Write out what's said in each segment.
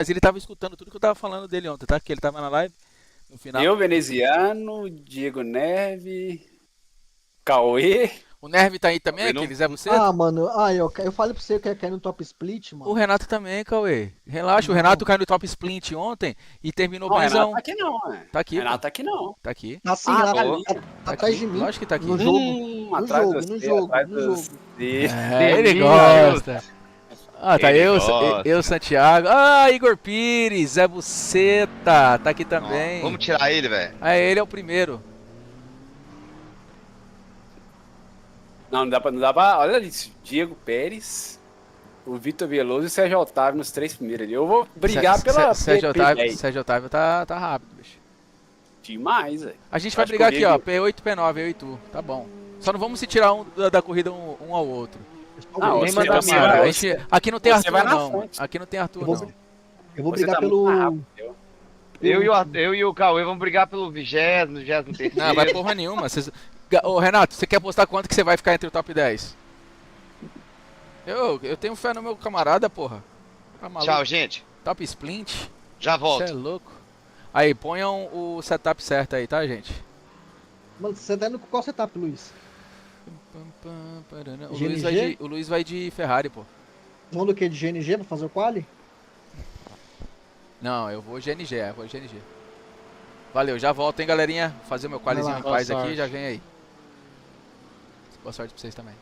Mas ele tava escutando tudo que eu tava falando dele ontem, tá? Que ele tava na live, no final. Eu, Veneziano, Diego Neve, Cauê. O Nerve tá aí também, Cauê não. aquele Zé Buceta? Ah, mano, eu falei pra você que ia cair no top split, O mano. Renato também, Cauê. Relaxa, o Não, Renato caiu no top split ontem e terminou Não, Renato benzão. tá aqui não, né? Tá aqui, Renato pô. tá aqui não. Tá aqui. tá assim, Ah, lá, tá Ô, ali. Tá atrás aqui. de mim, Lógico que tá aqui. no jogo, Atrás de no você, jogo, atrás no de jogo. você. É, ele Denil, gosta. Ah, tá Ele eu, gosta. Santiago. Ah, Igor Pires, Zé Buceta, tá aqui Ó, também. vamos tirar ele, velho. Ah, ele é o primeiro. Não, não dá pra. Olha ali, Diego Pérez, o Vitor Veloso e o Sérgio Otávio nos 3 primeiros ali. Eu vou brigar pela Sérgio P10. Otávio tá rápido, bicho. Demais, velho. A gente vai Acho que brigar o aqui, ó. Diego- P8, P9, eu e tu. Tá bom. Só não vamos se tirar da corrida um ao outro. Não, Nem você, mandar você minha, vai, A vai. gente, aqui não tem você Arthur, vai na não. frente. Aqui não tem Arthur, Eu vou, não. eu vou Você brigar tá muito mais pelo. rápido que eu. Eu e o Cauê vamos brigar pelo 20º, 23º. Não, vai porra nenhuma. Ô, Renato, você quer apostar quanto que você vai ficar entre o top 10? Eu tenho fé no meu camarada, porra. Tá maluco? Tchau, gente. Top Splint? Já Você volto. é louco. Aí, ponham o setup certo aí, tá, gente? Mano, você tá indo com qual setup, Luiz? O GNG? Luiz vai de Ferrari, pô. Vão do que? De GNG pra fazer o quali? Não, eu vou GNG, Valeu, já volto, hein, galerinha. Fazer meu qualizinho em Boa paz aqui, sorte. já vem aí. Boa sorte pra vocês também.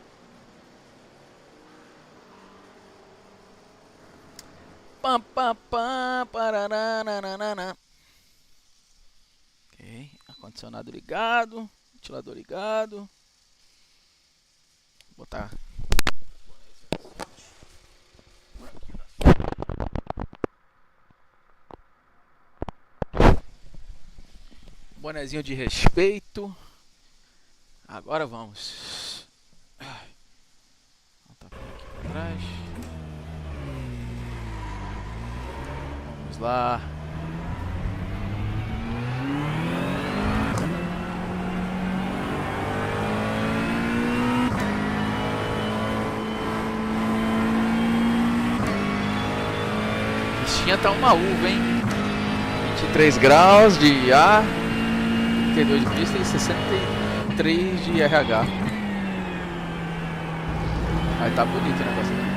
Pam, pam, pam, pararanana. Ok, ar-condicionado ligado, ventilador ligado. Vou botar. Bonezinho de respeito. Agora vamos. Vou tapar aqui pra trás. Vamos lá. Bichinha tá uma uva, hein? 23 graus de ar, 32 de pista e 63 de RH. Aí tá bonito o negócio, né?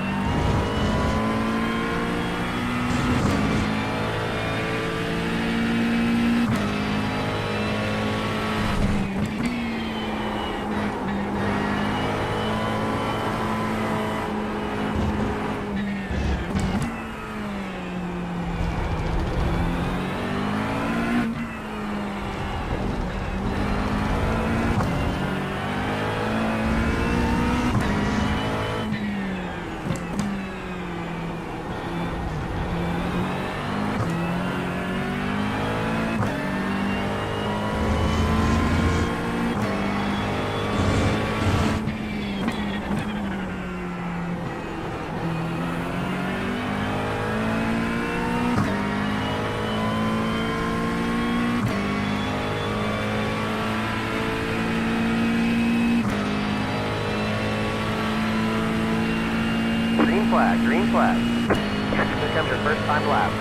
Green flag, green flag. Here comes your first time lap.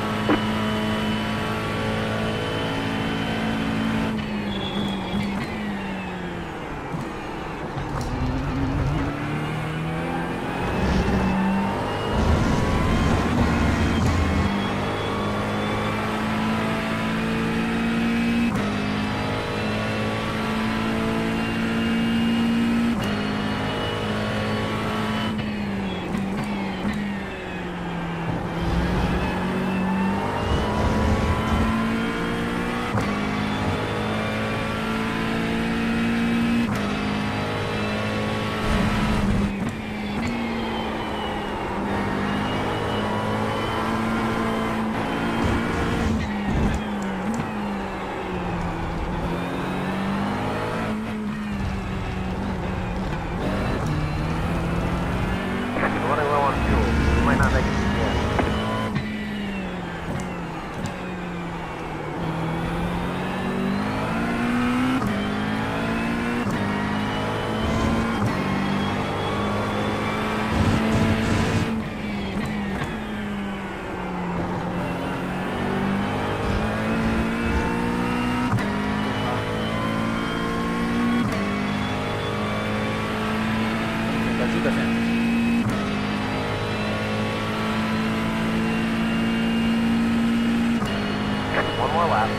lap.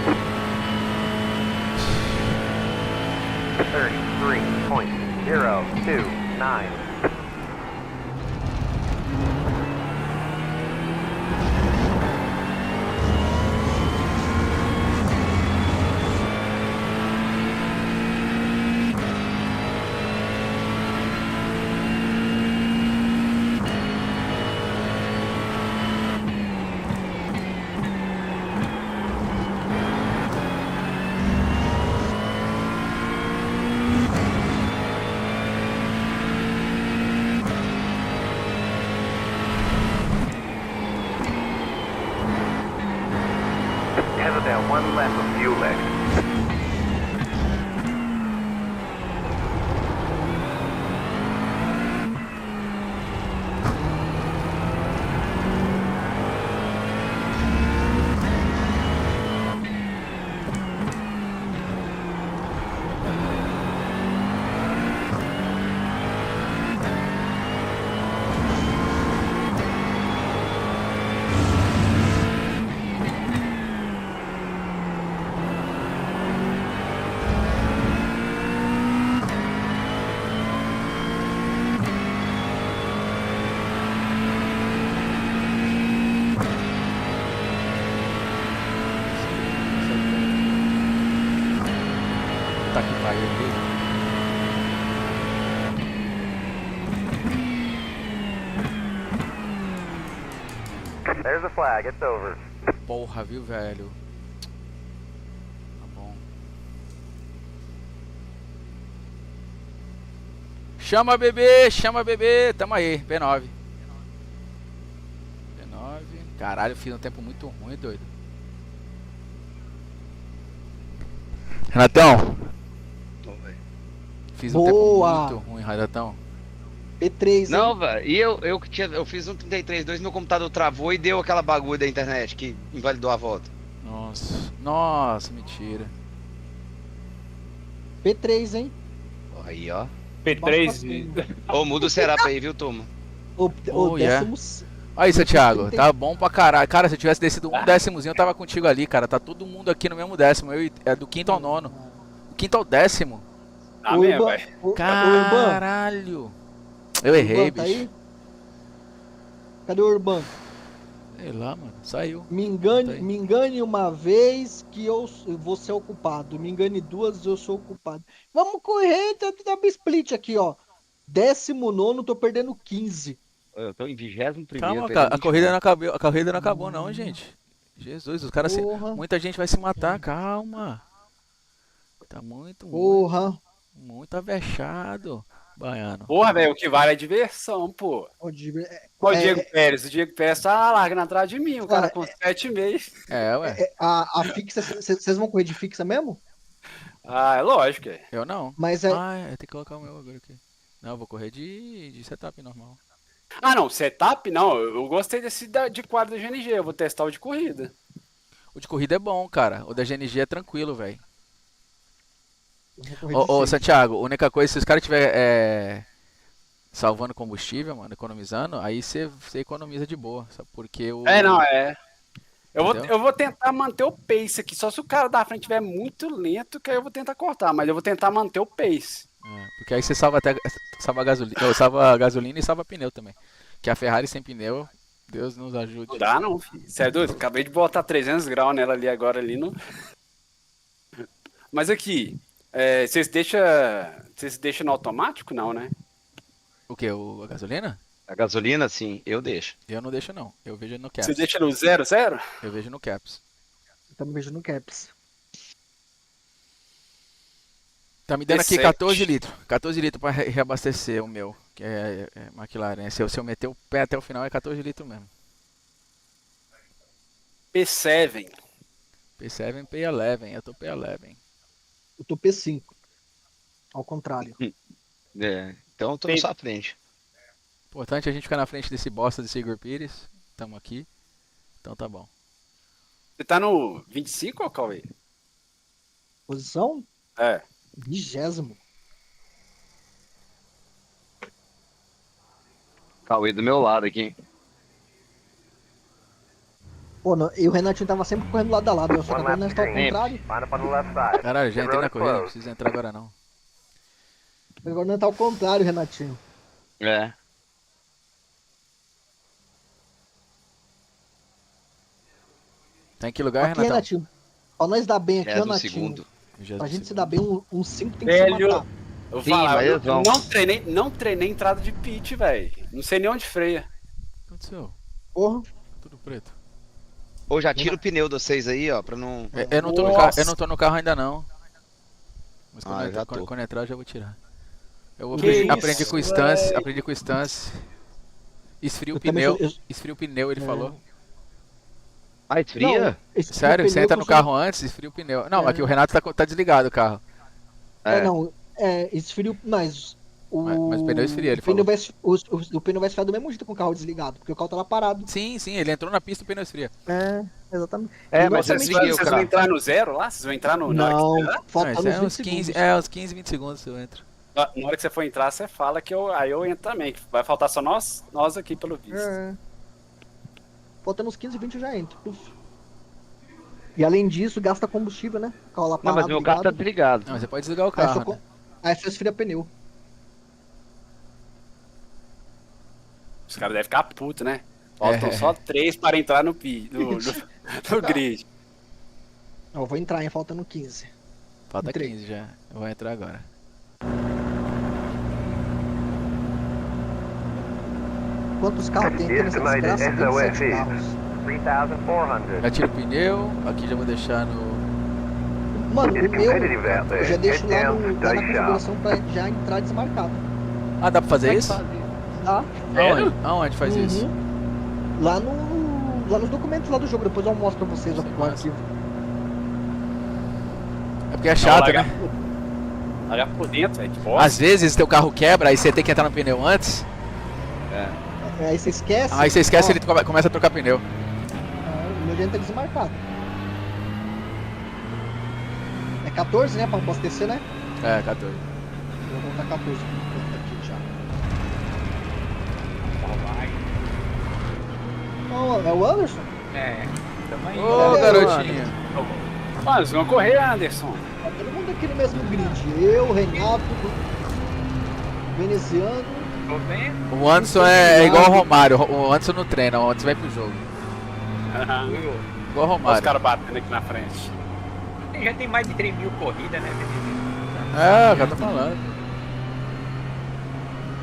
33.029. Has about one lap of fuel left. Tá que pariu aqui. There's the flag. It's over. Porra, viu, velho? Tá bom. Chama bebê, tamo aí, P9. P9. Caralho, eu fiz um tempo muito ruim, doido. Renatão, fiz um tempo Boa! muito ruim, Renatão. P3, hein? Não, velho. E eu fiz um 33.2, meu computador travou e deu aquela bagulho da internet que invalidou a volta. Nossa, mentira. P3, hein? Aí, ó. P3. Ô, muda o setup aí, viu, turma? O Oh, yeah. décimo... Aí, Santiago, tá bom pra caralho. Cara, se eu tivesse descido um décimozinho, eu tava contigo ali, cara. Tá todo mundo aqui no mesmo décimo. É do quinto ao nono. Do quinto ao décimo. Ah, mesmo, Urban, velho. Urban, Caralho. Eu errei, Urban, tá bicho. aí? Cadê o Urban? Sei lá, mano. Saiu. Me Tá aí. engane uma vez que eu vou ser ocupado. Me engane duas, eu sou ocupado. Vamos correr, tá split aqui, ó. 19º, tô perdendo 15. Eu tô em 21º. Calma, perdendo cara. A 20 corrida não pontos. acabou, a corrida não acabou, não, gente. Jesus, os caras. Porra. Muita gente vai se matar, calma. Tá muito Porra. avexado, Baiano. Porra, velho, o que vale é diversão, pô. Olha o Diego Pérez. O Diego Pérez tá largando atrás de mim. O cara com 7,5. É, ué. A fixa, vocês vão correr de fixa mesmo? Ah, é lógico. É. Eu não. Mas é. Ah, eu tenho que colocar o meu agora aqui. Não, eu vou correr de setup normal. Ah, não. Setup, não. Eu gostei desse de quadro da GNG. Eu vou testar o de corrida. O de corrida é bom, cara. O da GNG é tranquilo, velho. Eu vou correr de Ô, seis. Santiago, a única coisa, se os caras estiver salvando combustível, mano, economizando, aí você economiza de boa. Sabe? Porque o. É, não, é. Entendeu? Eu vou tentar manter o pace aqui. Só se o cara da frente estiver muito lento, que aí eu vou tentar cortar. Mas eu vou tentar manter o pace. Porque aí você salva até salva gasolina, salva gasolina e salva pneu também. Que a Ferrari sem pneu, Deus nos ajude. Não dá, não, filho. Você é doido? Acabei de botar 300 graus nela ali agora. Ali no... Mas aqui, vocês deixam no automático? Não, né? O que? A gasolina? A gasolina, sim, eu deixo. Eu não deixo não. Eu vejo no Você caps. deixa no 0,0? Eu vejo no caps. Eu também vejo no Caps. Tá me dando aqui P7. 14 litros. 14 litros pra reabastecer o meu, que é McLaren. Se eu meter o pé até o final é 14 litros mesmo. P7. P7, P11. Eu tô P11. Eu tô P5. Ao contrário. É, então eu tô na sua frente. Importante a gente ficar na frente desse bosta desse Igor Pires. Tamo aqui. Então tá bom. Você tá no 25 ou Cauê? Posição? É. 20º. Cauê do meu lado aqui. Pô, e o Renatinho tava sempre correndo lado a lado. Só que One agora lap nós tá ao green. contrário. Line up on the left side. Caralho, já The entrei road na is corrida, não closed. precisa entrar agora não. Agora nós tá ao contrário, Renatinho. É. Tem que lugar, Aqui, Renatão? Renatinho. Pra nós dar bem aqui, É do Renatinho. segundo. Pra gente se dar bem, um 5 tem que se Velho, matar. eu vou Sim, falar, mas eu eles vão. não treinei entrada de pit, velho. Não sei nem onde freia. O que aconteceu? Porra. Tudo preto. Ou já tira o pneu de vocês aí, ó, pra não... Eu não tô no carro, eu não tô no carro ainda não. Mas quando, Ah, eu já quando, tô. quando entrar eu já vou tirar. Eu Que isso, aprendi com o Stance, véi? aprendi com o Stance. Esfria o Eu também pneu, sou- eu- esfria o pneu, ele É. falou. Ah, esfria? Não, esse Sério, você pneu entra que no eu sou- carro antes, esfria o pneu. Não, É. aqui o Renato tá desligado o carro. Não. Esfrio, mas Mas o pneu esfria, ele o pneu falou. vai, o pneu vai esfriar do mesmo jeito com o carro desligado, porque o carro tá lá parado. Sim, ele entrou na pista e o pneu esfria. É, exatamente. É, E mas não eu Vocês, desliguei o vocês vão carro. entrar no zero lá? Vocês vão entrar no. Na hora Não, que, falta Não, isso nos é 20 uns 15, segundos. uns 15, 20 segundos eu entro. na hora que você for entrar, você fala que aí eu entro também. Que vai faltar só nós aqui, pelo visto. É. Faltando uns 15, 20 eu já entro. Puf. E além disso, gasta combustível, né? O carro lá Não, parado, mas meu carro tá ligado. desligado. Não, você pode desligar o Aí carro, só, né? aí só esfria pneu. Os caras devem ficar putos, né? Faltam só 3 para entrar no grid. Não, eu vou entrar, hein? Faltando 15. Falta Entrei. 15 já. Eu vou entrar agora. Quantos carros tem aqui nessa Estimated desgraça? 27 SOFs. carros. 3,400. Já tiro o pneu, aqui já vou deixar no. Mano, It's o meu, competitive out there. eu já deixo Get lá, down, lá na stay sharp. configuração pra já entrar desmarcado. Ah, dá pra fazer isso? Tá? Aonde? Aonde faz isso? Lá lá nos documentos lá do jogo, depois eu mostro pra vocês o Massa. arquivo. É porque é chato, né? Largar por dentro, velho. Que bosta. Às vezes teu carro quebra, aí você tem que entrar no pneu antes, Aí você esquece. aí você esquece ó, e ele começa a trocar pneu. O meu já entra desmarcado. É 14, né? Pra abastecer, né? É, 14. Eu vou botar 14 aqui já. Oh, é o Anderson? Ô, garotinho. Mano, vocês vão correr, Anderson. Tá todo mundo aqui no mesmo grid. Eu, Renato, veneziano. O Anderson é igual o Romário. O Anderson não treina, o Anderson vai pro jogo. Igual o Olha os Romário. caras batendo aqui na frente. Já tem mais de 3 mil corridas, né? É, o cara tá falando.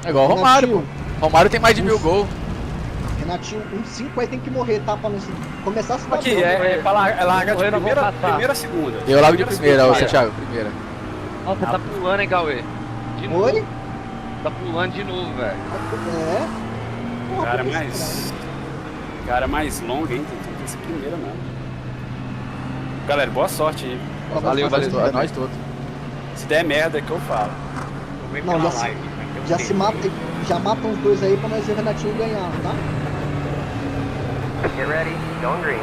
É igual o Romário, pô. Romário tem mais de 1000 gols. Renatinho, 1-5 aí tem que morrer, tá? Pra não se... começar a se dar Aqui, bem. é pra largar de Eu não vou primeira, passar. primeira a segunda. Eu largo de primeira, ô segunda. Thiago, primeira. Nossa, tá pulando, hein, Cauê? De novo. Oi? Tá pulando de novo, velho. É. Porra, Cara por que mais. esse Cara mais longo, hein? Tem que ser primeira mesmo. Galera, boa sorte aí. cara? Valeu, Nós, valeu. nós todos. Se der merda é que eu falo. Vou ver Não, pela já se- live. vai ter um Já se tempo. mata, já matam os dois aí pra nós ver o Renatinho ganhar, tá? Get ready. Going green.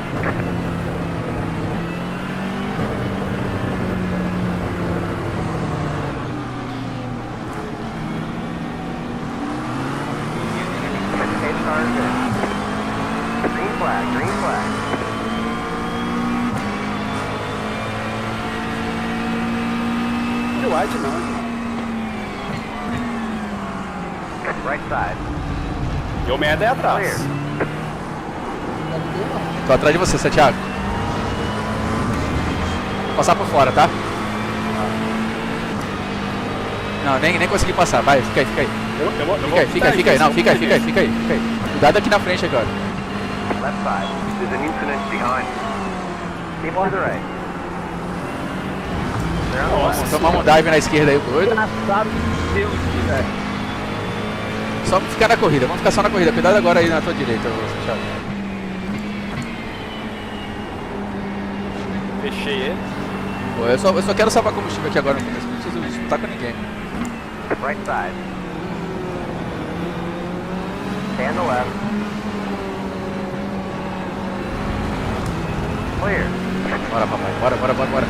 Education are good. Green flag, green flag. De white não. Right side. E o merda é atrás. Clear. Tô atrás de você, Thiago. Vou passar por fora, tá? Não, nem consegui passar. Vai, fica aí, fica aí. Eu vou Fica aí. Não, fica aí. Cuidado aqui na frente agora. Left side. There's an incident behind. Keep to the right. They're on the Nossa, left. Tomar um dive na esquerda aí, o doido. Engraçado de Deus, velho. Só ficar na corrida, vamos ficar só na corrida. Cuidado agora aí na tua direita, ô, Thiago. Fechei ele. Pô, eu só quero salvar combustível aqui agora no começo. Não preciso disputar com ninguém. Right side. Stay on the left. Clear. Bora, papai. Bora.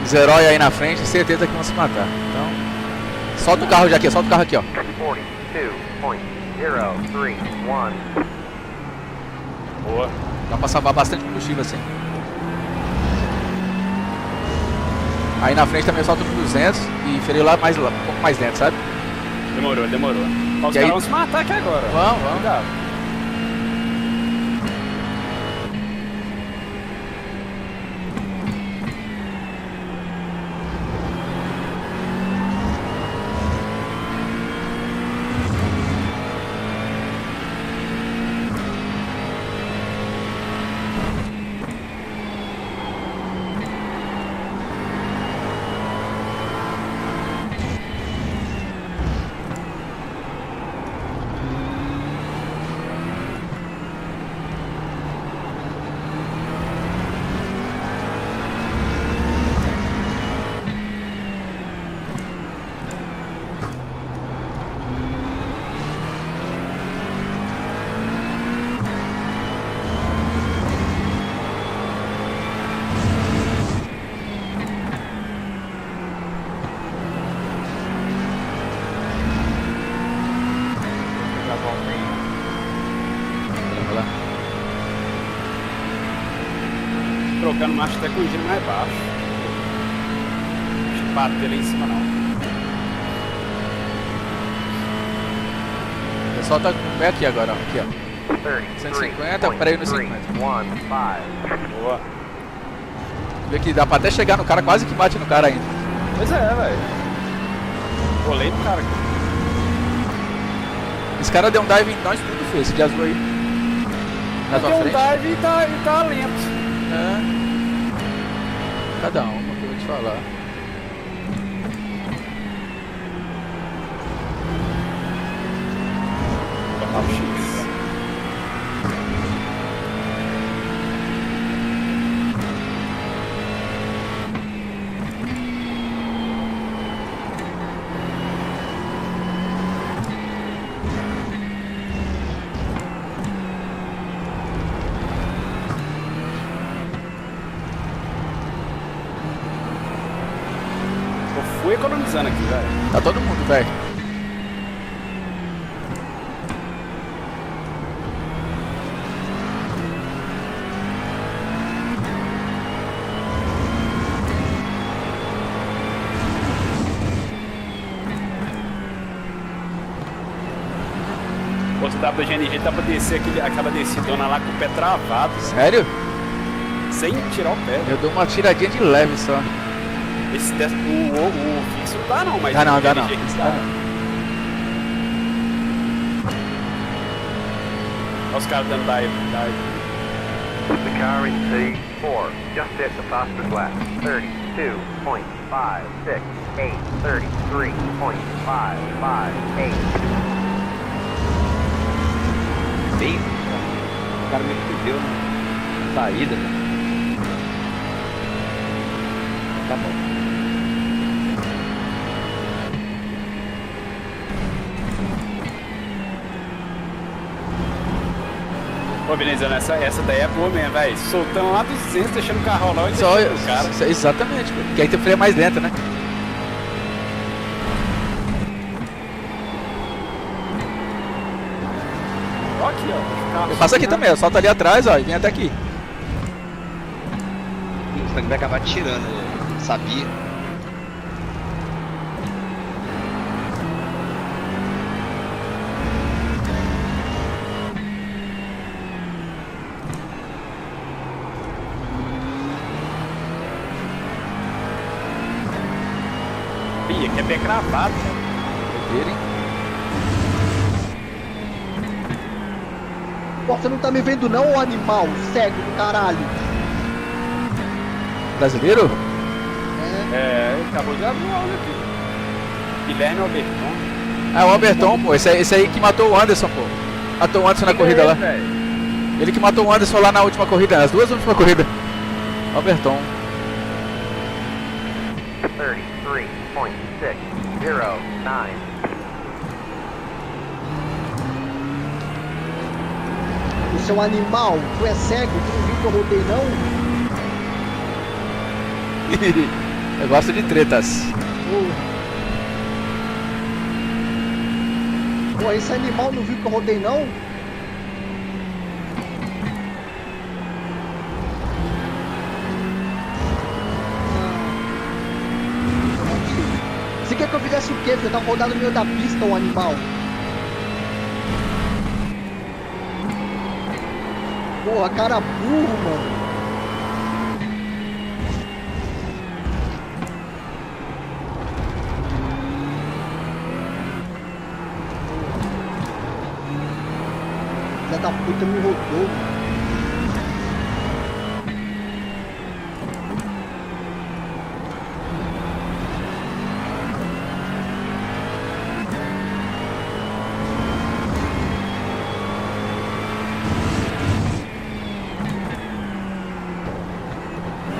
Os heróis aí na frente, certeza que vão se matar. Então, solta o carro já aqui, solta o carro aqui, ó. 42.031. Boa. Dá pra salvar bastante combustível assim. Aí na frente também solta o 200 e freio lá, um pouco mais dentro, sabe? Demorou. Ó, os E caras aí- vão se matar aqui agora. Vamos. Cuidado. Já volta aí. Vai lá. Trocando marcha até com o giro mais baixo. Deixa eu bater lá em cima não. O pessoal tá com o pé aqui agora, ó. Aqui, ó. 150, peraí no 50. 33.315. Boa. Vê que dá pra até chegar no cara, quase que bate no cara ainda. Pois é, velho. Rolei no cara aqui. Esse cara deu um dive em nós tudo, fez, esse de azul aí. Na tua Tem um frente. dive e tá lento. É. Cada uma que eu vou te falar. Total X. Eu fui economizando aqui, velho. Tá todo mundo, velho. O dá pra GNG dá pra descer aquela descidona lá com o pé travado, Sério? sem tirar o pé. Eu dou uma tiradinha de leve só. Esse o fixo não dá não, mas Dá não, o dá GNG não. que Dá dá. não. Olha os caras dando dive. The car in P4 just hit the fastest lap. 32.568. 33.558. Bem, o cara me fudeu na saída, né? Tá bom. Ô, Veneziano, essa daí é boa mesmo, velho. Soltando lá 200, deixando o carro lá e Só, deixando o cara. exatamente, porque aí tem freio mais lento, né? Ó aqui, ó. O carro Eu passo aqui também, eu solto ali atrás, ó, e vem até aqui. O sangue vai acabar tirando, eu sabia. Ih, aqui é pé cravado, cara. Doideira, hein? Pô, você não tá me vendo não, ô animal cego do caralho? Brasileiro? É, acabou de abrir o áudio aqui. Guilherme Alberton. Ah, o Alberton, pô, esse aí que matou o Anderson, pô. Matou o Anderson na corrida lá. Ele que matou o Anderson lá na última corrida, nas duas últimas corridas. Alberton. 33.609. O seu animal, tu é cego, tu não viu que eu rodei não? Eu gosto de tretas. Pô, esse animal não viu que eu rodei, não? Você quer que eu fizesse o quê? Porque eu tava rodando no meio da pista, o animal. Porra, cara burro, mano. Filha da puta me rodou.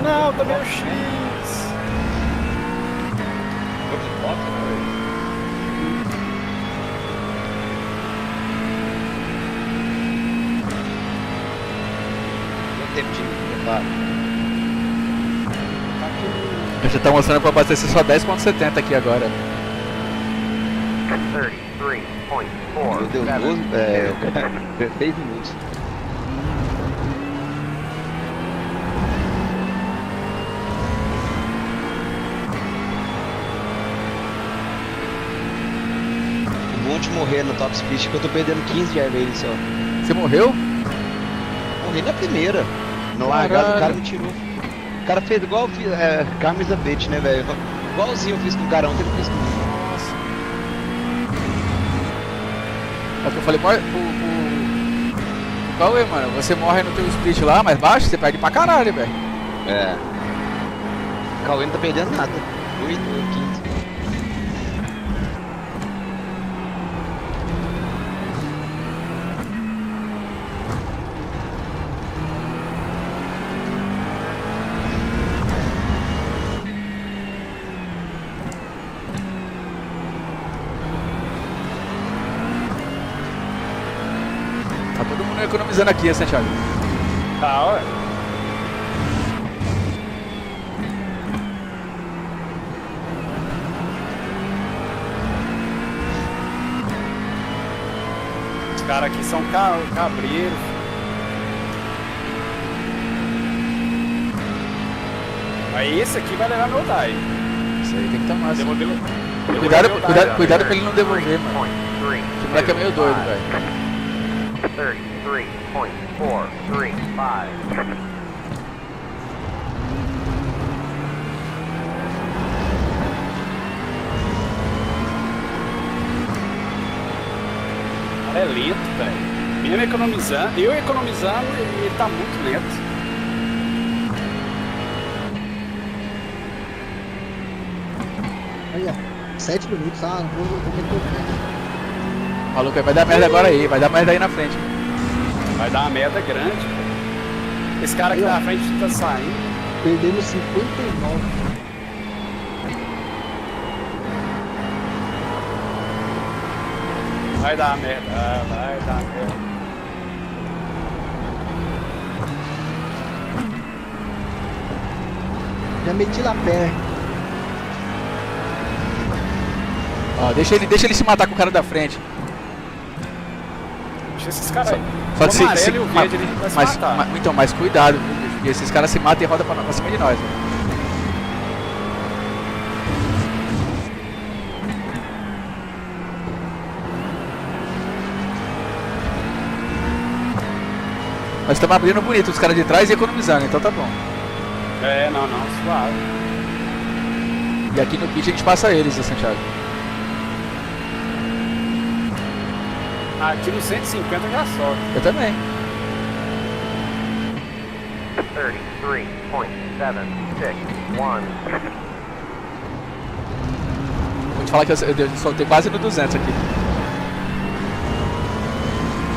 Não, tomei o X. Não tempo de preparo. Eu já tá mostrando pra abastecer só 10,70 aqui agora. 33.4. Meu Deus, 6 minutos. O bom de morrer no top speed é que eu tô perdendo 15 de airbating só. Você morreu? Morri na primeira. Na largada o cara me tirou. O cara fez igual eu fiz, Carmes a bitch, né, velho? Igualzinho eu fiz com o cara ontem, ele fez comigo. Nossa. É o que eu falei pro Cauê, mano. Você morre no teu split lá, mais baixo, você perde pra caralho, velho. É. O Cauê não tá perdendo nada. 8, 15. Tá todo mundo economizando aqui, Santiago. Tá, ué. Os caras aqui são cabreiros. Aí esse aqui vai levar meu DAI. Isso aí tem que tomar. Assim. Cuidado pra ele não devolver, mano. 3.3. Esse moleque é meio doido, velho. 33.435. É lento, velho. Mesmo economizando, eu economizando, ele tá muito lento. Olha, 7 minutos, ah, não vou meter o pé. Maluco, vai dar merda agora aí, vai dar merda aí na frente. Vai dar uma merda grande, velho. Esse cara aqui na frente tá saindo. Perdendo 59. Vai dar merda, vai dar merda. Já meti lá perto. Ó, deixa ele se matar com o cara da frente. Deixa esses caras aí. Só que O amarelo e o verde ele vai se matar. então, mas cuidado, viu, bicho, porque esses caras se matam e rodam pra cima de nós. Né? Nós estamos abrindo bonito os caras de trás e economizando, então tá bom. É, não, suave. E aqui no pit a gente passa eles, né, Santiago? Aqui no 150 já sobe. Eu também. 33.761. Vou te falar que eu soltei quase no 200 aqui.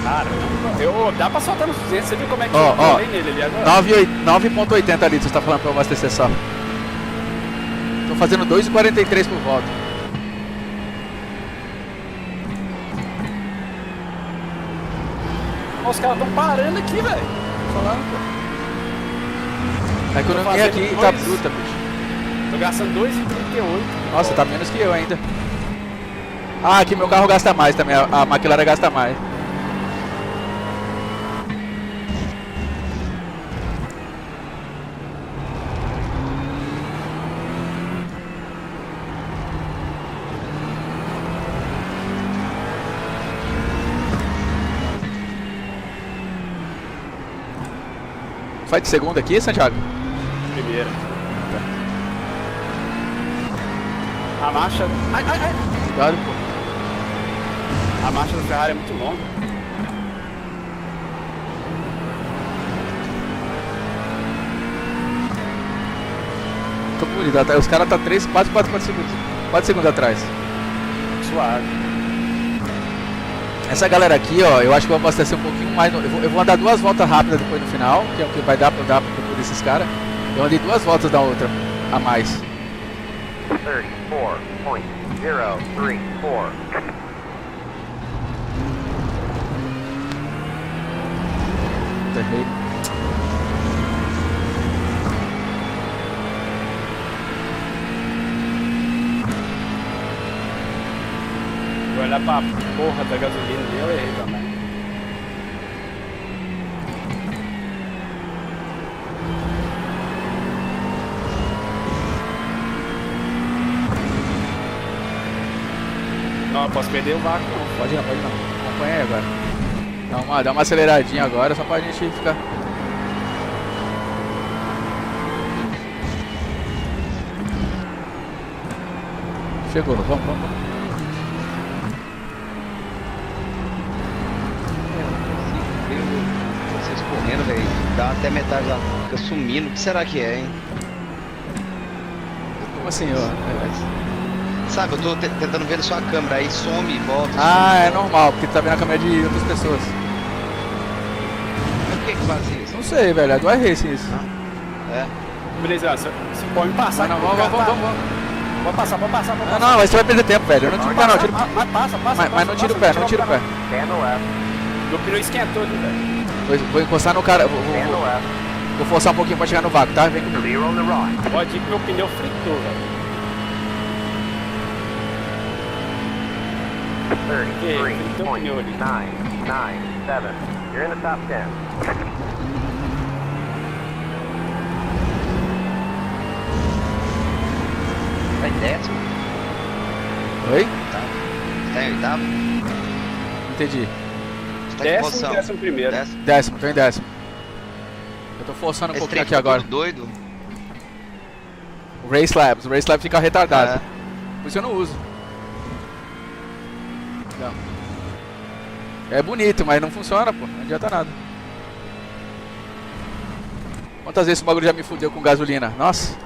Caramba, dá pra soltar nos 200, você viu como é que Ó, eu colei nele ali agora? 9,80 litros, você tá falando pra eu abastecer só. Tô fazendo 2,43 por volta. Ó, os caras tão parando aqui, velho. Tô falando, pô. A economia aqui tá bruta, bicho. Tô gastando 2,38. Nossa, tá menos que eu ainda. Ah, aqui meu carro gasta mais também, a McLaren gasta mais. Faz de segunda aqui, Santiago? Primeira. A marcha... Ai, ai, ai. Cuidado, pô. A marcha do Ferrari é muito longa. Tô bonito, os caras tá 3, 4 segundos. 4 segundos atrás. Suave. Essa galera aqui, ó, eu acho que eu vou abastecer um pouquinho mais. Eu vou andar 2 voltas rápidas depois no final, que é o que vai dar pra andar depois desses caras. Eu andei 2 voltas da outra, a mais. 34.034. Errei. Vou olhar pra porra da gasolina e eu errei também. Não, eu posso perder o vácuo não. Pode não. Acompanha aí agora. Dá uma aceleradinha agora, só pra gente ficar... Chegou, vamos. Vocês correndo, velho. Dá até metade da fica sumindo. O que será que é, hein? Como assim, ó? Sabe, eu tô tentando ver na sua câmera, aí some e volta. Ah, é normal, porque tu tá vendo a câmera de outras pessoas. Mas por que faz isso? Não sei, velho, é do iRacing isso. É. Beleza, você pode me passar. Não, vamos. Pode passar. Não, mas você vai perder tempo, velho. Eu não tiro o pé, não, tiro... Mas passa. Mas não tira o pé, não tira o pé. Stand the left. Meu pneu esquentou ali, velho. Vou encostar no cara, Stand the left. vou forçar um pouquinho pra chegar no vácuo, tá? Vem comigo. Clear on the right. Pode ir que meu pneu fritou, velho. 33.997. You're in the top 10. Tá em décimo? Oi? Tá em oitavo? Entendi. Você tá em que posição? Décimo primeiro. Décimo. Tô em décimo. Eu tô forçando um Esse pouquinho trem aqui fica agora. todo doido. O Race Labs fica retardado. É. Por isso eu não uso. Não. É bonito, mas não funciona, pô. Não adianta nada. Quantas vezes esse bagulho já me fudeu com gasolina? Nossa.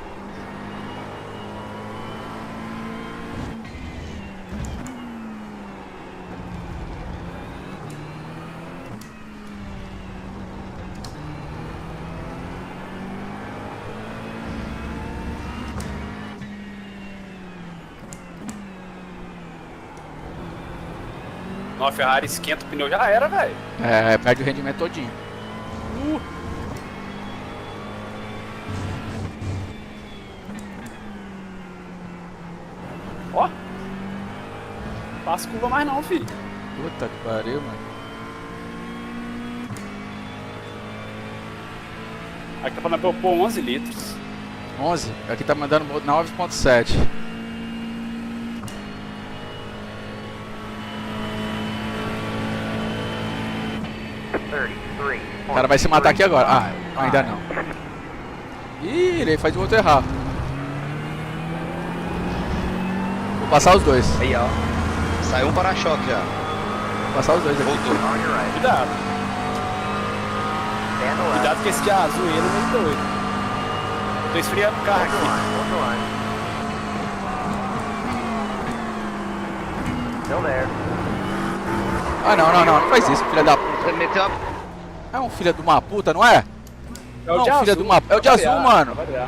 Não, a Ferrari esquenta o pneu, já era, velho. É, perde o rendimento todinho. Ó. Passa curva mais não, filho. Puta que pariu, mano. Aqui tá falando pra eu pôr 11 litros. 11? Aqui tá mandando 9.7. O cara vai se matar aqui agora. Ah, ainda não. Ih, ele faz o outro errar. Vou passar os dois. Aí, ó. Saiu um para-choque já. Vou passar os dois aqui. Voltou. On your right. Cuidado. Stand the left. Cuidado que esse de azul, ele é muito doido. Eu tô esfriando o carro Hold the aqui. line. Hold the line. Still there. Ah, não faz isso, filha da puta. Você meteu uma... É um filho de uma puta, não é? É o Não, de filha azul. de uma- é o de azul, mano. Vai virar.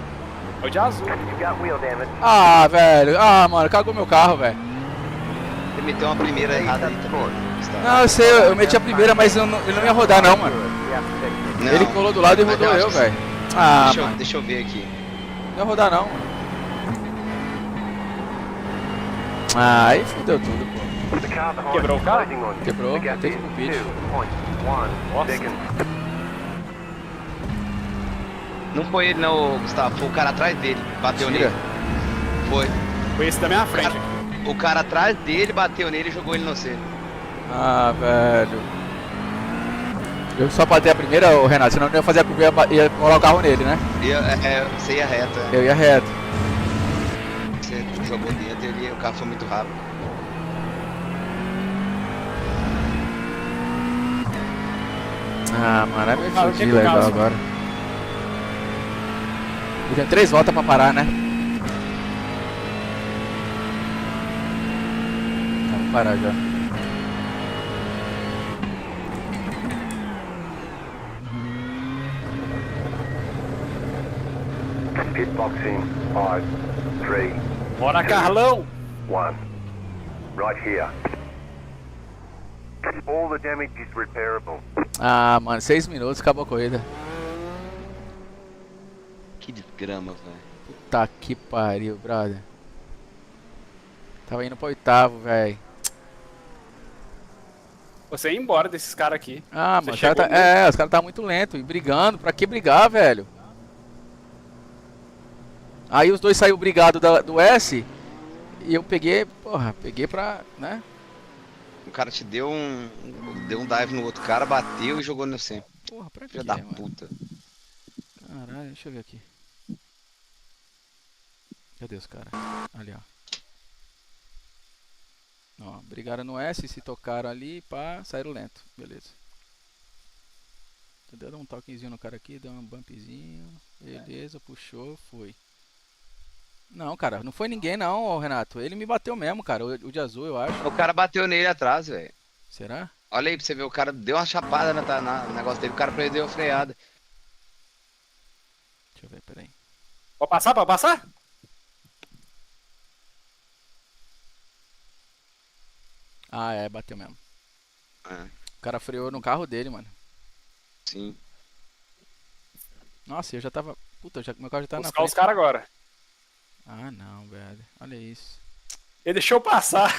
É o de azul. You got wheel damage. Ah, velho. Ah, mano, cagou meu carro, velho. Você meteu uma primeira errada aí também. Não, eu sei, eu meti a primeira, mas ele não ia rodar não, mano. You have to fix it. Não. Ele colou do lado e Mas rodou eu eu, acho que- velho. Ah, Deixa mano, eu ver aqui. não ia rodar não, mano. Ah, aí fudeu tudo, pô. The car behind Quebrou o is carro? closing on you. Quebrou, The gap tem is que ir pro pit. 2.1 Nossa. seconds. Não foi ele não, Gustavo. Foi o cara atrás dele. Bateu Mentira. nele. Foi. Foi esse da minha frente. O cara atrás dele bateu nele e jogou ele no C. Ah, velho. Eu só bati a primeira, ô Renato, senão eu não ia fazer a curva, ia colar o carro nele, né? Você ia reto, Eu ia reto. Você jogou dentro e o carro foi muito rápido. Ah, mano, aí me Ah, o que fudi que o legal carro- agora. Eu tenho 3 voltas pra parar, né? Tá, vou parar já. Pit box in 5, 3, Bora, Carlão! 1. Right here. All the damage is repairable. Ah, mano, 6 minutos, acabou a corrida. Que desgrama, velho. Puta que pariu, brother. Tava indo pra oitavo, velho. Você ia embora desses caras aqui. Ah, Você mano, os chegou caras mesmo? os caras tá muito lento e brigando. Pra que brigar, velho? Aí os dois saiu brigado do S e eu peguei, porra, peguei pra, né? O cara te deu um dive no outro cara, bateu e jogou no C. Porra, pra quê, Filha da mano? puta. Caralho, deixa eu ver aqui. Cadê os caras? Ali, ó. Ó, brigaram no S, se tocaram ali, pá, saíram lento. Beleza. Deu um toquezinho no cara aqui, deu um bumpzinho. Beleza, puxou, foi. Não, cara, não foi ninguém não, ô, Renato. Ele me bateu mesmo, cara. O de azul, eu acho. O cara bateu nele atrás, velho. Será? Olha aí pra você ver, o cara deu uma chapada no negócio dele, o cara deu uma freada. Deixa eu ver, peraí. Pode passar? Pode passar? Ah, é, bateu mesmo. É, O cara freou no carro dele, mano. sim. Nossa, eu já tava. Puta, meu carro já tá na Buscar os frente. caras agora. Ah, não, velho. Olha isso. Ele deixou passar.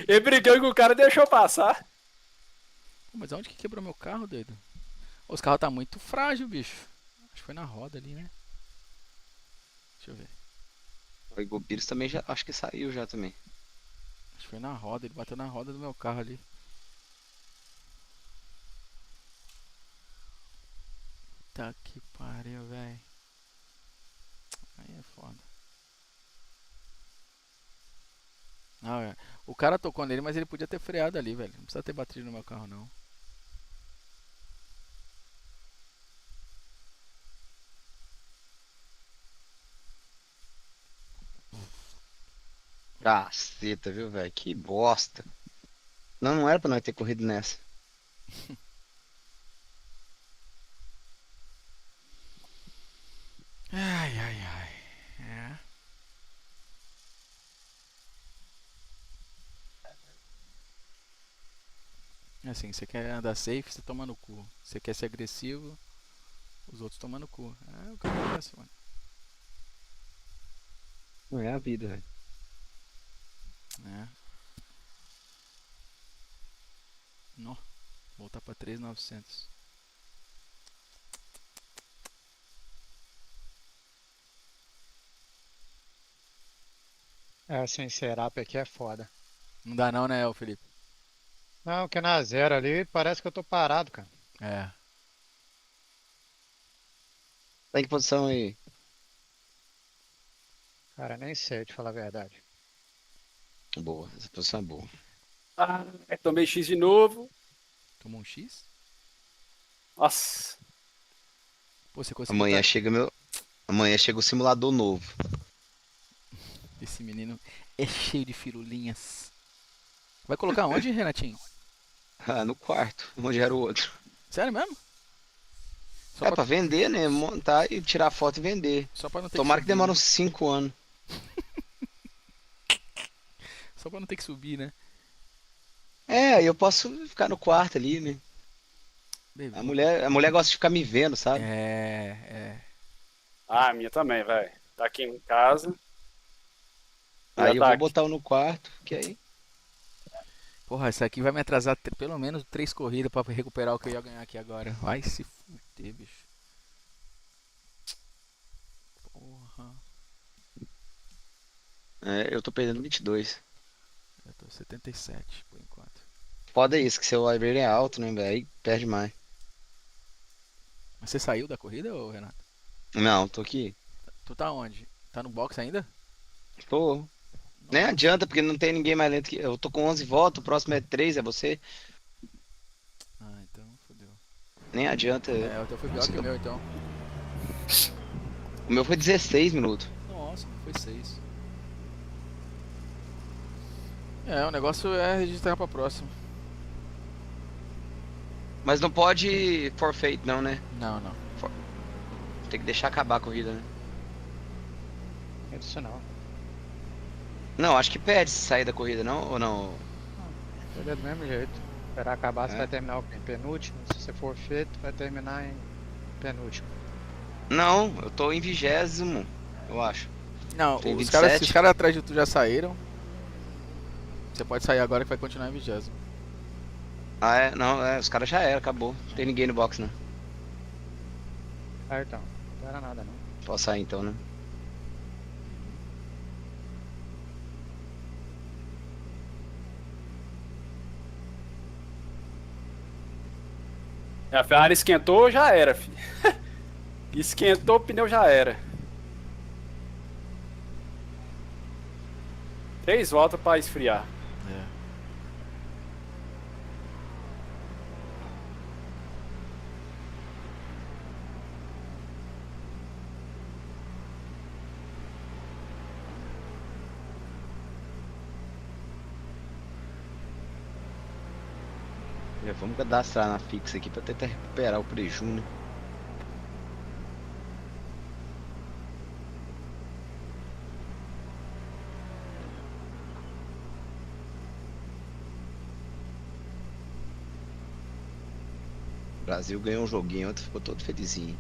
Ele brigou com o cara e deixou passar. Pô, mas aonde que quebrou meu carro, doido? Os carros tá muito frágil, bicho. Acho que foi na roda ali, né? Deixa eu ver. O Igor Pires também já, acho que saiu já também. Acho que foi na roda, ele bateu na roda do meu carro ali. Tá que pariu, velho. Aí é foda. Ah, é. O cara tocou nele, mas ele podia ter freado ali, velho. Não precisa ter batido no meu carro, não. Caceta, viu, velho? Que bosta. Não era pra nós ter corrido nessa. Ai, ai, ai. É. Assim, você quer andar safe, você toma no cu. Você quer ser agressivo, os outros tomam no cu. É o que acontece, mano. Não é a vida, velho. É. Nó. Voltar pra 3.900. É, assim, Serap aqui é foda. Não dá não, né, ô Felipe? Não, que na zero ali parece que eu tô parado, cara. É. Tá em que posição aí? Cara, nem sei te falar a verdade. Boa, essa posição é boa. Ah, tomei X de novo. Tomou um X? Nossa. Pô, você conseguiu. Amanhã chega o simulador novo. Esse menino é cheio de firulinhas. Vai colocar onde, Renatinho? Ah, no quarto, onde era o outro. Sério mesmo? Só É pra vender, né? Montar e tirar foto e vender. Só pra não ter Tomara que subir, demore né? uns 5 anos. Só pra não ter que subir, né? É, aí eu posso ficar no quarto ali, né? Bebê. A mulher gosta de ficar me vendo, sabe? É. Ah, a minha também, velho. Tá aqui em casa. Aí eu tá vou aqui. botar um no quarto, que aí. Porra, isso aqui vai me atrasar pelo menos 3 corridas pra recuperar o que eu ia ganhar aqui agora. Vai se fuder, bicho. Porra. Eu tô perdendo 22. Eu tô 77 por enquanto. Foda isso, que seu library é alto, né, velho? Aí perde mais. Mas você saiu da corrida, ô Renato? Não, tô aqui. Tu tá onde? Tá no box ainda? Pô, nem Nossa. adianta, porque não tem ninguém mais lento que. Eu tô com 11 votos, o próximo é 3, é você. Ah, então fodeu. Nem adianta. É, o teu foi pior que o meu então. O meu foi 16 minutos. Nossa, não foi 6. É, o negócio é registrar pra próxima. Mas não pode forfeit, não, né? Não, não. Tem que deixar acabar a corrida, né? Isso não. Não, acho que pede se sair da corrida, não? Ou não? Ele é do mesmo jeito. Esperar acabar, você É. vai terminar em penúltimo. Se você for feito, vai terminar em penúltimo. Não, eu tô em 20º, eu acho. Não, Tem os caras 27. atrás de tu já saíram. Você pode sair agora que vai continuar em 20º. Ah, é? Não, os caras já eram, acabou. Não tem ninguém no box, não. Ah, então. Não era nada, não. Posso sair então, né? A Ferrari esquentou, já era, filho. Esquentou, o pneu já era. 3 voltas pra esfriar. É. Já vamos cadastrar na fixa aqui pra tentar recuperar o preju, né? O Brasil ganhou um joguinho, ontem ficou todo felizinho.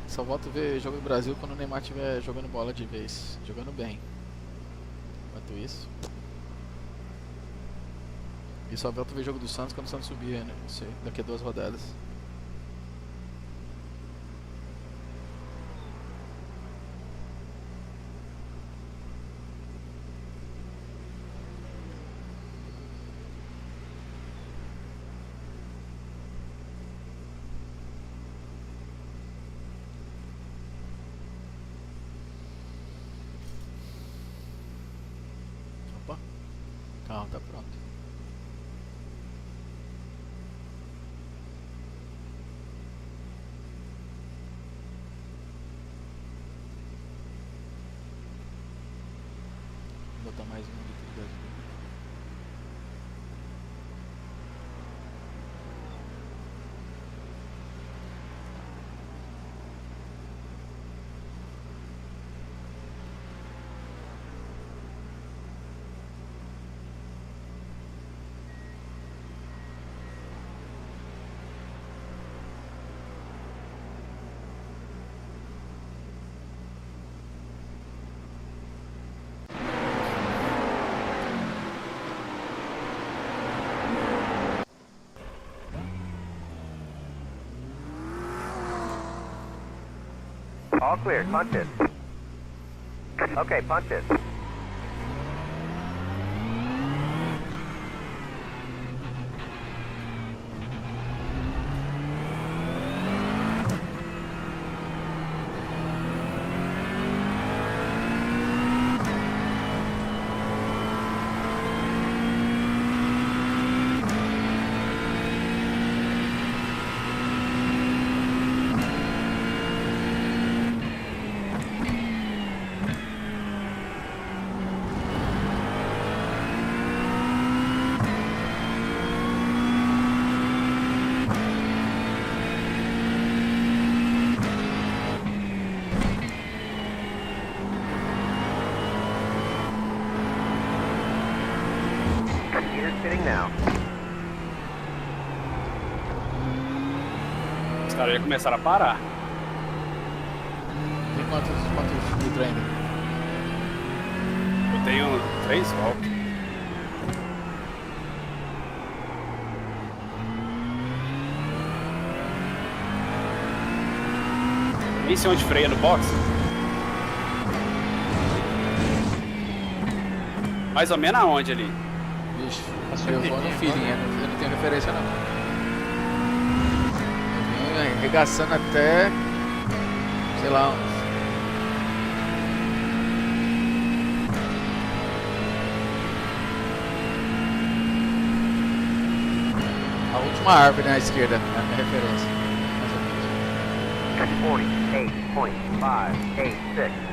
Só volto a ver jogo do Brasil quando o Neymar estiver jogando bola de vez. Jogando bem. Enquanto isso. E só volto a ver jogo do Santos quando o Santos subir, né? Não sei, daqui a 2 rodadas. Opa. Calma, tá pronto. Vou botar mais um litro de gasolina. All clear. Punch it. Okay, punch it. Computer's fitting now. Os caras já começaram a parar. quantos litros ainda? Eu tenho 3 voltas. Nem sei onde freia no box. Mais ou menos aonde ali? Vixe, Passou eu um vou no pouquinho feeling, agora. eu não tenho referência não. Eu venho arregaçando até, sei lá, uns... A última árvore na esquerda, é a minha referência. Mais ou menos. 48.586.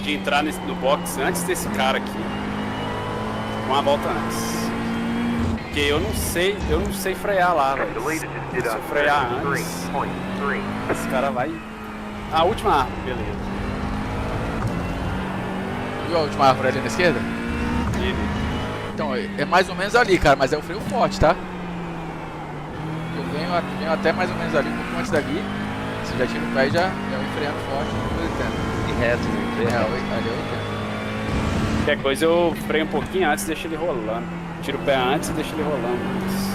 De entrar no box antes desse cara aqui. Uma volta antes. Porque eu não sei frear lá, velho. Deleted just did Se a eu frear antes, 33.3. esse cara vai. A última árvore, beleza. Viu a última árvore ali na esquerda? Ele. Então, é mais ou menos ali, cara, mas é o freio forte, tá? Eu venho até mais ou menos ali, um pouco antes dali. Você já tira o pé e já vem freando forte, depois ele tenta. E reto, né? Freio É, reto. ali é 80. Qualquer coisa eu freio um pouquinho antes e deixo ele rolando. Tiro o pé antes e deixo ele rolando antes.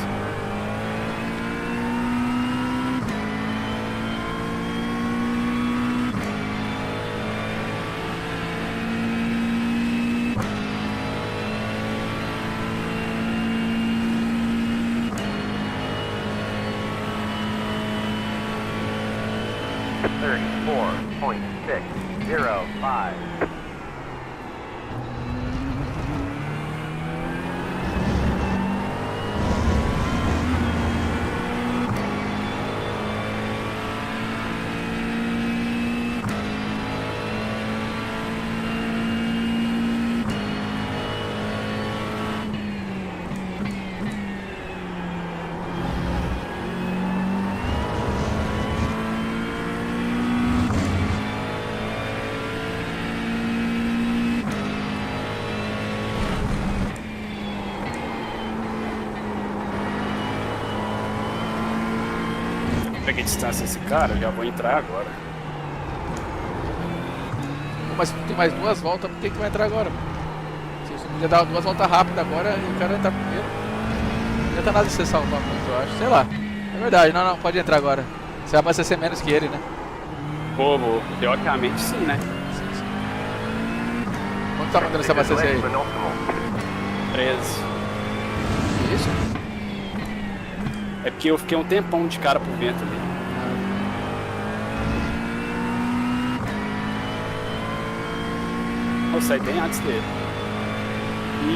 .605. Peguei distância desse cara, eu já vou entrar agora. Mas tem mais 2 voltas, por que vai entrar agora? Se você podia dar 2 voltas rápidas agora e o cara entrar primeiro. Não adianta nada você salvar muito, eu acho. Sei lá. É verdade, não, pode entrar agora. Você vai abastecer menos que ele, né? Vou. Teoricamente sim, né? Sim. Quanto tá mandando você abastecer aí? 13. Isso? É porque eu fiquei um tempão de cara pro vento ali. Eu saí bem antes dele.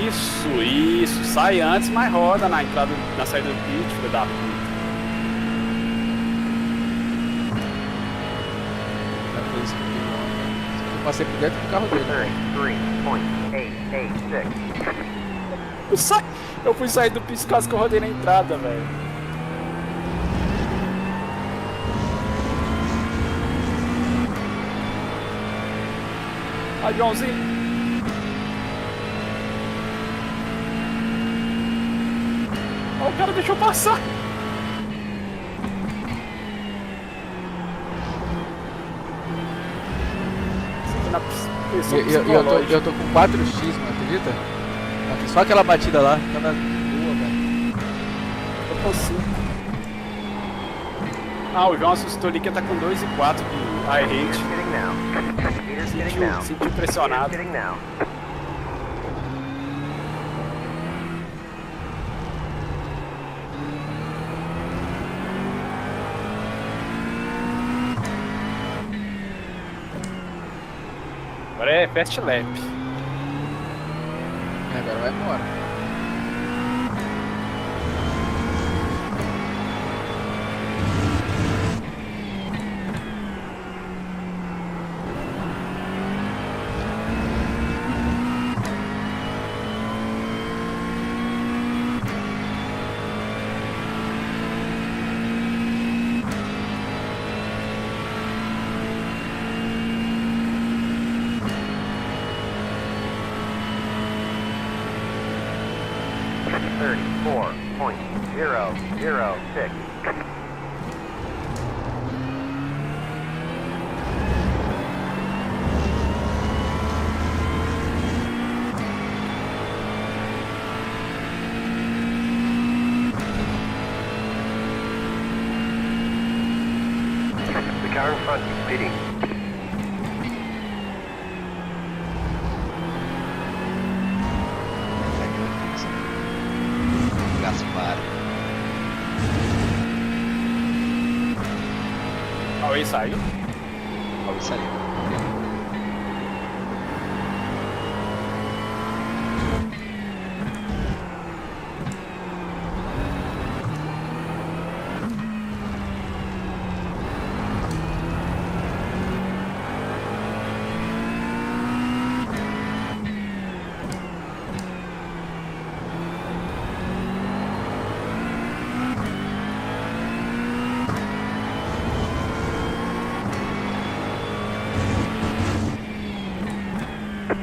Isso. Sai antes, mas roda na entrada, na saída do pit, filho da puta. É por isso que eu passei por dentro do carro dele. 33.886. Eu fui sair do pit quase que eu rodei na entrada, velho. Ai, Joãozinho. Ó, o cara deixou passar. Eu tô com 4x, mano, acredita? Só aquela batida lá, tava boa, velho. Eu tô com 5. Ah, o João assustou ali que tá com 2 e 4 de high rate. Getting now. Meters getting now. Sentiu pressionado. Getting now. Agora é fast lap. Agora vai embora. 34.006. The car in front is pitting. Gaspar. Ó, ele saiu. Olha isso aí.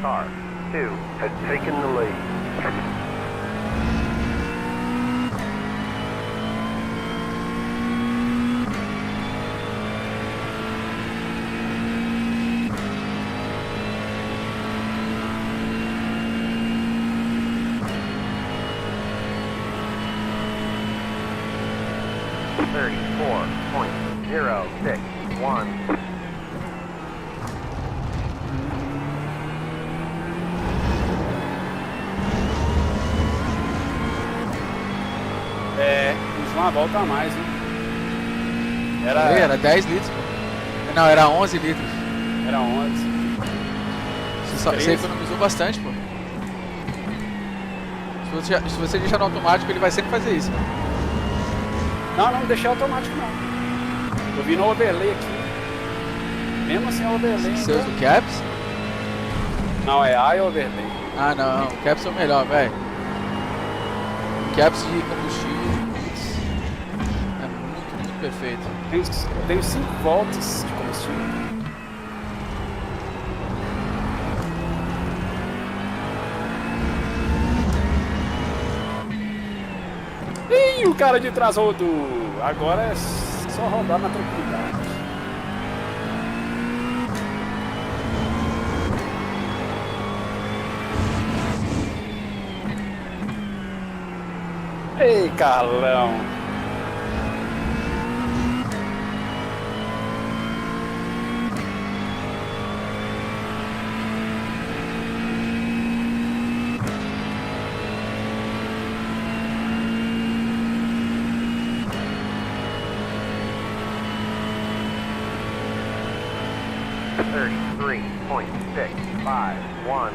Car 2 has taken the lead. .061. É, fiz uma volta a mais, hein? Era 10 litros, pô. Não, era 11 litros. Era 11. Você 13. economizou bastante, pô. Se você deixar no automático, ele vai sempre fazer isso, né? Não deixei automático não. Eu vi no overlay aqui. Mesmo assim, o overlay. Seus ainda- do Caps? Não, é AI overlay. Ah, não. O Caps é o melhor, velho. O Caps de combustível. Putz, é muito perfeito. Tenho 5 voltas de combustível. Ih, o cara de trás rodou. Agora é só rodar na tranquilidade. Ei, Carlão. .651.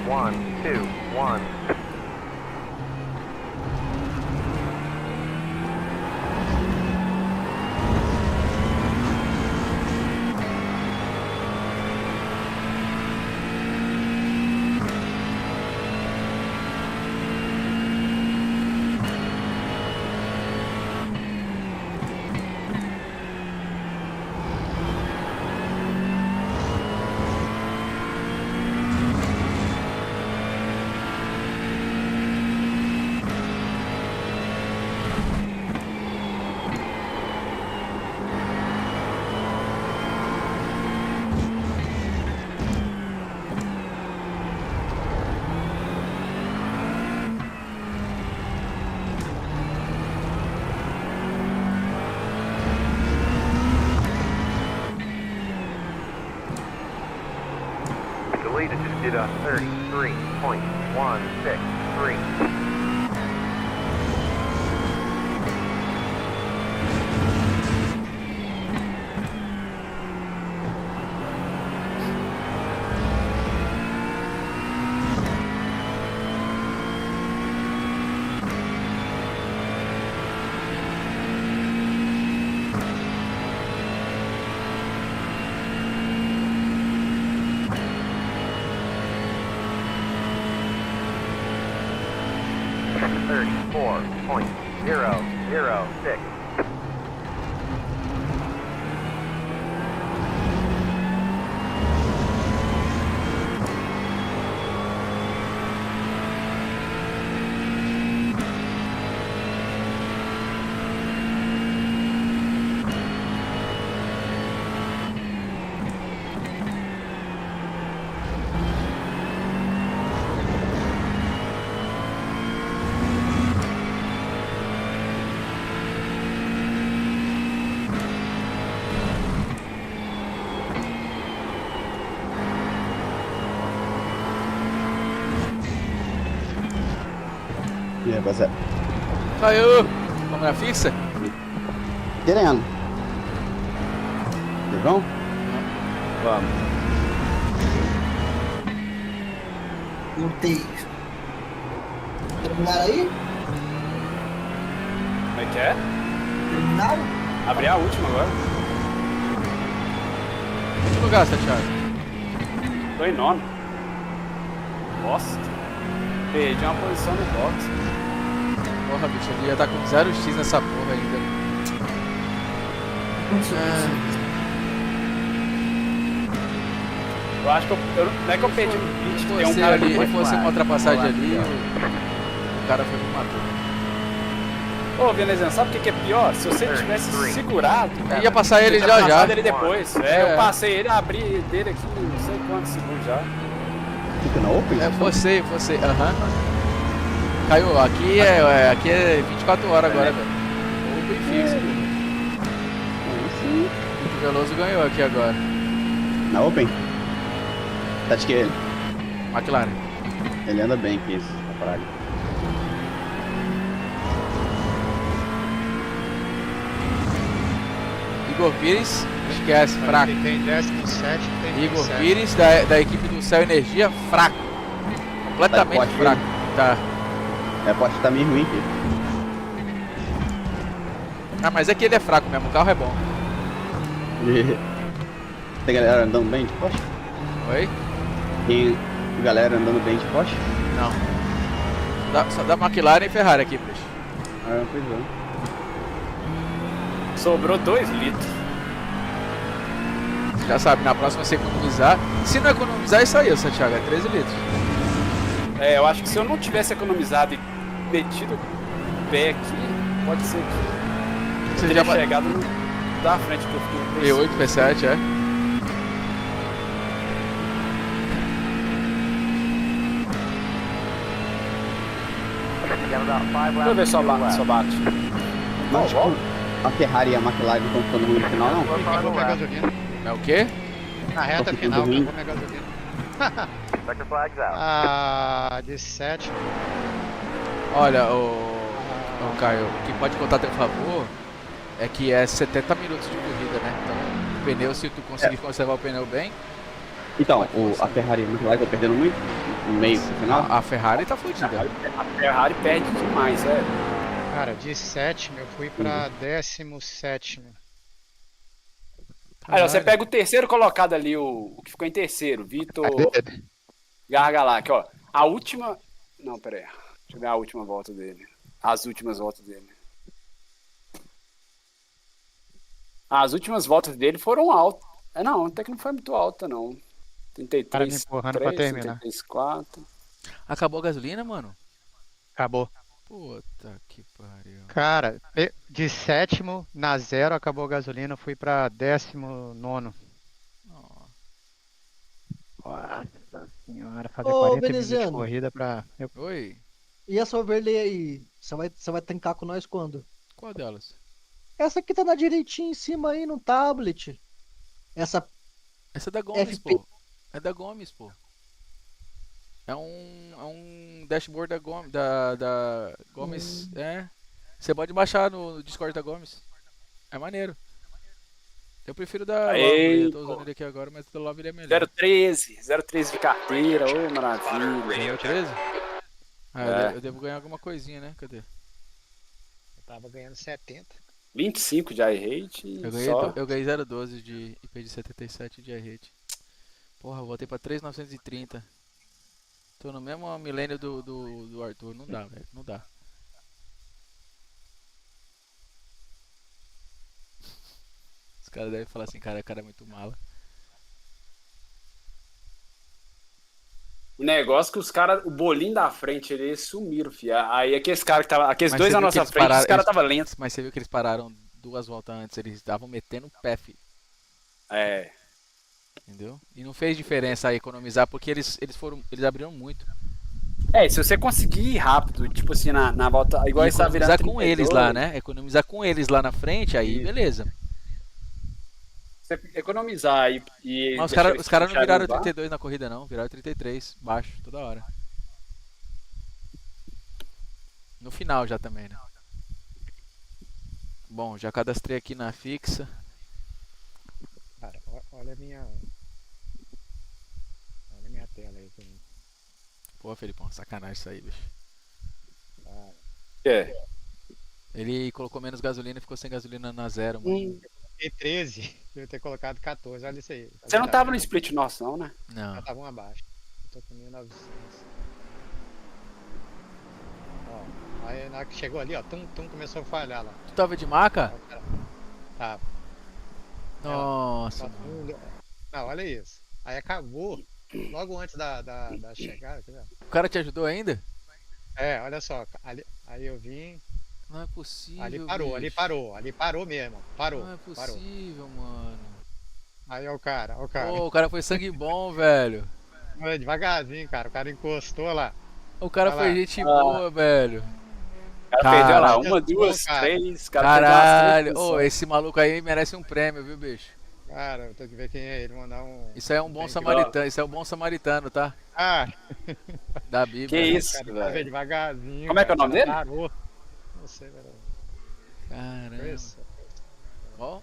.121. altitude of 33.163. .006. Yeah, what's that? Caiu! Vamos na fixa? Querendo. Vocês vão? Vamos. Voltei. Terminaram aí? Como é que é? Terminaram? Abri a última agora. Que lugar, Santiago? Tô em nono. Bosta. Perdi uma posição no box. Porra, bicho, ele ia tá com 0x nessa porra ainda. Eu acho que não é que eu perdi no pit, tem um Você cara ali, que ele fosse uma ultrapassagem ali, o cara foi pro matou. Ô, Veneziano, sabe o que é pior? Se você tivesse segurado, Eu ia passar ele eu já tinha já. passado ele depois. É. Eu passei ele, abri dele aqui, não sei quantos segundos já. Fica na open? É você, aham. Caiu, aqui é 24 horas agora, velho. Open fixo. Sim. O Veloso ganhou aqui agora. Na open? Acho que ele. McLaren. Ele anda bem com isso, na parada. Igor Pires, esquece, fraco. Ele tem 17, tem Igor 17. Pires, da equipe do Céu Energia, fraco. Completamente Tá de poste, fraco. Tá. É, pode estar meio ruim aqui. Ah, mas é que ele é fraco mesmo, o carro é bom. Tem galera andando bem de poste? Oi? Tem galera andando bem de poste? Não. Só dá McLaren e Ferrari aqui, bicho. Ah, pois é. Sobrou 2 litros. Você já sabe, na próxima você economizar. Se não economizar, isso aí, Santiago, é 13 litros. É, eu acho que se eu não tivesse economizado e metido o pé aqui, pode ser que eu Você teria já chegado da frente que eu fiquei no P8, P7, é. Deixa eu ver só bate. Mas, tipo, a Ferrari e a McLaren não estão ficando ruim no final, não? Acabou minha gasolina. É o quê? Na reta Tô ficando final, ruim. acabou minha gasolina. Sector flags out. Ah, 17. Olha, o Caio, o que pode contar a teu favor é que é 70 minutos de corrida, né? Então, o pneu, se tu conseguir conservar o pneu bem, Então, a Ferrari e a McLaren estão perdendo muito no meio do final. a Ferrari tá fodida. A Ferrari perde demais, é. Cara, de sétimo eu fui pra 17º. Aí, ó, você pega o terceiro colocado ali, o que ficou em terceiro, Vitor Gargalac, ó. A última. Não, pera aí. Deixa eu ver a última volta dele. As últimas voltas dele. As últimas voltas dele foram altas. Não, até que não foi muito alta, não. Cara me 33, empurrando pra terminar. 34. Acabou a gasolina, mano? Acabou. Puta que pariu. Cara, de sétimo na 0 acabou a gasolina, fui pra 19º. Nossa senhora, fazer Ô, 40 minutos de veneziano. corrida pra... Oi? E essa overlay aí? Você vai tancar com nós quando? Qual delas? Essa aqui tá na direitinha em cima aí no tablet. Essa Essa é da Gomes, FP. pô. É da Gomes, pô. É um dashboard da Gomes. Da Gomes. É. Você pode baixar no Discord da Gomes. É maneiro. Eu prefiro da Lovely, eu tô usando ele aqui agora, mas o da Lovely é melhor. 013 de carteira, ô maravilha. 013? Ah, É. eu devo ganhar alguma coisinha, né? Cadê? Eu tava ganhando 70. 25 de iRate e Eu ganhei 012 de IP de 77 de iRate. Porra, eu voltei pra 3.930. Tô no mesmo milênio do Arthur. Não dá, velho. Não dá. Os caras devem falar assim, cara é muito mala. O negócio que os caras, o bolinho da frente, eles sumiram, fia. Aí aqueles caras que tava, aqueles Mas dois você na viu que nossa eles frente, os pararam- caras eles- tava lento. Mas você viu que eles pararam 2 voltas antes. Eles estavam metendo o pé, filho. É. Entendeu? E não fez diferença economizar, porque eles abriram muito. É, se você conseguir ir rápido, tipo assim, na volta, igual E eles tá virando economizar com 32, eles lá, né? Economizar com eles lá na frente, aí Isso. beleza. Você economizar e Mas deixar os caras não eles viraram puxarem 32 na corrida, não. Viraram 33, baixo, toda hora. No final já também, né? Bom, já cadastrei aqui na fixa. Cara, olha a minha. Olha a minha tela aí também. Pô, Felipão, sacanagem isso aí, bicho. Cara, É. Ele colocou menos gasolina e ficou sem gasolina na zero, mano. e 13, eu ter colocado 14, olha isso aí. Você não tava no split nosso, não, né? Não. Já tava um abaixo. Eu tô com 1900. Ó, aí na hora que chegou ali, ó, tum, começou a falhar lá. Tu tava de maca? Ó, cara, tava. Nossa, Só mano. Não, olha isso. Aí acabou, logo antes da chegada, quer ver? O cara te ajudou ainda? É, olha só, ali, aí eu vim, Não é possível, ali bicho. parou mesmo, parou, Não é parou. possível, mano. Aí ó o cara, ó o cara. Pô, o cara foi sangue bom, velho. Olha, devagarzinho, cara, o cara encostou lá. O cara Olha foi lá. gente boa, velho. O cara perdeu lá, Caralho. uma, duas, Cara. três, o cara perdeu umas Caralho, três ô, posições. esse maluco aí merece um prêmio, viu, bicho? Cara, eu tenho que ver quem é ele, mandar um... Isso aí é um bom Tem que- samaritano, isso é um bom samaritano, tá? Ah, Da Bíblia. Que isso, cara, velho. veio devagarzinho. Como é que é o cara, nome dele? Parou. Não sei, velho. Caramba. Chris? Ó,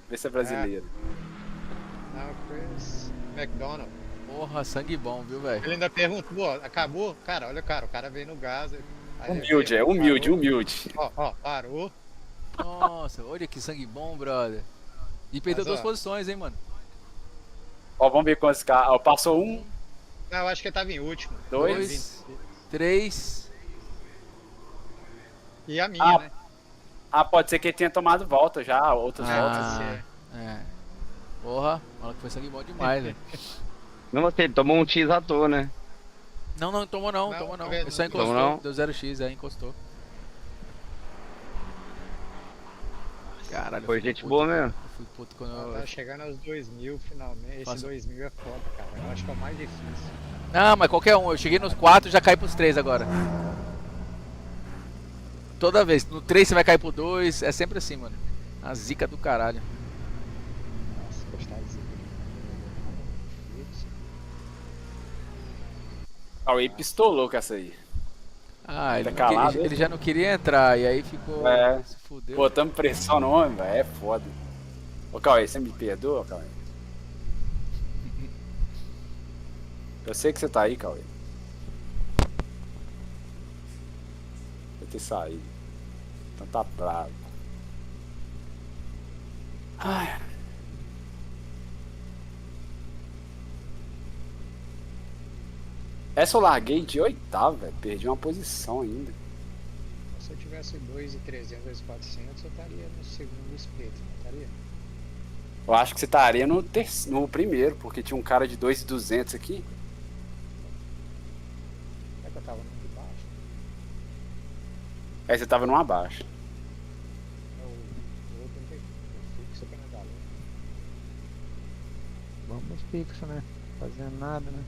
Vê se é brasileiro. Não, Chris McDonald. porra, sangue bom, viu, velho? Ele ainda perguntou, ó, acabou? Cara, olha o cara veio no gás. Aí ele Humilde, veio, é humilde, parou. humilde. Ó, parou. Nossa, olha que sangue bom, brother. E perdeu Mas, ó. 2 posições, hein, mano. Ó, vamos ver quantos caras. Ó, passou um, Não, eu acho que ele tava em último. 2. 3. E a minha, Ah, né? Ah, pode ser que ele tenha tomado volta já, outras voltas. Ah, é. Porra, o maluco foi sangue bom demais, velho. Não, você ele tomou um X à toa, né? Não, tomou não, Não, tomou não. tá vendo? Ele só encostou, Tomou não? deu 0x, aí encostou. Caralho, eu Foi fui gente puto. boa mesmo. Eu fui puto quando Tá eu... chegando aos 2000 finalmente. Esse Faço- 2000 é foda, cara. Eu acho que é o mais difícil. Não, mas qualquer um. Eu cheguei nos 4 e já caí pros 3 agora. Toda vez. No 3 você vai cair pro 2. É sempre assim, mano. A zica do caralho. Nossa, gostar disso. Ah, o Ape pistolou com essa aí. Ah, ele, Tá não que- calado, ele já não queria entrar. E aí ficou... É. Se fudeu. Botamos pressão no homem, velho. É foda. Ô, Cauê, você me perdoa, Cauê? Eu sei que você tá aí, Cauê. Vai ter saído. Então tá bravo. Ai. Essa eu larguei de oitavo, velho. Perdi uma posição ainda. Se eu tivesse 2.300, 2.400, eu estaria no segundo split, não estaria? Eu acho que você estaria no primeiro, porque tinha um cara de 2.200 aqui. Será que eu tava no de baixo? Aí você tava numa baixa. O outro não tem. O fixo pra nadar. Vamos fixo, né? Fazendo nada, né?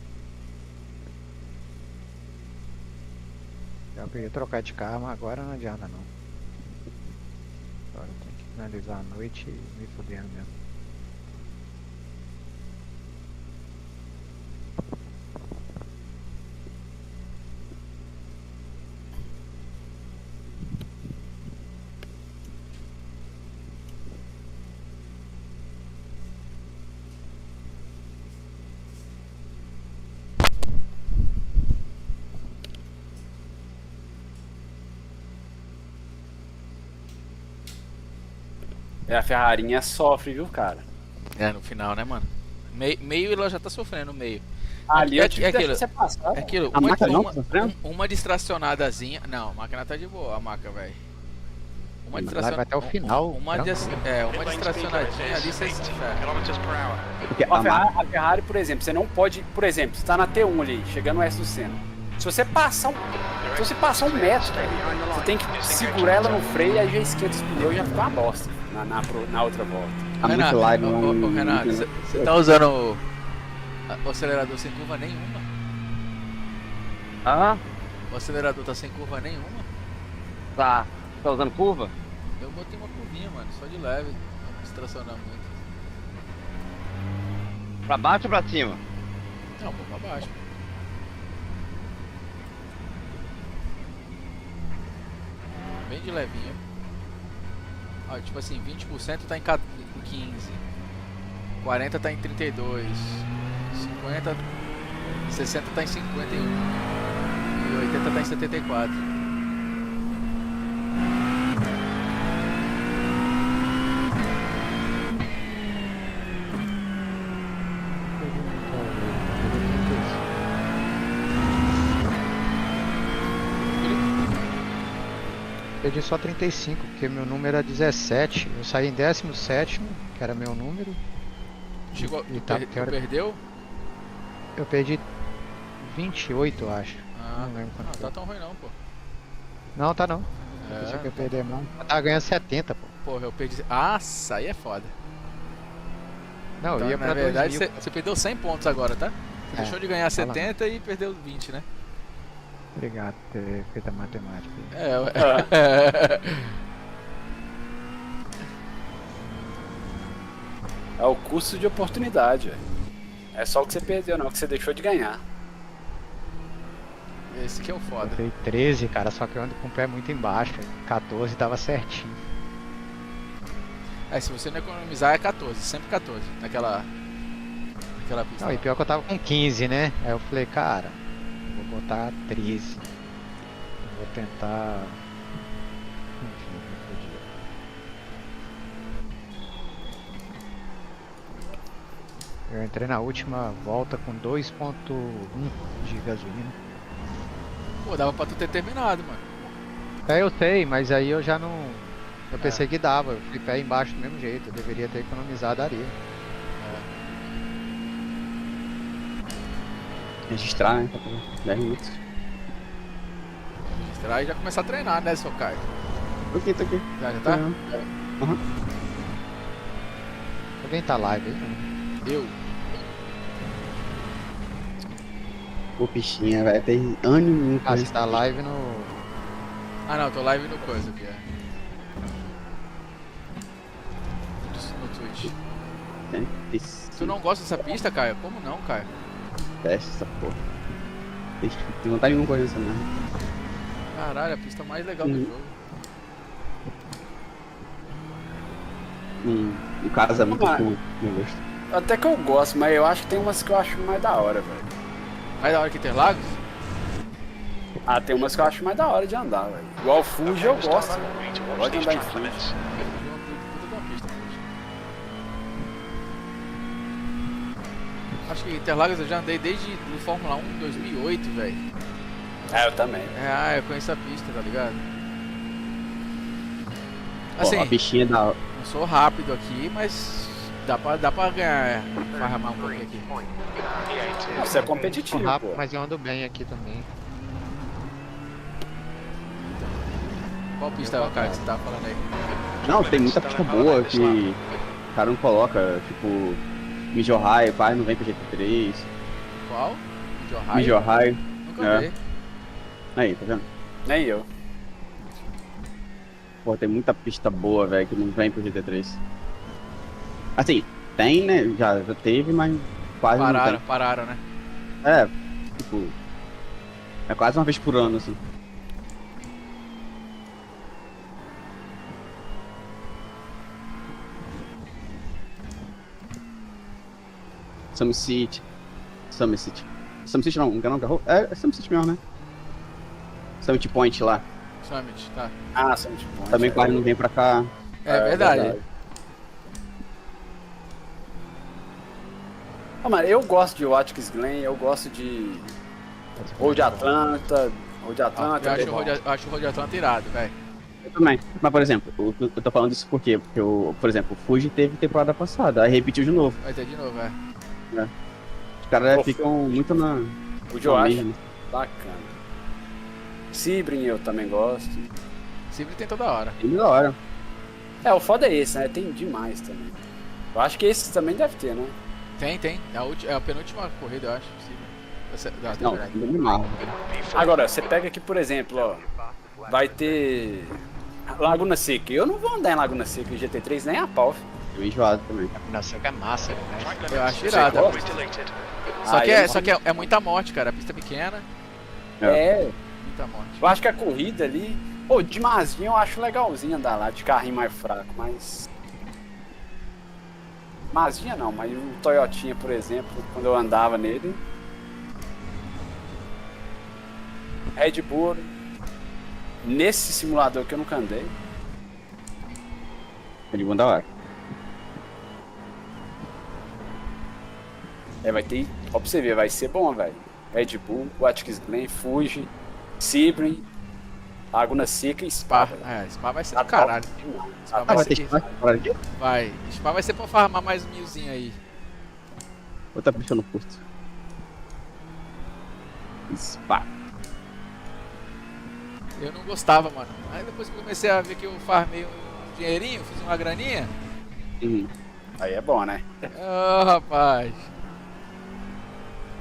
Eu queria trocar de carro, mas agora não adianta não. Agora eu tenho que finalizar a noite e me fudendo mesmo. E a Ferrarinha sofre, viu, cara? É, no final, né, mano? Meio ela já tá sofrendo, meio. Ali É eu tive que aquilo. deixar você passar. É aquilo, A máquina não tá sofrendo? uma distracionadazinha. Não, a máquina tá de boa, a maca, velho. Uma Ela vai até o final. Uma distracionadinha ali, você se ferra. Porque A Ferrari, por exemplo, você não pode. Por exemplo, você tá na T1 ali, chegando no S do Senna. Se você passar um metro, velho, você tem que segurar ela no freio e aí já esquenta os pneus e já fica uma bosta na outra volta. a Renato, multiline não. Renato, você tá usando o acelerador sem curva nenhuma? Ah, O acelerador tá sem curva nenhuma? tá. Tá usando curva? Eu botei uma curvinha, mano, só de leve, não distracionar muito. Pra baixo ou pra cima? Não, vou pra baixo. Bem de levinho. Ó, tipo assim, 20% tá em 15. 40 tá em 32. 50, 60 tá em 51. E 80 tá em 74. Perdi só 35, porque meu número era 17. Eu saí em 17º, que era meu número. Chegou, E tu tá, perdeu? Eu perdi 28, eu acho. Ah, Não lembro quanto não foi. tá tão ruim não, pô. Não, tá não. Pensei que eu ia perder mais. Eu tava ganhando 70, pô. Porra, eu perdi. Nossa, aí é foda. Não, Então, eu ia na pra verdade, 2000. você perdeu 100 pontos agora, tá? Você É, deixou de ganhar fala. 70 e perdeu 20, né? Obrigado por ter feito a matemática. É o custo de oportunidade, velho. É só o que você perdeu, não, o que você deixou de ganhar. Esse que é o foda. Botei 13, cara, só que eu ando com o pé muito embaixo. 14 tava certinho. É, se você não economizar é 14, sempre 14, naquela pista. Não, e pior que eu tava com 15, né? Aí eu falei, cara, vou botar 13. Vou tentar. Enfim, não podia. Eu entrei na última volta com 2.1 de gasolina. Pô, dava pra tu ter terminado, mano. É, eu sei, mas aí eu já não. Eu pensei que dava, eu fui pé embaixo do mesmo jeito, eu deveria ter economizado a areia. Registrar, né? 10 minutos. Registrar e já começar a treinar, né, seu Caio? Tô aqui. Já tá? Aham. Alguém tá live aí? Não? Eu. Ô, bichinha, velho. Tem ânimo. Ah, você tá live no. Ah não, tô live no coisa aqui, é. No Twitch. Tu não gosta dessa pista, Caio? Como não, Caio? Teste essa porra. Tem vontade nenhuma correndo essa merda. Caralho, a pista mais legal do jogo. O caso é muito Mano. cool, meu gosto. Até que eu gosto, mas eu acho que tem umas que eu acho mais da hora, velho. Mais da hora que Interlagos? Ah, tem umas que eu acho mais da hora de andar, velho. Igual Fuji eu gosto, velho. Eu gosto de andar em Fuji. Acho que Interlagos eu já andei desde o Fórmula 1 2008, velho. É, eu também. Eu conheço a pista, tá ligado? Ó, Assim, a bichinha da. não sou rápido aqui, mas dá pra ganhar, farmar um pouquinho aqui. Você é Tô competitivo, rápido, pô. mas eu ando bem aqui também. Qual pista, cara, que você tava falando aí? Não, tem muita pista boa que o cara não coloca, tipo, Major High, quase não vem pro GT3. Qual? Major High. Nunca É. vi. Aí, tá vendo? Nem eu. Pô, tem muita pista boa, velho, que não vem pro GT3. Assim, tem, né? Já teve, mas quase não Pararam, né? tem. É, tipo. É quase uma vez por ano, assim. Summit City não, enganou o carro? É Summit City mesmo, né? Summit Point lá. Summit, tá. Ah, Summit Point. Também quase não vem pra cá. É verdade. Não, mano, eu gosto de Watkins Glen, eu gosto de Road Atlanta. Road Atlanta, Eu acho o Road Atlanta irado, velho. Eu também. Mas, por exemplo, eu tô falando isso por quê? Porque, por exemplo, o Fuji teve temporada passada, aí repetiu de novo. Vai ter de novo, é. Os caras Pô, ficam muito na. o eu acho mesma. bacana. Sebring eu também gosto. Sempre tem toda hora. Bem da hora. É, o foda é esse, né? Tem demais também. Eu acho que esse também deve ter, né? Tem. É a penúltima corrida, eu acho. Não, verdade. não me marro. Agora, você pega aqui, por exemplo, ó. Vai ter Laguna Seca. Eu não vou andar em Laguna Seca em GT3 nem a pau. Filho. Eu enjoado também. Na Seca é massa, né? Eu acho irado. Você Só que é muita morte, cara. A pista é pequena, É, muita morte. eu acho que a corrida ali. Pô, de Mazinho eu acho legalzinho andar lá, de carrinho mais fraco, mas. Mazinha não, mas o Toyotinha, por exemplo, quando eu andava nele. Red Bull. Nesse simulador que eu nunca andei. Ele bom da hora. É, vai ter. Ó, pra você ver, vai ser bom, velho. Red Bull, Watkins Glen, Fuji, Sebring, Laguna Seca e Spa. Spa. Spa vai ser Tá do caralho. top. Spa Ah, vai vai ser. ter temporada aqui? Vai. Spa vai ser pra farmar mais um milzinho aí. Outra pista no curto. Spa. Eu não gostava, mano. Aí depois que eu comecei a ver que eu farmei um dinheirinho, fiz uma graninha. Aí é bom, né? Ah, rapaz.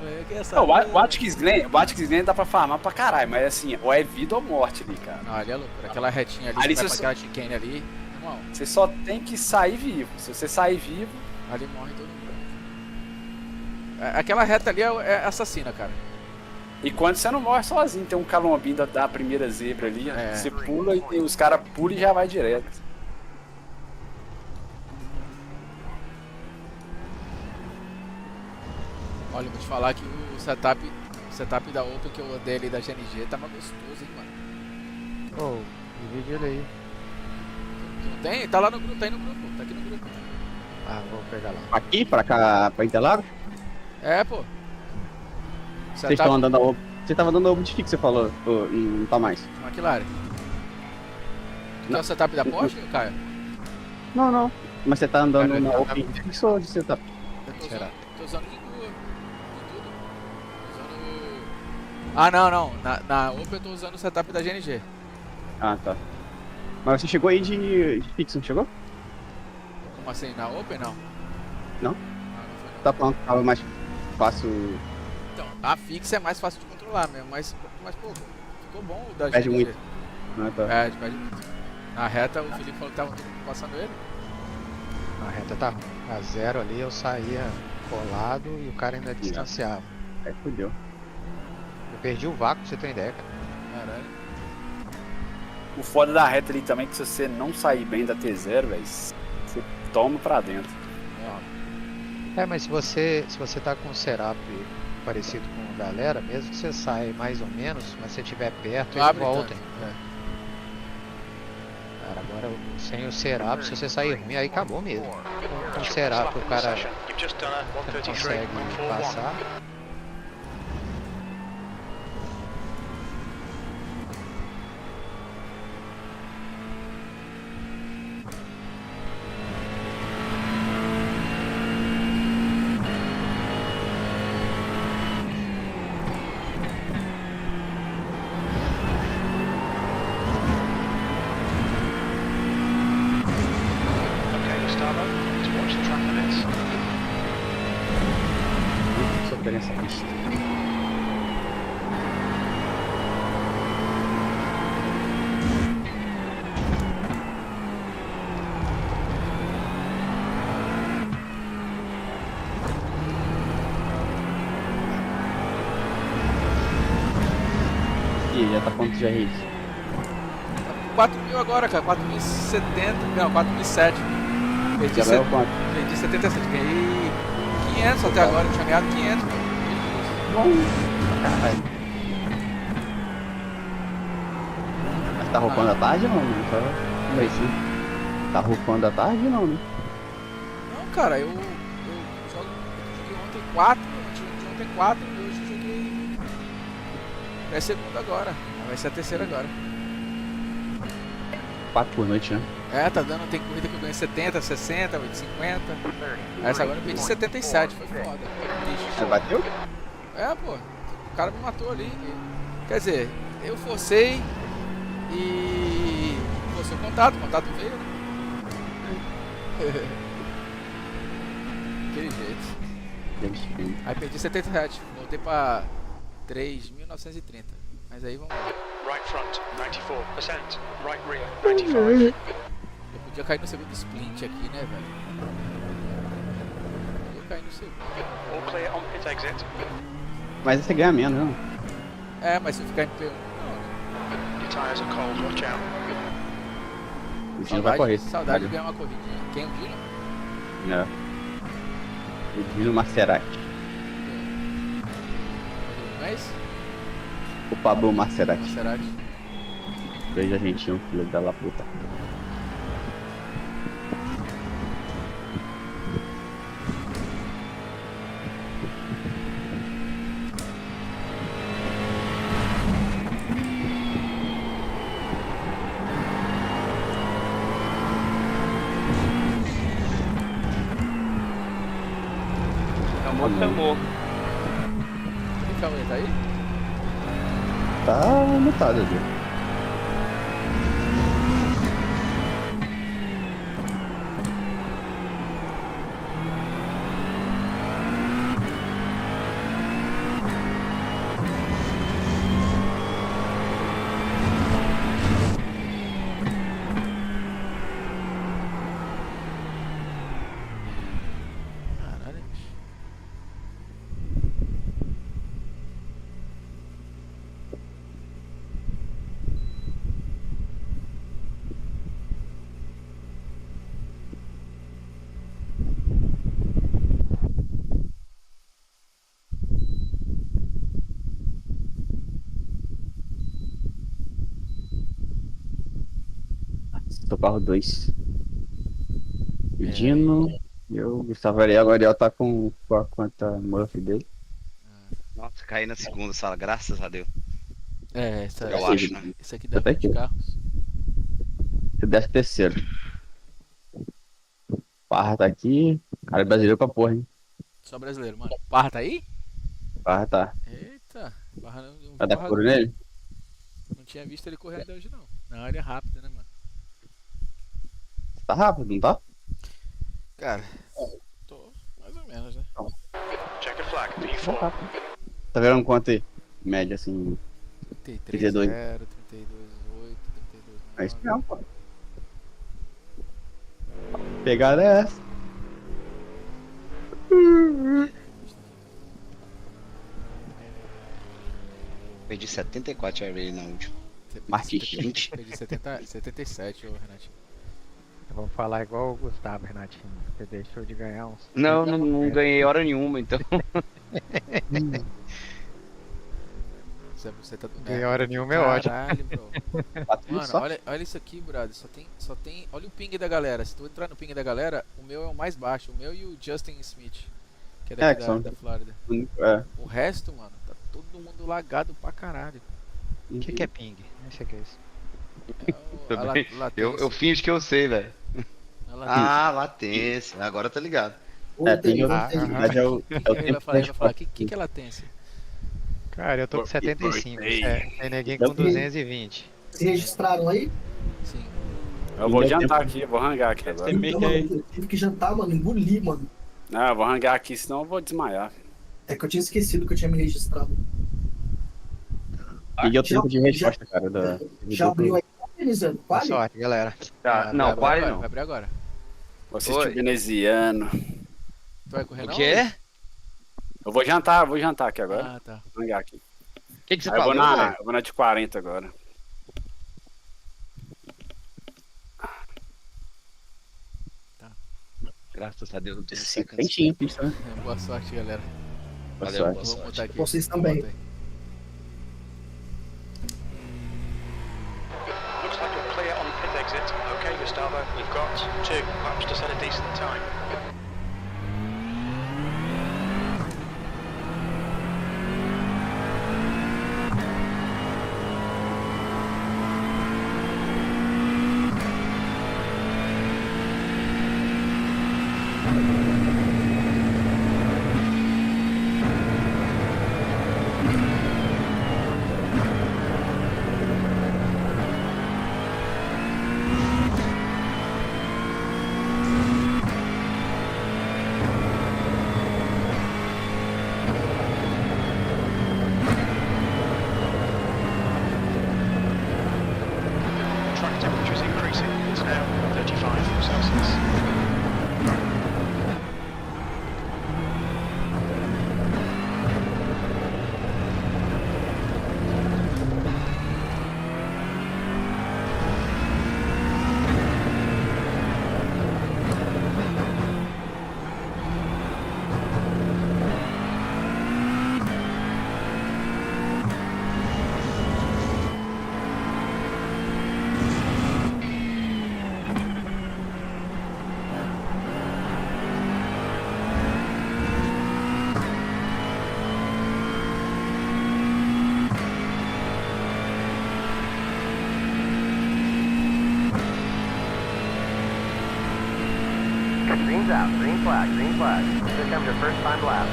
Eu queria saber. Não, o Watkins Glen dá pra farmar pra caralho, mas assim, ou é vida ou morte ali, cara. Não, ali é loucura. Aquela retinha ali, Ali que vai você pra aquela chicane ali, irmão, Você só tem que sair vivo. Se você sair vivo, ali morre todo mundo. Aquela reta ali é assassina, cara. e quando você não morre sozinho, tem um calombinho da primeira zebra ali, É. você pula e os caras pulam e já vai direto. Olha, eu vou te falar que o setup da Open que eu andei ali da GNG tava gostoso, hein, mano. Pô, divide ele aí. Tu não tem? Tá lá no grupo, tá aí no grupo, tá aqui no grupo. Ah, vou pegar lá. Aqui, pra cá, pra Interlagos? É, pô. Vocês estão andando a Open. Você tava andando a Open de que você falou? Ou não tá mais? McLaren. Tu quer o setup da Porsche, Caio? Não. Mas você tá andando Cara, na tá Open fixo ou de setup? Eu tô Será? usando de tudo. Tô usando... Ah, não. Na Open eu tô usando o setup da GNG. Ah, tá. Mas você chegou aí de fixo, não chegou? Como assim? Na Open, não? Não? Ah, não foi não. Tá falando que tava mais fácil. Então, a fixa é mais fácil de controlar mesmo, mas pô, ficou bom o da Perde GNG. muito. Ah, tá. Perde muito. Na reta, o Felipe falou que tava todo mundo passando ele. Na reta tá ruim. A zero ali eu saía colado e o cara ainda distanciava. Aí fudeu. Eu perdi o vácuo, pra você ter ideia, cara. Caralho. O foda da reta ali também é que se você não sair bem da T0, velho, você toma pra dentro. É, mas se você tá com um setup parecido com o galera, mesmo que você saia mais ou menos, mas se você estiver perto, ele Abre volta. tanto, Cara, agora sem o setup, se você sair ruim, aí acabou mesmo. Com o setup o cara não consegue passar. Sofrer nessa pista. Ih, já tá quanto de RX? 4.000 agora, cara. 4.070. Não, 4.007. Perdi, Já vai ao quanto? perdi 77. Ganhei 500 até agora. Eu tinha ganhado 500. Caralho. Mas tá roupando à tarde ou não? Só um assim. Tá roupando à tarde ou não, né? Não, cara, eu joguei ontem 4, eu joguei. É a segunda agora. Vai ser a terceira agora. 4 por noite, né? É, tá dando, tem corrida que eu ganho 70, 60, 50. Essa agora eu perdi 77, foi foda. Você bateu? É, pô, o cara me matou ali. Quer dizer, eu forcei e forcei o contato veio, né? Aquele jeito. Aí perdi 77, voltei pra 3.930. Mas aí vamos lá. Right front, 94%. Right rear, 95%. Eu podia cair no segundo sprint aqui, né, velho? Podia cair no segundo. All clear on pit exit. Mas você ganha menos, não? É, mas se eu ficar em P1, não, né? Your tires are cold, watch out. O Dino vai correr. Saudade de ganhar uma corridinha. Quem é o Dino? Não. O Dino Maserati. Mas, O Pablo Maserati. Maserati. Dois argentinos, filho da la puta. Chamou. E Cauê, tá aí? Tá anotado ali. Caralho. Tô carro 2. O Dino e o Gustavo Ariel. O Ariel tá com a conta Murphy dele. Nossa, caí na segunda sala, graças a Deus. É, essa, Eu acho, né? esse aqui dá Até de aqui. carros. Você desce terceiro. Parra tá aqui. Cara, é brasileiro pra porra, hein? Só brasileiro, mano. Parra tá aí? Parra tá. Eita. Parra não, Vai dar couro nele? não tinha visto ele correr ainda hoje, não. Não, ele é rápido, né, mano? Tá rápido, não tá? Cara, tô mais ou menos, né? Check a flag, P4. Tá virando quanto aí? Média, assim. 33, 32. 0, 32, 8, 32, 9. É isso mesmo, pô. Pegada é essa. Perdi 74 airway na última. Martins. 20. Perdi 77, ô Renatinho. Vamos falar igual o Gustavo, Renatinho. Você deixou de ganhar uns. Não ganhei hora nenhuma, então. Você tá do Ganhei hora nenhuma é ótimo. Caralho, bro. Mano, Só? olha isso aqui, brother. Só tem. Olha o ping da galera. Se tu entrar no ping da galera, o meu é o mais baixo. O meu e o Justin Smith, que é daqui que são- da Flórida. É. O resto, mano, tá todo mundo lagado pra caralho. O que é ping? Não sei o que é isso. É a latência. Eu finjo que eu sei, velho. A latência. Ah, latência. Agora tá ligado. É, tem Ah, na verdade é o Ele vai tempo falar, de ele vai falar, que é latência? Cara, eu tô com 75. Tem ninguém com Eu- 220. Se registraram aí? Sim. Eu vou jantar aqui, eu vou rangar aqui agora. Então, mano, eu tive que jantar, mano, engoli, mano. Não, eu vou rangar aqui, senão eu vou desmaiar. É que eu tinha esquecido que eu tinha me registrado. E o tempo de resposta, cara. Já abriu aí, organizando, Boa quase? sorte, galera. Tá, não, quase Vai não. abrir agora. Vou assistir Oi. o veneziano. Tu vai correr O não? quê? Eu vou jantar aqui agora. Ah, tá. Vou rangar aqui. O que você Aí eu vou falou, na, velho? eu vou na de 40 agora. Graças a Deus, eu tô seca. Quentinho, pista, né? Boa sorte, galera. Valeu, sorte. boa Vou sorte. montar aqui. Vocês também. Monta aí. Looks like you're clear on pit exit. Okay, Gustavo, we've got 2 laps to set a decent time. It's now 35 Celsius. Green's out. Green flag. Green flag. Here comes your first time lap.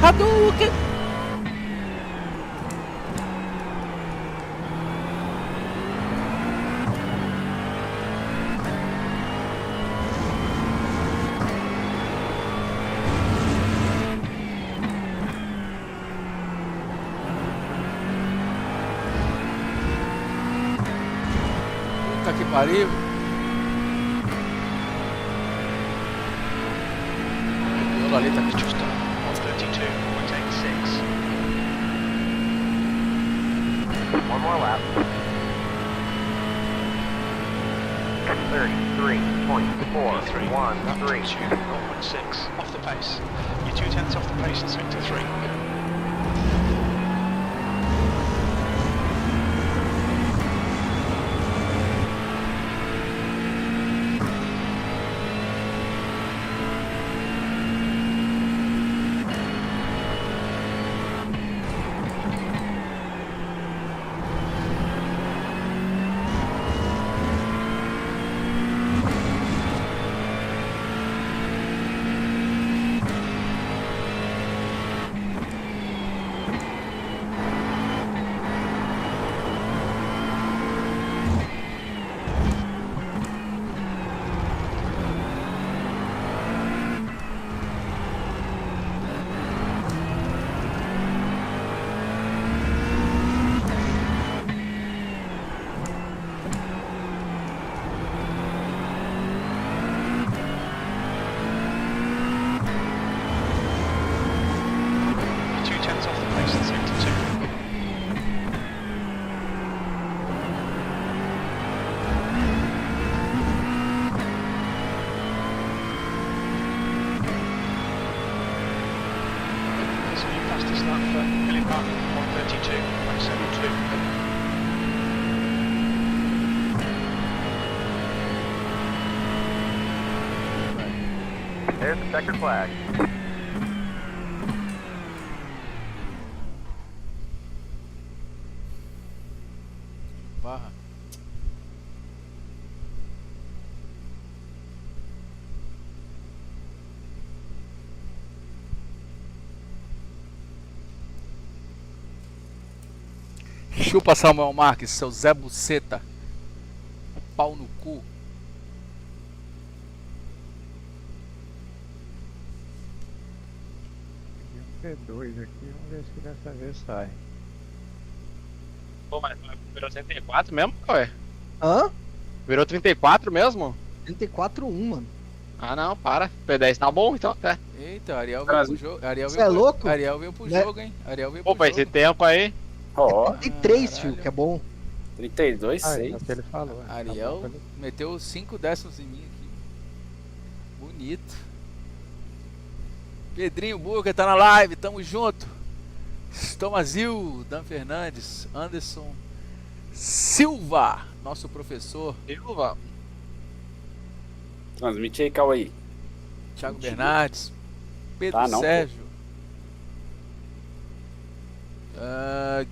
Hadouken! Puta que pariu! O ali tá Just done 132.86. One more lap. 33.413. That puts you 0.6 off the pace. You're 0.2 off the pace in sector 3. Fastest lap for Philip Park, 132.72. There's the checkered flag. Barra. Chupa Samuel Marques, seu Zé Buceta. Pau no cu. P2 aqui, vamos ver se dessa vez sai. Pô, mas virou 34 mesmo, ué? Hã? Virou 34 mesmo? 34-1, mano. Ah não, para. P10 tá bom então até. Eita, Ariel veio pro jogo. Ariel Cê veio é pro... louco? Ariel veio pro Né? jogo, hein? Ariel veio Pô, pro esse jogo. tempo aí. Ó, 33, filho, que é bom. 32, Ah, é 6. o que ele falou. Ariel Tá bom, meteu 5 décimos em mim aqui. bonito. Pedrinho Burger tá na live, tamo junto. Tomazil, Dan Fernandes, Anderson Silva, nosso professor. Silva. Transmite aí, Cauê. Thiago Bernardes, Pedro Tá, não, Sérgio,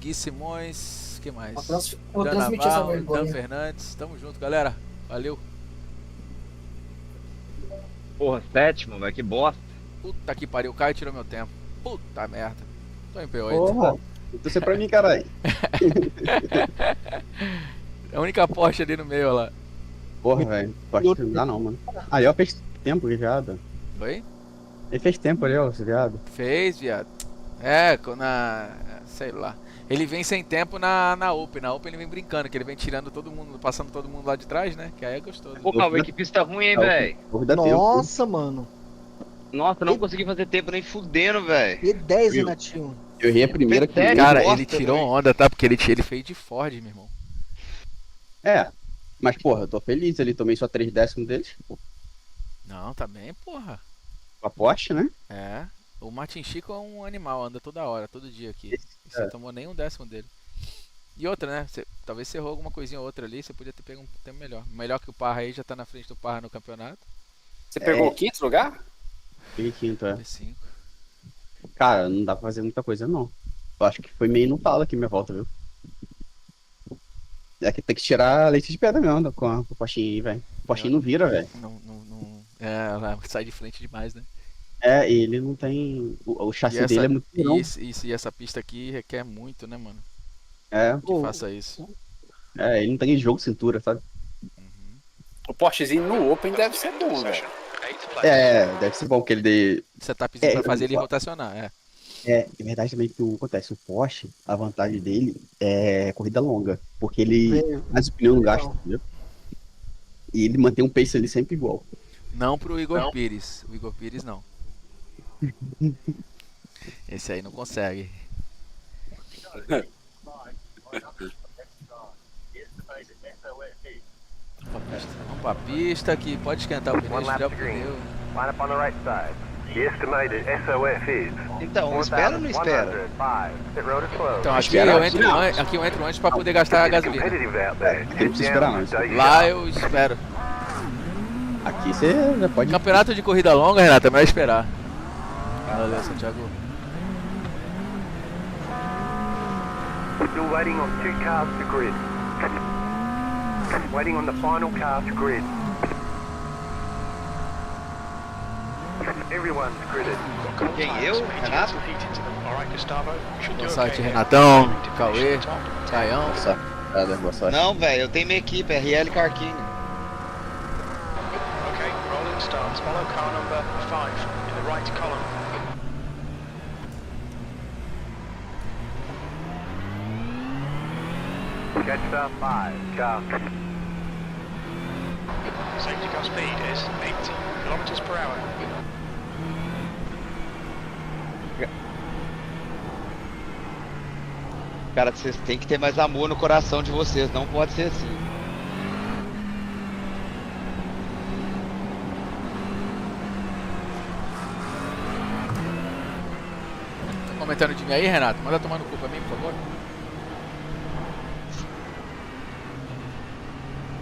Gui Simões, que mais? Vou Dan transmitir essa Navarro, Dan vergonha. Fernandes, tamo junto, galera. Valeu. Porra, sétimo, velho, que bosta. Puta que pariu, o Caio tirou meu tempo. Puta merda. Tô em P8. Porra, torcer pra mim, caralho. É a única Porsche ali no meio, olha lá. Porra, velho. Acho que não dá não, mano. Aí, ó, fez tempo, viado. Oi? Ele fez tempo ali, ó, esse viado. Fez, viado. Sei lá. Ele vem sem tempo na Open. Na Open ele vem brincando, que ele vem tirando todo mundo, passando todo mundo lá de trás, né? Que aí é gostoso. Pô, Cauê, que pista ruim, hein, velho. Dá tempo. Nossa, mano. Nossa, não consegui fazer tempo nem fudendo, velho. E10, Viu? Renatinho. Eu errei a primeira que Sério? Cara, bosta ele tirou também. onda, tá? Porque ele fez de Ford, meu irmão. É. Mas, porra, eu tô feliz ali, tomei só 3 décimos deles. Não, tá bem, porra. Com a Porsche, né? É. O Martin Chico é um animal, anda toda hora, todo dia aqui. E você tomou nem um décimo dele. E outra, né? Talvez você errou alguma coisinha ou outra ali, você podia ter pego um tempo melhor. Melhor que o Parra aí, já tá na frente do Parra no campeonato. Você pegou o quinto lugar? Peguei quinto, é. P5. Cara, não dá pra fazer muita coisa, não. Eu acho que foi meio no talo aqui minha volta, viu? É que tem que tirar leite de pedra mesmo com a Porsche aí, velho. O Porsche não vira, velho. Ela sai de frente demais, né? É, e ele não tem... O chassi dele é muito grão. E essa pista aqui requer muito, né, mano? É, Que faça isso. ele não tem jogo de cintura, sabe? O Porschezinho no Open deve ser bom, velho. Deve ser bom que ele dê... Setupzinho pra fazer ele rotacionar, É verdade também que o que acontece. O Porsche, a vantagem dele é corrida longa. Porque ele faz o pneu no gasto, entendeu? E ele mantém um pace ali sempre igual. Não pro Igor Pires. O Igor Pires não. Esse aí não consegue. Vamos pra pista que pode esquentar o pneu, One lap esfriar o to green. pneu. Line up on the right side. The estimated SOF is Então, espera ou não espera? 4,105. Pit road is closed. Então aqui Espera, eu entro antes pra poder gastar a gasolina. Competitive out there. Não precisa esperar, não. Lá eu espero. Aqui você já pode... Campeonato de corrida longa, Renata, é melhor esperar. Valeu, Santiago. Still waiting on 2 cars to grid. Waiting on the final car to grid. Everyone's gridded. Quem, eu? Renato? Boa sorte, Renatão, Cauê, Caião. Boa sorte. Não, velho, eu tenho minha equipe, RL Carquini. Okay, rolling starts. Follow car number 5 in the right column. Catch star 5, car. Safety car speed is 80 kilometers per hour. Cara, vocês têm que ter mais amor no coração de vocês, não pode ser assim. Tá comentando de mim aí, Renato? Manda tomar no cu pra mim, por favor.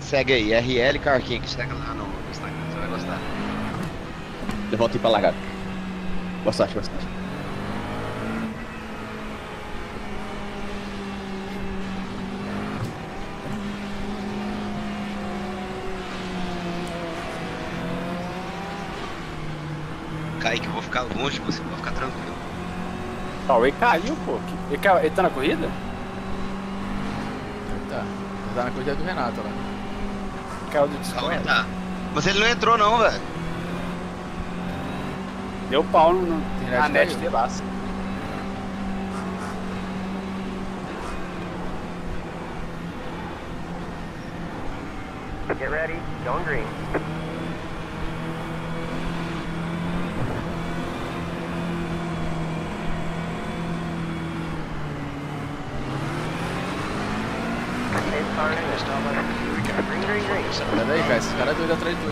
Segue aí, RL Carquini, que segue lá no Instagram, você vai gostar. Eu volto aí pra largada. Boa sorte, boa sorte. Kaique, eu vou ficar longe de você, vou ficar tranquilo. Cauê caiu, pô. Ele tá na corrida? Tá na corrida do Renato lá. Caiu do Calma, Discord. tá. Mas ele não entrou não, velho. Deu pau no Internet na net caiu. de lá. Get ready, going green. Green, green, green. Olha daí, cara, esses caras doidos atrás de tu.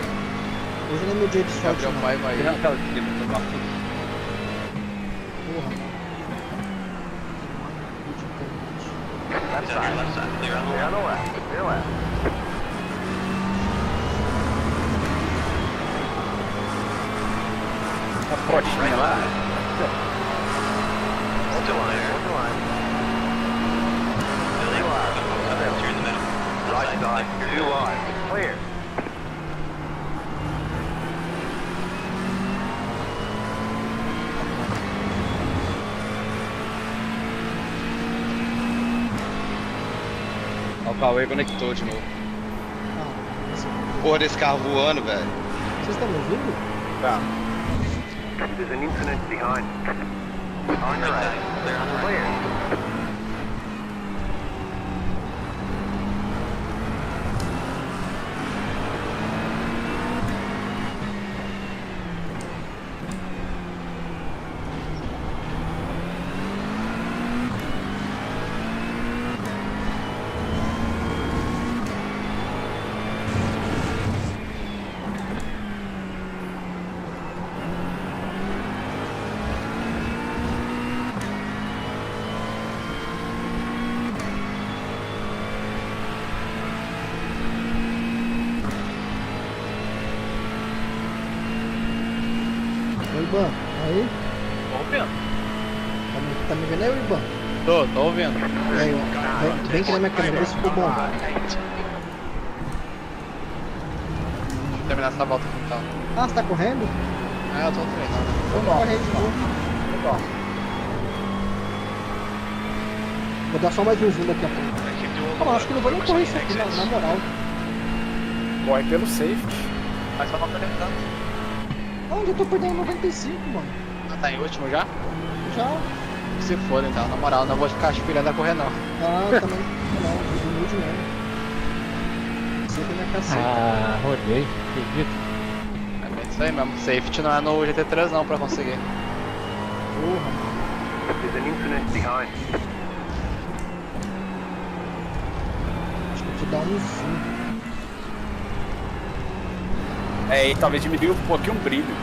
Hoje não é meu dia de sorte, Gabriel não. Paiva aí. Tem aquela que ele vai tudo. Porra, mano. Left side. Clear on the left. Clear left. A portinha lá. Hold the line. Hold the line. Billy, you're in the middle. Right side. Two wide. Clear. Ó, o Cauê conectou de novo. Ah, esse- Porra desse carro voando, velho. Vocês estão me ouvindo? Tá. There's an incident behind. On your right. Clear on the right. Clear. Ô, Iban, aí? Tô ouvindo. Tá me vendo aí, Iban? Tô ouvindo. Aí, ó. Vem aqui na minha câmera, vê se ficou bom. Deixa eu terminar essa volta aqui então. Ah, você tá correndo? É, eu tô treinando. Vamos correr de novo. Vou dar só mais um zoom daqui a pouco. Ah, mas acho que não vou nem correr isso aqui, na moral. Corre pelo safety. Mas só não tô tentando. Onde eu tô perdendo 95, mano? Ah, tá em último já? Já. Se for então, na moral, não vou ficar aspirando a correr não. Ah, eu também. Não, humilde mesmo. Você tem minha caceta. Ah, rodei, acredito. É bem isso aí mesmo. Safety não é no GT3 não pra conseguir. Porra, mano. There's an incident behind. Acho que eu vou dar um zoom. É, e talvez diminua um pouquinho o brilho.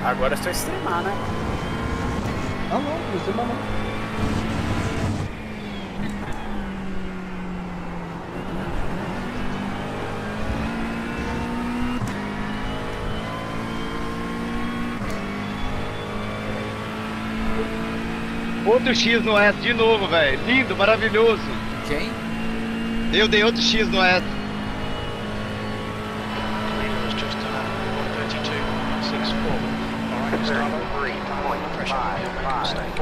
Agora é só extremar, né? Ah, não, não sei mais não. Outro X no S de novo, velho. Lindo, maravilhoso. Quem? Eu dei outro X no S. Leader was just 132.64. Alright, Gustavo, keep the pressure. He'll make a mistake.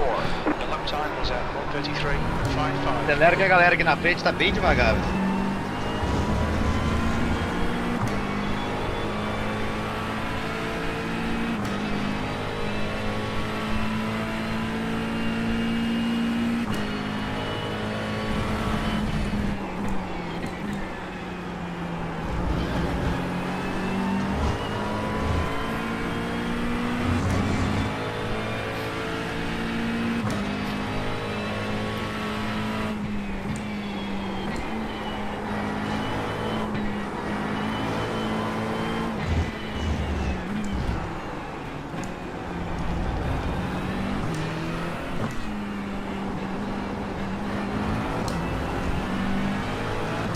The lap time was at 133.55. Acelera que a galera aqui na frente tá bem devagar.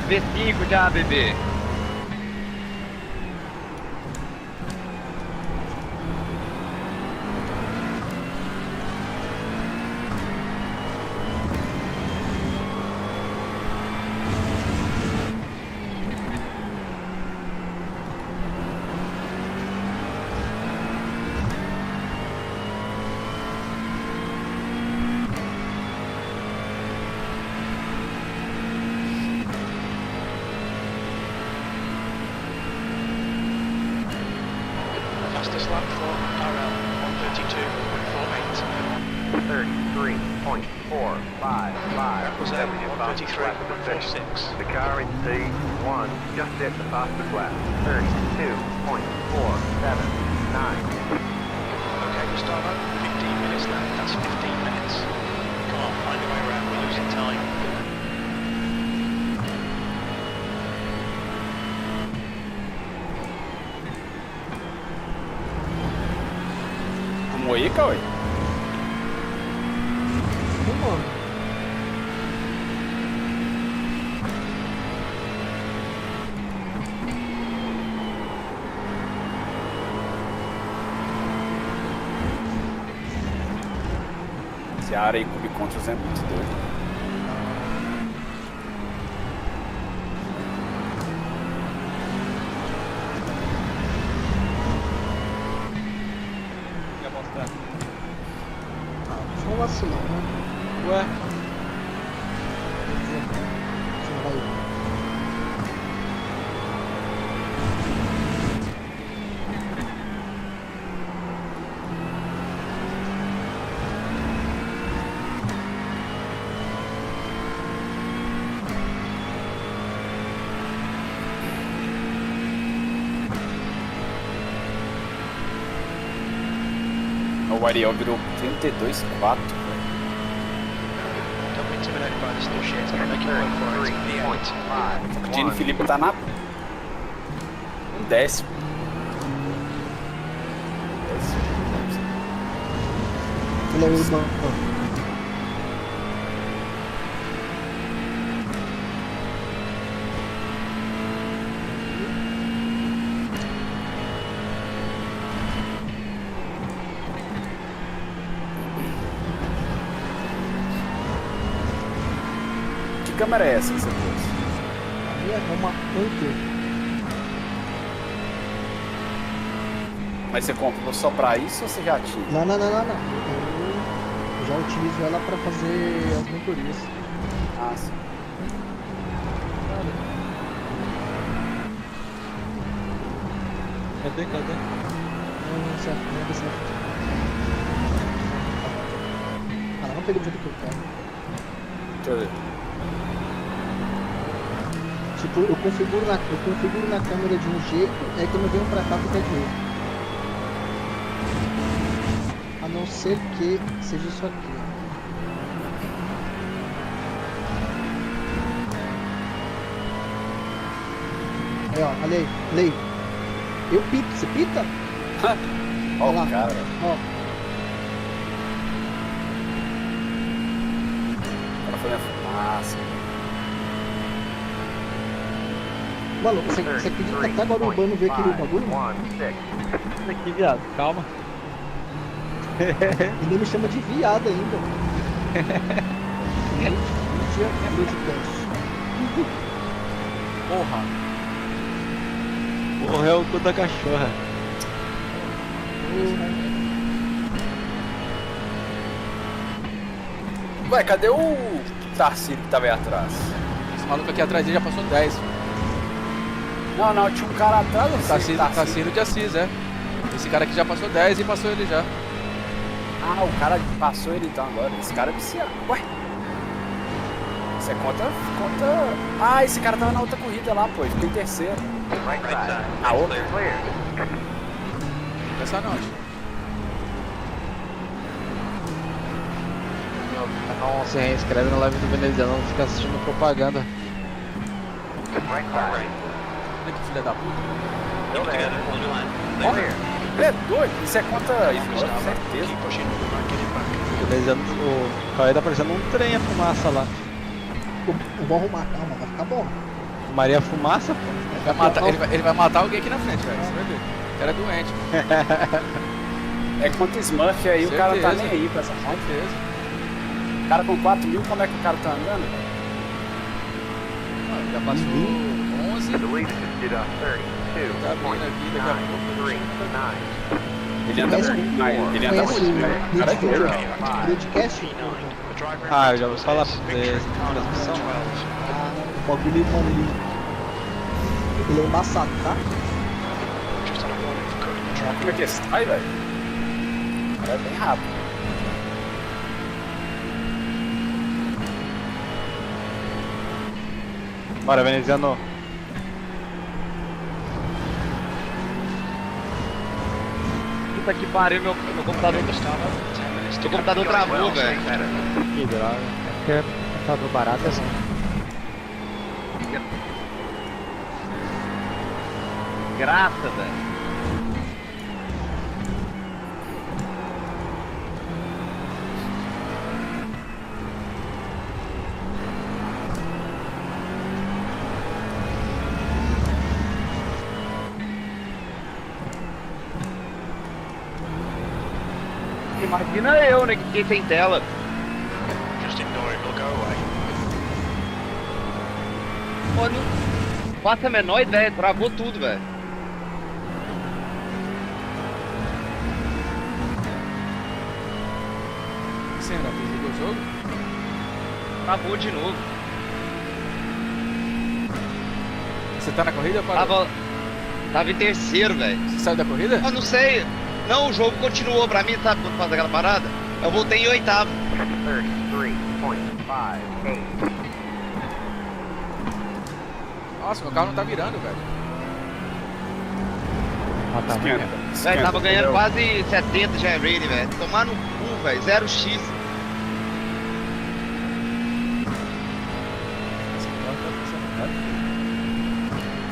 V5 já, bebê. Fastest lap for RL, 33.455. That was at 133.46. The car in C1 just set the fastest lap. 32.479. Okay, Gustavo, 15 minutes left. That's 15 minutes. Um aí, Cauê? Mano. Esse área aí Cube Contras é muito doido. Quer mostrar? Só vacilar, né? Ué? Você não vai. O Ariel virou 32-4. Don't be intimidated by this new shit. Make it work for it. The O Gene Felipe tá na. Décimo. Ele é o irmão. Que câmera é essa que você pôs? A minha é uma Hunter. Mas você comprou só pra isso ou você já tinha? Não. Eu já utilizo ela pra fazer as mentorias. Ah, sim. Cadê? Não, certo, não é certo. Ah, não pegou o jeito que eu quero. Deixa eu ver. Tipo, eu configuro na câmera de um jeito, aí quando eu venho pra cá fica de outro. A não ser que seja isso aqui, ó. Aí, ó, olha aí. Eu pito, você pita? Ó, lá. o cara. Ó, Ela foi na fumaça. mano, você acredita que até agora o Urbano vê aquele bagulho? Mano? Aqui, viado, calma. Ele me chama de viado ainda. Dia podcast. Porra. Porra, é o cu da cachorra. Ué, cadê o Tarcísio que tava aí atrás? Esse maluco aqui atrás dele já passou 10. Não, tinha um cara atrás. Tarcísio de Assis, é. Esse cara aqui já passou 10 e passou ele já. Ah, o cara passou ele então agora. Esse cara é viciado. Ué? Você conta. Ah, esse cara tava na outra corrida lá, pô. Ele ficou em terceiro. A outra? Essa não. Não se reinscreve na live do veneziano, não fica assistindo propaganda. Olha que filha da puta. Ele é doido. Isso é conta isso, com certeza. O veneziano, o Cauê tá parecendo um trem a fumaça lá. Eu vou arrumar, calma, vai ficar bom. Maria Fumaça, pô. Ele vai matar alguém aqui na frente, velho. Você vai ver. O cara é doente. É contra Smurf aí, o cara tá nem aí pra essa moto. O cara com 4 mil, como é que o cara tá andando? Já passou 11. Tá vindo aqui daqui a pouco. Ele anda muito mais. Ele anda muito mais. O cara é doido. Broadcast? Ah, eu já vou falar pra vocês. Transmissão. O bagulho, mano, ele é embaçado, tá? Como é que sai, velho? O cara é bem rápido. Bora, veneziano. Puta que pariu, meu computador. Meu computador travou, velho. Que droga. É porque é computador barato assim. Graça, velho. Imagina eu, né, que fiquei sem tela. Just ignore it, we'll go away. Pô, não faça a menor ideia, travou tudo, velho. Sim, Renato, desligou o jogo? Travou de novo. Você tá na corrida, parou? Tava em terceiro, velho. Você saiu da corrida? Eu não sei. Não, o jogo continuou pra mim, sabe quando faz aquela parada? Eu voltei em oitavo. 33.58. Nossa, meu carro não tá virando, velho. Ah, tá Esquenta. vendo? Velho, tava ganhando entendeu? quase 70 de rating, velho. Tomar no cu, velho. 0x.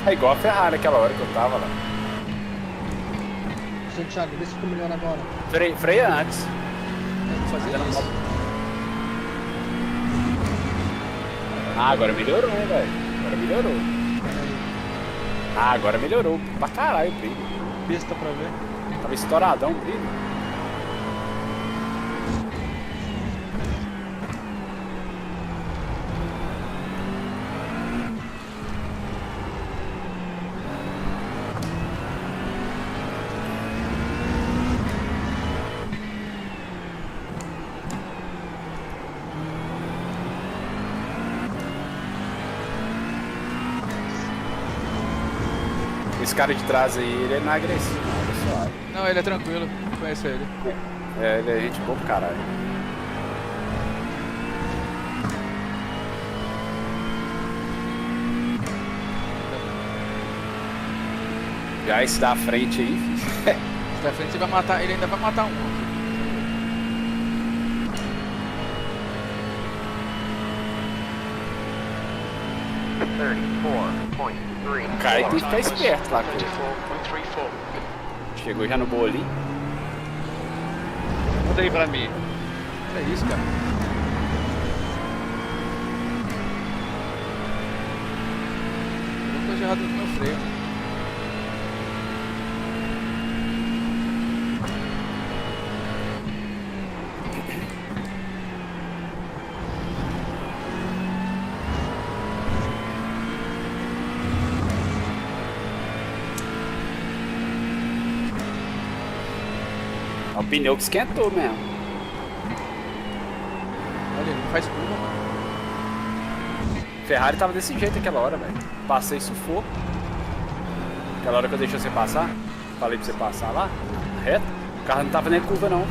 É igual a Ferrari aquela hora que eu tava lá. Santiago, vê se ficou melhor agora. Freia antes. Vou fazer isso. Ah, agora melhorou, né, velho? Agora melhorou. Ah, agora melhorou. Pra caralho o brilho. Pista pra ver. Tava estouradão o brilho. Esse cara de trás aí, ele não é agressivo, não, ele é suave. Não, ele é tranquilo. Conheço ele. É, ele é gente boa pro caralho. Já esse da frente aí, filho. Se da frente ele vai matar. Ele ainda vai matar um aqui. O cara aí tem que ficar esperto lá, cara. 34.34. Chegou já no bolinho. Manda aí pra mim. É isso, cara. Alguma coisa errada no meu freio. É o pneu que esquentou mesmo. Olha, ele não faz curva, mano. Ferrari tava desse jeito aquela hora, velho. Passei sufoco. Aquela hora que eu deixei você passar. Falei pra você passar lá, reto. O carro não tava nem curva, não.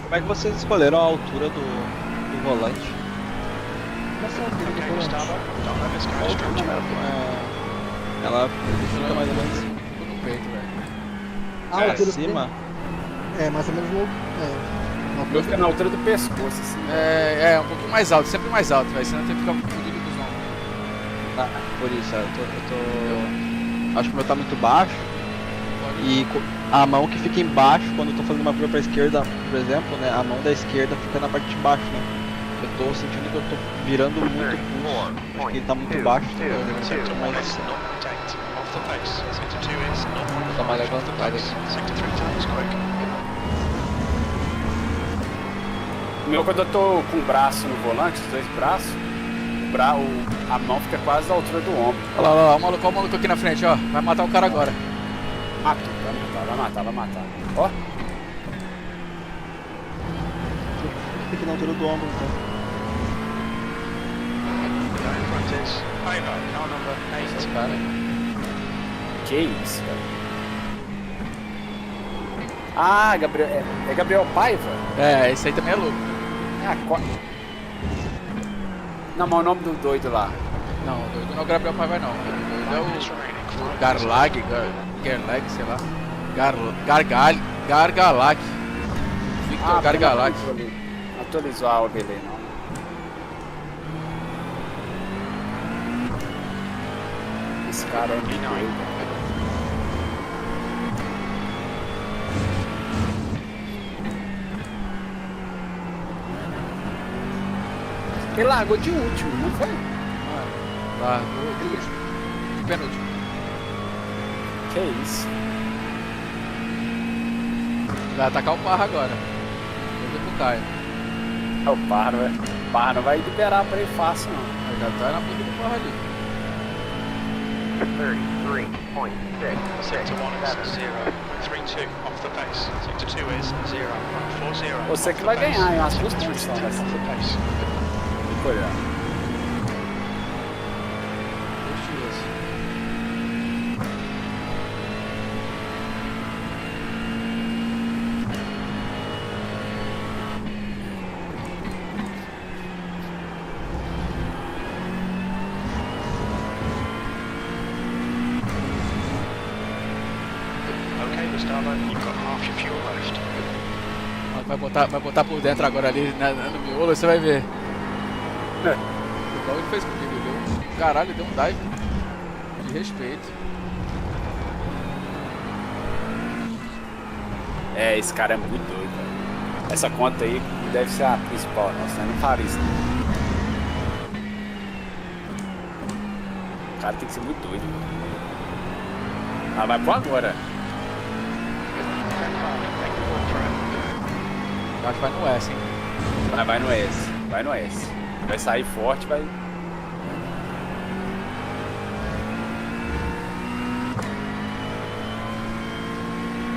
Como é que vocês escolheram a altura do volante? Essa é a altura do Okay, volante. Gustavo, don't let this go straight to Ela fica mais ou menos Ficou no peito, velho. A altura acima. É, mais ou menos no. O meu fica na altura do pescoço, assim. É um pouquinho mais alto, sempre mais alto, velho. Senão tem que ficar fudido com os ombros. Ah, por isso, eu tô. Acho que o meu tá muito baixo. E a mão que fica embaixo, quando eu tô fazendo uma curva pra esquerda, por exemplo, né? A mão da esquerda fica na parte de baixo, né? Eu tô sentindo que eu tô virando muito pulso. Acho que ele tá muito baixo, tá Sector 1 mais. is 0.8 off the pace. Sector 2 is 0.5 Tá mais off the levantado pace. aqui. Sector 3 turns quick. O meu, quando eu tô com o braço no volante, os dois braços, a mão fica quase da altura do ombro. Olha lá, olha o maluco aqui na frente, ó. Vai matar o cara agora. Matou, vai matar. Ó, Fica na altura do ombro, então. Down in front is Paiva, car number 8. Cara. que isso, cara. Ah, Gabriel, é Gabriel Paiva? É, esse aí também é louco. É a Não, mas o nome do doido lá. Não, o doido não é o Gabriel Paiva, não. O doido é 5 minutes remaining. o Garlag, sei lá. Gargalac. Victor Gargalac. Atualizou a OBL, não. Esse cara é muito doido. Ele largou de último, não foi? Lá. penúltimo. Que isso? Vai atacar o Parra agora. Vou ver pro Caio. O Parra não vai liberar pra ele fácil, não. Ele já tá na bunda do Parra ali. 33.6. Sector 1 is 0.32 off the pace. Sector 2 is 0.40. Você que vai ganhar, hein? As duas posições. Off the pace. Fica olhando. Okay, Gustavo, you've got half your fuel left. Vai botar por dentro agora ali no miolo, você vai ver. Igual ele fez comigo, deu. Caralho, deu um dive de respeito. É, esse cara é muito doido, velho. Essa conta aí deve ser a principal. Nossa, eu não faria isso. O cara tem que ser muito doido. Ah, vai pro agora. Eu acho que vai no S, hein? Vai no S. Vai no S. Vai sair forte, vai.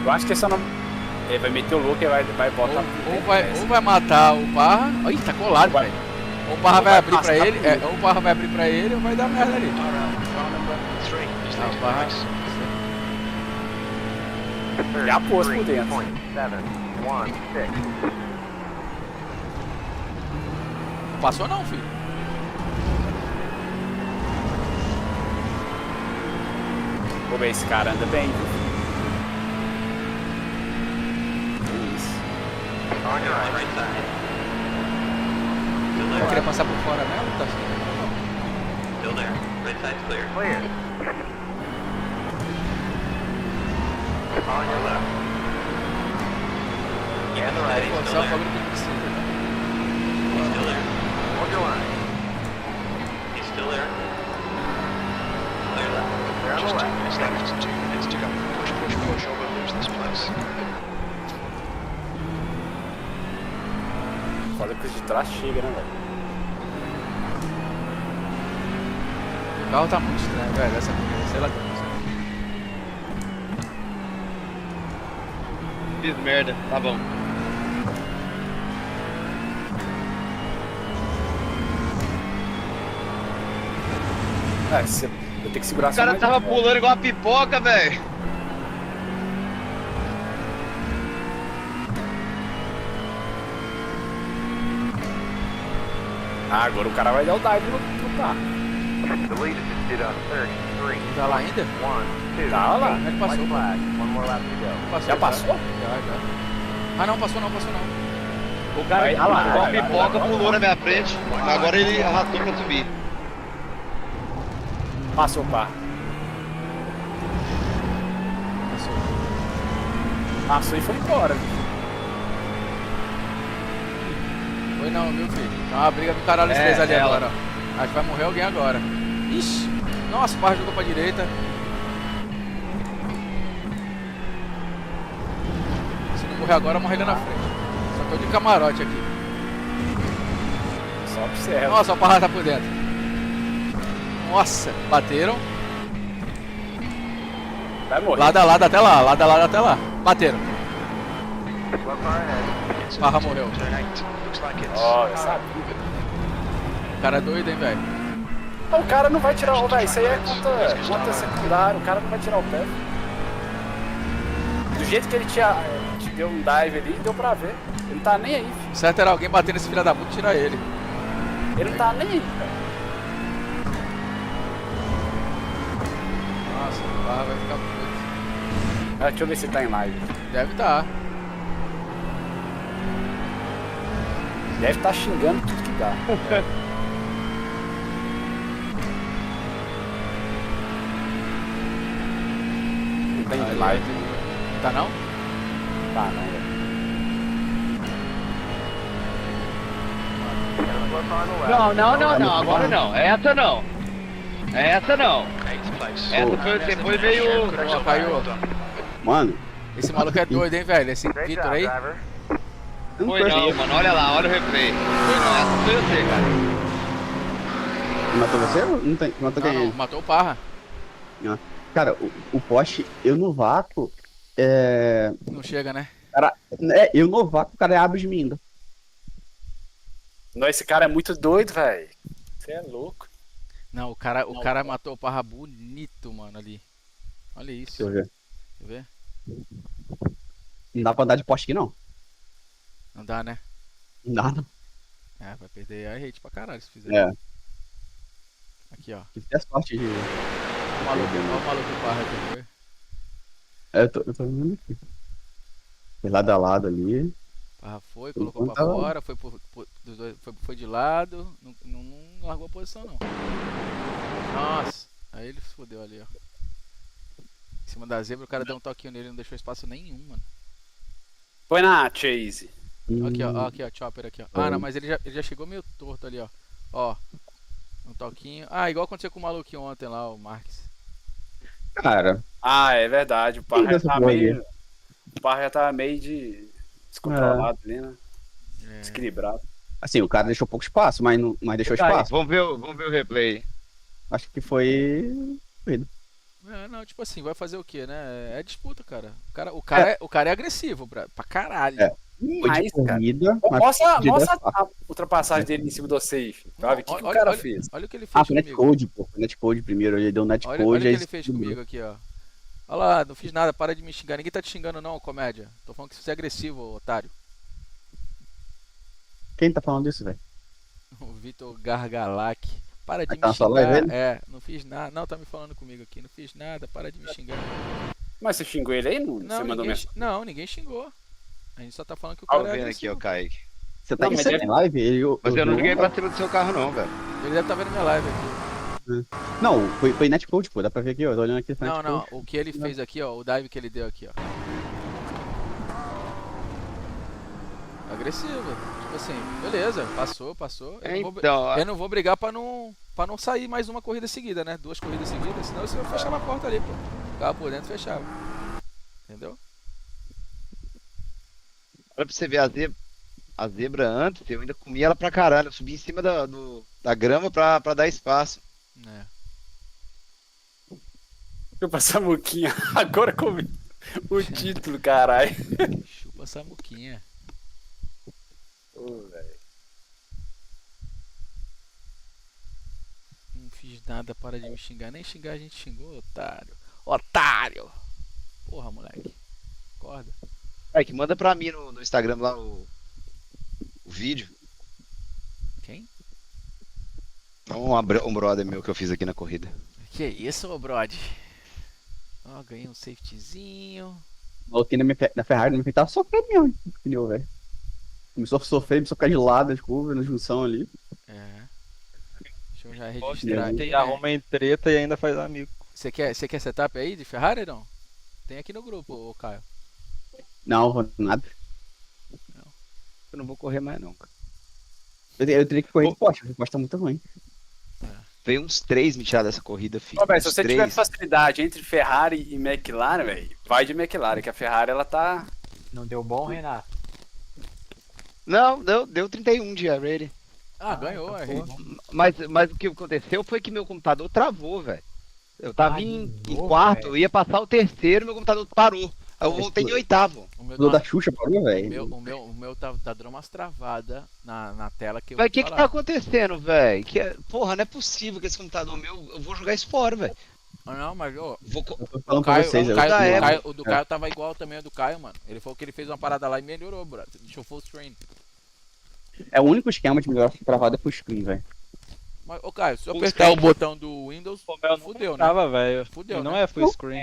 Eu acho que esse não. Ele vai meter o louco e vai botar. Ou vai matar o Parra. Ih, tá colado, velho. Ou o Parra vai abrir pra ele. Ou o Parra vai abrir pra ele ou vai dar merda ali. O Parra. Já pôs por dentro. 33.716. Não passou não, filho. Vou ver, esse cara anda bem, viu? Isso. On your right side. Vai querer passar por fora mesmo? Tá assim. Still there. Right side's clear. Clear. On your left. And the right. He's still there. He's still there. Hold your line. He's still there. Clear left. Clear on the Just 2 left. minutes left. 2 minutes to go. Push, push, push, or we'll lose this place. Foda que os de trás chega, né, velho? O carro tá muito estranho, velho. Essa corrida, sei lá o que aconteceu. Fiz merda, tá bom. Você vai ter que segurar O cara mais tava um pouco. pulando igual uma pipoca, velho. Ah, agora o cara vai dar o dive no carro. The lead is just on 33. Tá lá ainda? 1, 2. Tá lá. Ele passou. White flag. One more lap to go. Passou, Já passou? Já. Ah, não, passou não. O cara Vai igual lá, uma vai, pipoca vai. pulou na minha frente. Agora ele arrastou pra subir. Passou o carro. Passou e foi embora. Foi não, viu, filho? Tá uma briga do caralho os três ali ela. agora, ó. Acho que vai morrer alguém agora. Ixi! Nossa, o Parra jogou pra direita. Se não morrer agora, morre ali na frente. Só tô de camarote aqui. Só observa. Nossa, o Parra tá por dentro. Nossa, bateram. Vai morrer. Lado a lado até lá, lado a lado até lá. Bateram. One far ahead. Parra morreu. Turn 8. Looks like it's. Ó, eu sabia. O cara é doido, hein, velho. O cara não vai tirar o velho. Isso aí é conta secundária. O cara não vai tirar o pé. Do jeito que ele te deu um dive ali, deu pra ver. Ele não tá nem aí, filho. Certo era alguém bater nesse filho da puta e tirar ele. Ele não tá nem aí, velho. Nossa, o Parra vai ficar puto. Deixa eu ver se tá em live. Deve tá. Deve estar xingando tudo que dá. Não tem Aí, live. Tá não? Tá, não, velho. And a flip on the left. Não, agora não. Essa não. Essa não. Essa foi, foi meio... Ó, caiu. Mano, Esse maluco é doido, hein, velho? Esse Vitor aí. eu não Foi não, percebi. mano. Olha lá, olha o replay. Foi não, essa foi você, cara. Matou você? Não tem. Matou Não, quem? não, matou o Parra. Cara, o Porsche, eu no vácuo. Não chega, né? Cara, eu no vácuo, o cara é aba de mim ainda. Não, esse cara é muito doido, velho. Você é louco. Não, o cara matou o Parra bonito, mano, ali. Olha isso. Deixa eu ver. Quer ver? Não dá pra andar de Porsche aqui, não. Não dá, né? Não dá, não. É, vai perder a rate pra caralho se fizer. É. Aqui, ó. Que é sorte de. Olha o maluco do Parra aqui, quer ver? Eu tô vendo aqui. Foi lado a lado ali. Parra foi, colocou pra Enquanto fora, foi de lado, não largou a posição não. Nossa, aí ele se fodeu ali, ó. Em cima da zebra, o cara deu um toquinho nele, não deixou espaço nenhum, mano. Foi na Chase. Aqui, ó, Chopper aqui, ó. Ah, não, mas ele já chegou meio torto ali, ó. Ó, um toquinho. Ah, igual aconteceu com o maluquinho ontem lá, o Marques. Cara. Ah, é verdade. O Parra já Essa tá porra meio. O Parra já tá meio de. Descontrolado ali, né? Desequilibrado. Assim, o cara deixou pouco espaço, mas deixou espaço. Vamos ver o replay. Acho que foi. Não, tipo assim, vai fazer o quê, né? É disputa, cara. O cara é agressivo pra caralho. Foi de corrida. mas Mostra de a ultrapassagem dele em cima do safe. Pra ver o que o cara fez. Olha o que ele fez foi comigo. netcode, pô. Foi netcode primeiro. Ele deu netcode. Olha o que aí ele fez comigo aqui, ó. Olha lá, não fiz nada, para de me xingar. Ninguém tá te xingando não, comédia. Tô falando que você é agressivo, otário. Quem tá falando isso, velho? O Vitor Gargalac. Para de Tá me na sua live, xingar. ele? Não fiz nada. Não, tá me falando comigo aqui. Não fiz nada, para de me xingar. Mas você xingou ele aí? Você mandou mensagem? Não, ninguém xingou. A gente só tá falando que o Ó, cara é vendo aqui, agressivo. ó, Kaique. Você tá Não, em mas sem ele- live? Mas eu não liguei pra cima do seu carro, não, velho. Ele deve estar vendo minha live aqui. Não, foi netcode, pô. Dá pra ver aqui, ó. Tô olhando aqui. Foi Não, netcode. não. O que ele fez aqui, ó. O dive que ele deu aqui, ó. Agressivo. Tipo assim, beleza. Passou. Eu não vou brigar pra não sair mais uma corrida seguida, né? 2 corridas seguidas. Senão eu fechava a porta ali, pô. Ficava por dentro e fechava. Entendeu? Olha pra você ver a zebra antes, eu ainda comia ela pra caralho. Eu subi em cima da grama pra dar espaço. É. Chupa essa muquinha. Agora comi o título, caralho. Chupa essa muquinha. Não fiz nada, para de me xingar. Nem xingar a gente xingou, otário. Otário! Porra, moleque. Acorda. Kaique, manda pra mim no Instagram lá o vídeo. Quem? Um brother meu que eu fiz aqui na corrida. Que isso, ô brode? Ó, ganhei um safetyzinho. Coloquei na Ferrari, no meu tava sofrendo mesmo com o pneu, velho. Começou a sofrer, começou a ficar de lado as curvas, na junção ali. É. Deixa eu já registrar aqui. E arruma em treta e ainda faz amigo. Você quer setup aí de Ferrari, não? Tem aqui no grupo, ô Caio. Não, nada. Eu não vou correr mais não, cara. Eu teria que correr de Porsche, porque o Porsche tá muito ruim. Veio uns 3 me tirar dessa corrida, filho. Ô, velho, se Uns você 3. tiver facilidade entre Ferrari e McLaren, velho, vai de McLaren, que a Ferrari ela tá. Não deu bom, Renato? Não, deu 31 de rating. Ah, ganhou, é. Mas o que aconteceu foi que meu computador travou, velho. Eu tava em novo, quarto, velho. eu ia passar o terceiro, meu computador parou. Aí eu voltei em oitavo. O meu, O da Xuxa parou, velho. o meu tá dando umas travadas na tela que eu Mas vou o que falar. tá acontecendo, velho? Porra, não é possível que esse computador meu, eu vou jogar isso fora, velho. Ah, não, mas ô, Eu tô o falando pra Caio, vocês. o do Caio tava igual também ao do Caio, mano. Ele falou que ele fez uma parada lá e melhorou, bro. Deixou full screen. É o único esquema de melhor travado é full screen, velho. Mas, ô Caio, se eu Full apertar screen. o botão do Windows, fudeu, né? Tava, velho. Fudeu, Não né? é full screen.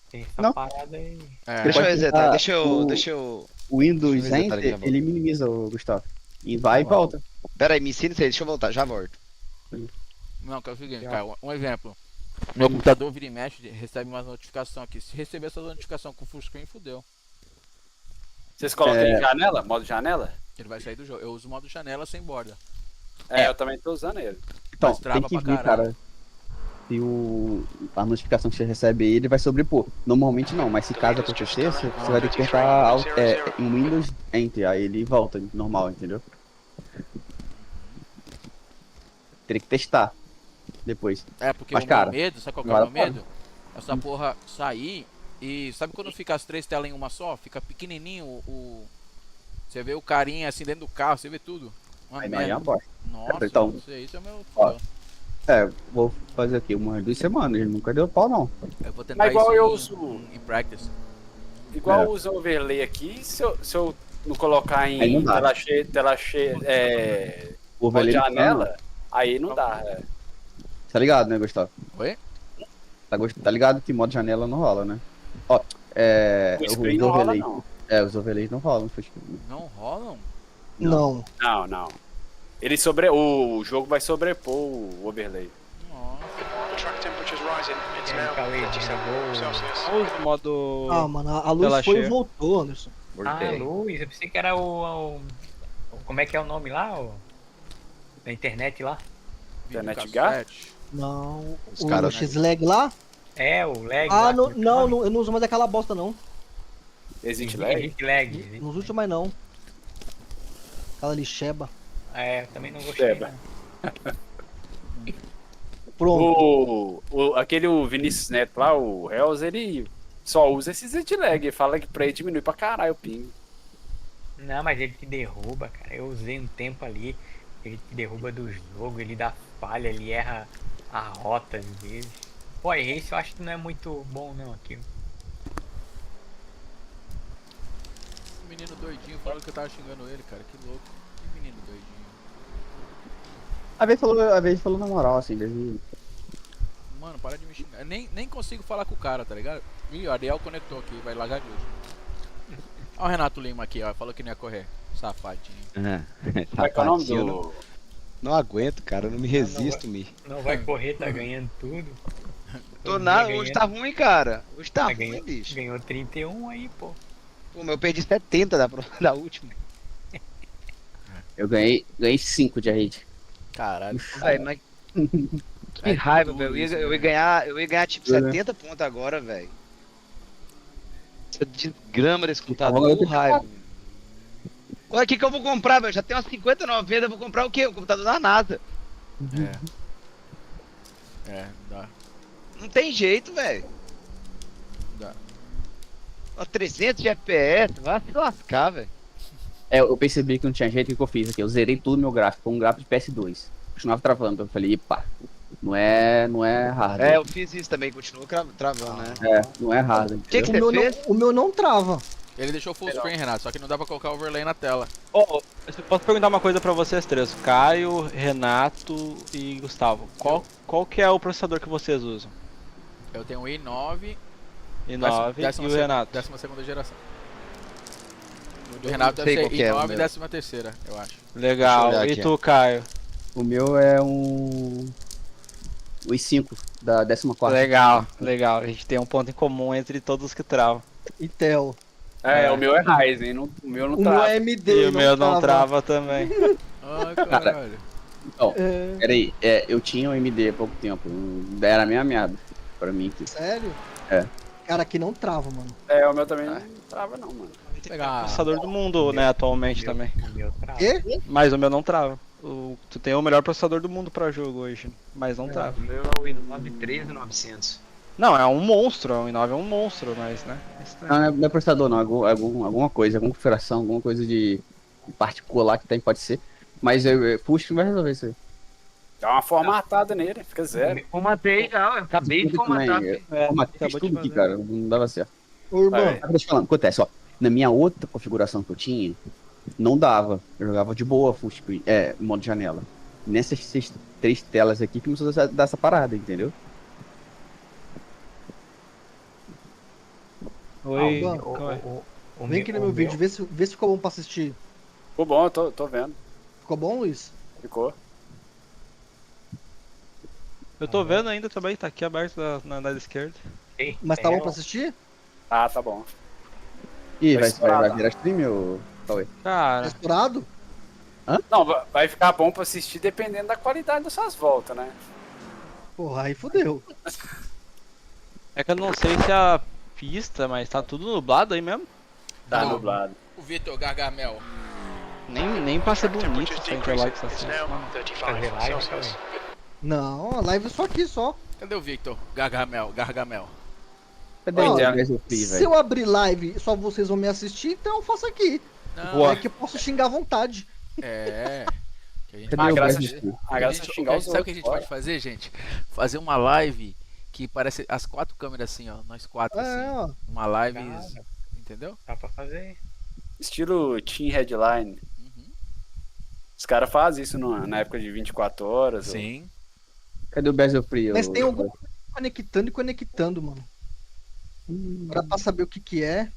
Tem essa Não. parada aí. É. Deixa eu Pode resetar, tentar deixa eu... O Windows Deixa eu ver se tá Enter, ligado. ele minimiza o Gustavo. E vai e volta. Pera aí, me ensina isso aí, deixa eu voltar, já volto. Não, que é o seguinte, Caio, um exemplo. Meu computador vira e mexe, recebe uma notificação aqui. Se receber essa notificação com full screen, fudeu. Vocês colocam em janela? Modo janela? Ele vai sair do jogo. Eu uso o modo janela sem borda. É, eu também tô usando ele. Então, Mas trava tem que pra vir, caralho. cara. e a notificação que você recebe aí, ele vai sobrepor. Normalmente não, mas se caso acontecer, você vai ter que apertar em Windows Enter, aí ele volta normal, entendeu? Teria que testar depois. É, porque mas, o cara, meu medo, sabe qual que é o meu medo? Essa porra sair e sabe quando fica as 3 telas em uma só? Fica pequenininho você vê o carinha assim dentro do carro, você vê tudo. Uma Aí é uma bosta. Nossa, então, isso é o meu... ó, vou fazer aqui umas 2 semanas, ele nunca deu pau não. Eu vou tentar igual isso eu em, uso. em practice. Igual eu uso o overlay aqui, se eu não colocar em tela cheia, O overlay de não janela, aí não dá. Tá ligado, né, Gustavo? Oi? Tá ligado que modo janela não rola, né? Ó, O screen não rola, não. Os overlays não rolam. Não rolam? Não. Não. O jogo vai sobrepor o overlay. The track temperature's rising. It's now 37 Celsius. Usa o modo. Ah, mano, a luz tela foi cheia. e voltou, Anderson. Ah, luz. Eu pensei que era como é que é o nome lá? Da internet lá? Internet H? Não. Os O caras, X-Lag lá? É, o lag. Ah, lá, não, eu não uso mais aquela bosta, não. Existe lag? Existe lag. Não uso mais, não. Aquela lixeba. É, eu também não gostei. Lixeba. Não. Pronto. O Vinícius Neto lá, o Hells, ele só usa esse lag. Ele fala que pra ele diminui pra caralho o ping. Não, mas ele te derruba, cara. Eu usei um tempo ali. Ele te derruba do jogo, ele dá falha, ele erra a rota às vezes. Pô, esse eu acho que não é muito bom não aquilo. Esse menino doidinho falou que eu tava xingando ele, cara. Que louco. Que menino doidinho. A vez falou na moral, assim, desde... Mano, para de me xingar. Eu nem consigo falar com o cara, tá ligado? Ih, o Ariel conectou aqui, vai largar de hoje. Olha o Renato Lima aqui, ó. Falou que não ia correr. Safadinho. Qual é que é o nome do... Não aguento, cara, eu não me resisto, Não vai correr, tá ganhando tudo. Tô nada, hoje tá ruim, cara. Hoje tá ruim, ganhou, bicho. Ganhou 31 aí, pô. Pô, mas eu perdi 70 da última. Eu ganhei 5 de rede. Caralho. Ai, mas... Que raiva, velho. Eu ia ganhar tipo 70 pontos agora, velho. Essa desgrama desse computador, que raiva. Olha, o que eu vou comprar, velho? Já tem umas 59 vendas, eu vou comprar o quê? O computador da NASA. Dá. Não tem jeito, velho. Dá. Ó, 300 de FPS, vai se lascar, velho. Eu percebi que não tinha jeito, o que eu fiz aqui? Eu zerei tudo meu gráfico, com um gráfico de PS2. Continuava travando, eu falei, epa, não é hard. Eu fiz isso também, continuou travando, né? Não é hard. O que você fez? O meu não trava. Ele deixou full screen, Renato, só que não dá pra colocar overlay na tela. Eu posso perguntar uma coisa pra vocês três? Caio, Renato e Gustavo. Qual que é o processador que vocês usam? Eu tenho o i9 e o Renato? 12ª geração. O do Renato sei deve qual ser que é o i9 meu. e 13ª, eu acho. Legal. Deixa eu olhar E aqui, tu, Caio? O meu é um... O i5 da 14ª. Legal. A gente tem um ponto em comum entre todos os que travam. Intel. O meu é Ryzen, o meu não O trava. meu é AMD. E o meu não trava também. Ai, caralho. Então, peraí, eu tinha um AMD há pouco tempo. Era a minha merda pra mim. Sério? É. Cara, aqui não trava, mano. O meu também não trava não, mano. O processador do mundo, né, atualmente também. O meu trava. Quê? Mas o meu não trava. Tu tem o melhor processador do mundo pra jogo hoje, mas não trava. O meu é o i9 13900. Não, é um monstro, o i9 é um monstro, mas né. Não é processador não, alguma coisa, alguma configuração, alguma coisa de particular que tem, pode ser. Mas Puxa vai resolver isso aí. Dá uma formatada nele, fica zero. Formatei já, eu acabei de formatar. Formatei tudo aqui, cara, não dava certo. Ô, irmão. Deixa eu te falar, acontece, ó. Na minha outra configuração que eu tinha, não dava. Eu jogava de boa, full screen, modo janela. Nessas 3 telas aqui começou a dar essa parada, entendeu? Oi. Vem aqui no meu vídeo, vê se ficou bom pra assistir. Ficou bom, eu tô vendo. Ficou bom, Luiz? Ficou. Eu tô vendo ainda também, tá aqui aberto na esquerda. Mas tá bom pra assistir? Tá bom. Ih, vai virar stream ou... Cauê? Cara... Estourado? Não, vai ficar bom pra assistir dependendo da qualidade das suas voltas, né? Porra, aí fodeu. É que eu não sei se é a pista, mas tá tudo nublado aí mesmo. Tá Não. nublado. O Vitor Gargamel. Nem pra ser bonito essa Interlagos assim. Fazer live, Cauê. Não, a live é só aqui, só. Cadê o Victor? Gargamel. Cadê Ó, o Brasil Free, Se velho? eu abrir live só vocês vão me assistir, então eu faço aqui. Não, É que eu posso xingar à vontade. é. Que a gente Cadê A o graça, Brasil Free? a graça é xingar os sabe o que a outros. gente pode fazer, gente? Fazer uma live que parece as 4 câmeras assim, ó. Nós 4 É, assim. ó. Uma live. Dá. Entendeu? Dá pra fazer. Estilo Team Headline. Uhum. Os caras fazem isso na época de 24 horas. ou- Sim. Cadê o Brasil Free? Mas ô- tem algum conectando e conectando, mano. Pra saber o que que é.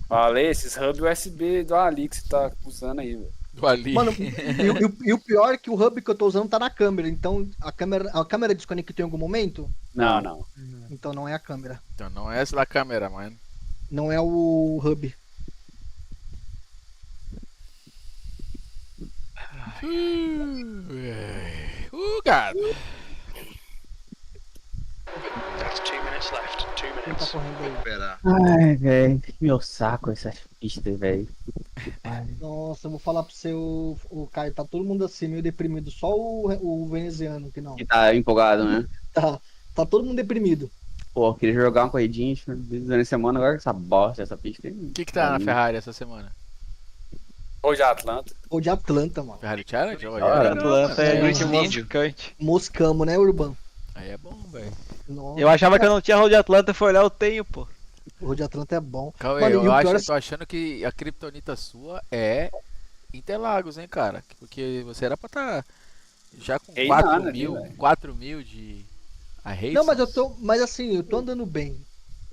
Falei, esses hub USB do Ali que você tá usando aí, velho. Do Ali. Mano, e o pior é que o hub que eu tô usando tá na câmera. Então a câmera desconectou em algum momento? Não. Então não é a câmera. Então não é essa da câmera, mano. Não é o hub. Gado. That's 2 minutes left. 2 Quem tá minutes. correndo aí? Esperar. Ai, velho. Que meu saco essas pistas, velho. Nossa, eu vou falar pro seu, o Caio, tá todo mundo assim, meio deprimido. Só o veneziano que não. Que tá empolgado, né? Tá todo mundo deprimido. Pô, eu queria jogar uma corridinha durante a semana, agora essa bosta, essa pista aí. O que tá na Ferrari essa semana? Hoje a Atlanta. Ou de Atlanta, mano. Ferrari Challenge? Olha, Cara, legal, Atlanta é mano. muito vídeo. moscante. Moscamos, né, Urban? Aí é bom, velho. Nossa, Eu achava que eu não tinha road de Atlanta, foi olhar, eu tenho, pô. o Road de Atlanta é bom. Cauê, Mano, e o pior é- tô achando que a criptonita sua é Interlagos, hein, cara? Porque você era pra estar já com Ei, 4 nada, mil, viu, velho? 4 mil de a race. Não, mas assim, eu tô andando bem.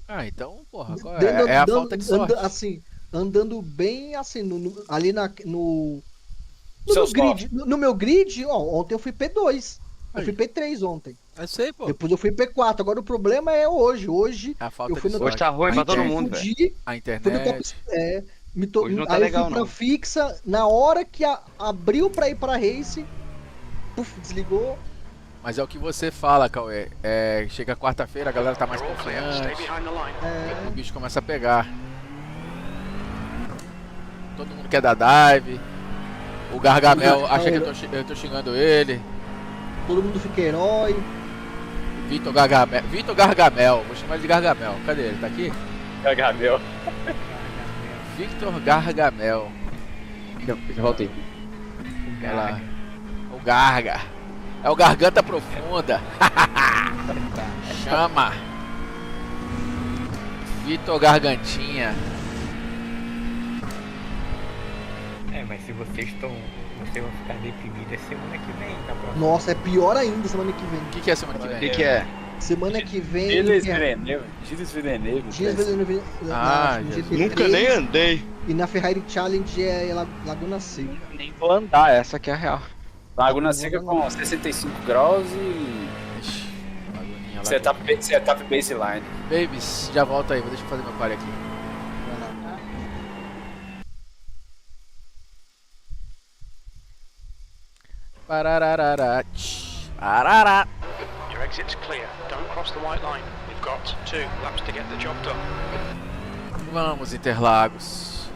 Ah, então, porra, qual Dando- é a dando- falta de sorte. assim, andando bem, assim, ali no Seus meu grid. No meu grid, ó, ontem eu fui P2. Eu Aí. fui P3 ontem. Eu sei, pô. Depois eu fui P4. Agora o problema é hoje. Hoje A falta eu fui de no sorte. Hoje tá ruim pra todo me mundo, velho. fudi, A fui no internet. top, Hoje não tá aí legal, eu fui pra não. fixa, na hora que abriu pra ir pra race, puf, desligou. Mas é o que você fala, Cauê. É, chega quarta-feira, a galera tá mais You're all clear. Stay confiante. behind the line. O bicho começa a pegar. Todo mundo quer dar dive. O Gargamel acha que eu tô xingando ele. Todo mundo fica herói. Vitor Gargamel. Vitor Gargamel. Vou chamar ele de Gargamel. Cadê ele? Tá aqui? Gargamel. Victor Gargamel. Já voltei. Olha lá. O Garga. É o Garganta Profunda. Chama. Vitor Gargantinha. É, mas se vocês vão ficar deprimidos semana que vem, tá próximo. Nossa, é pior ainda semana que vem. O que é semana que O vem? que que é? Semana que vem. Gilles Villeneuve. Gilles Villeneuve. Dias Villeneuve Ah, na Jesus. GT3, Nunca nem andei. E na Ferrari Challenge é Laguna Seca. Nem vou andar, essa que é a real. Laguna Seca com 65 graus e Ixi, lagoninha lá. setup baseline. Babies, já volta aí. Deixa eu fazer meu pare aqui. Parararara. Arara. Your exit's clear. Don't cross the white line. You've got 2 laps to get the job done. Vamos, Interlagos.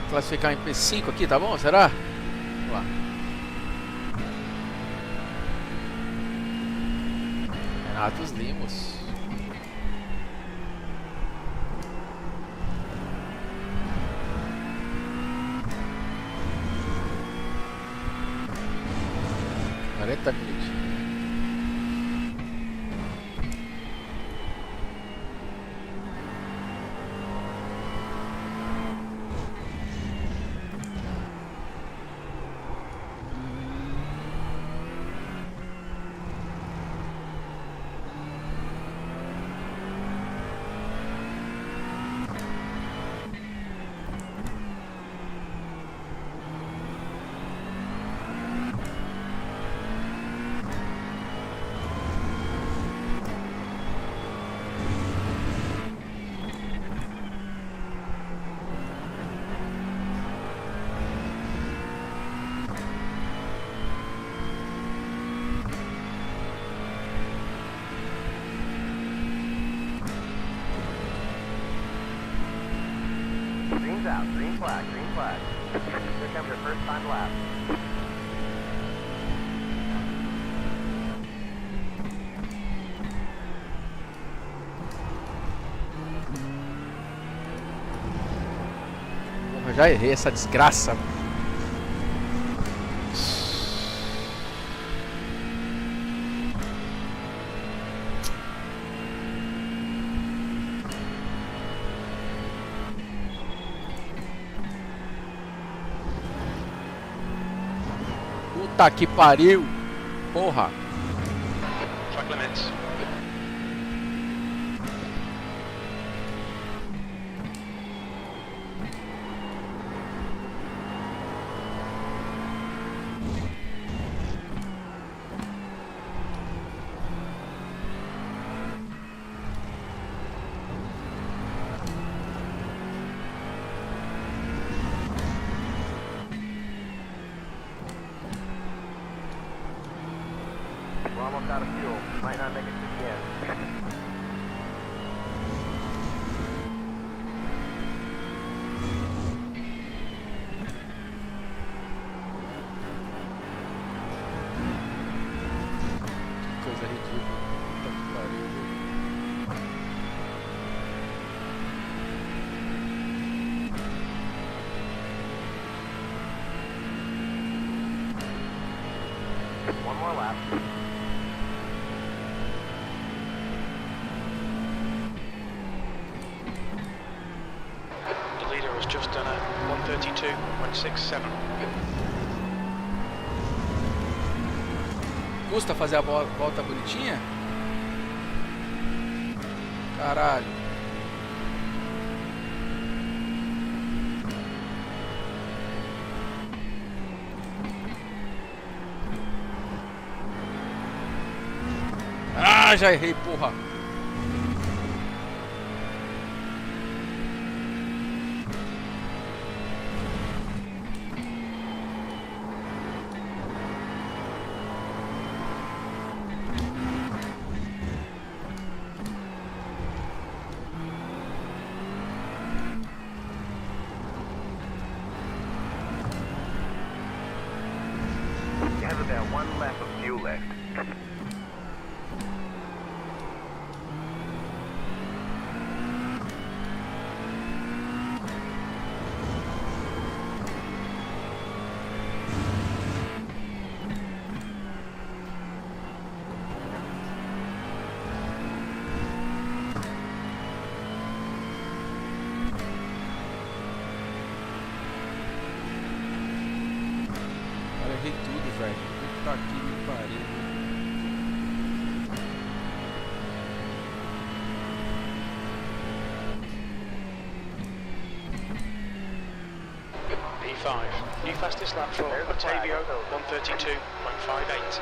Classificar em P5 aqui, tá bom? Será? Vamos lá. Renatos Limos. Quarenta minutos. Green flag, green flag. Here comes your first time lap. Porra, já errei essa desgraça. Puta que pariu. Porra. Track limits. We're almost out of fuel. Might not make it to the end. Que coisa ridícula. Puta que pariu. One more lap. The leader has just done a 132.67. Custa fazer a volta bonitinha? Caralho. Ah, já errei, porra. You have about one lap of fuel left. Cara, errei tudo, velho. Puta que me pariu. P5. New fastest lap for Ottavio, 132.58.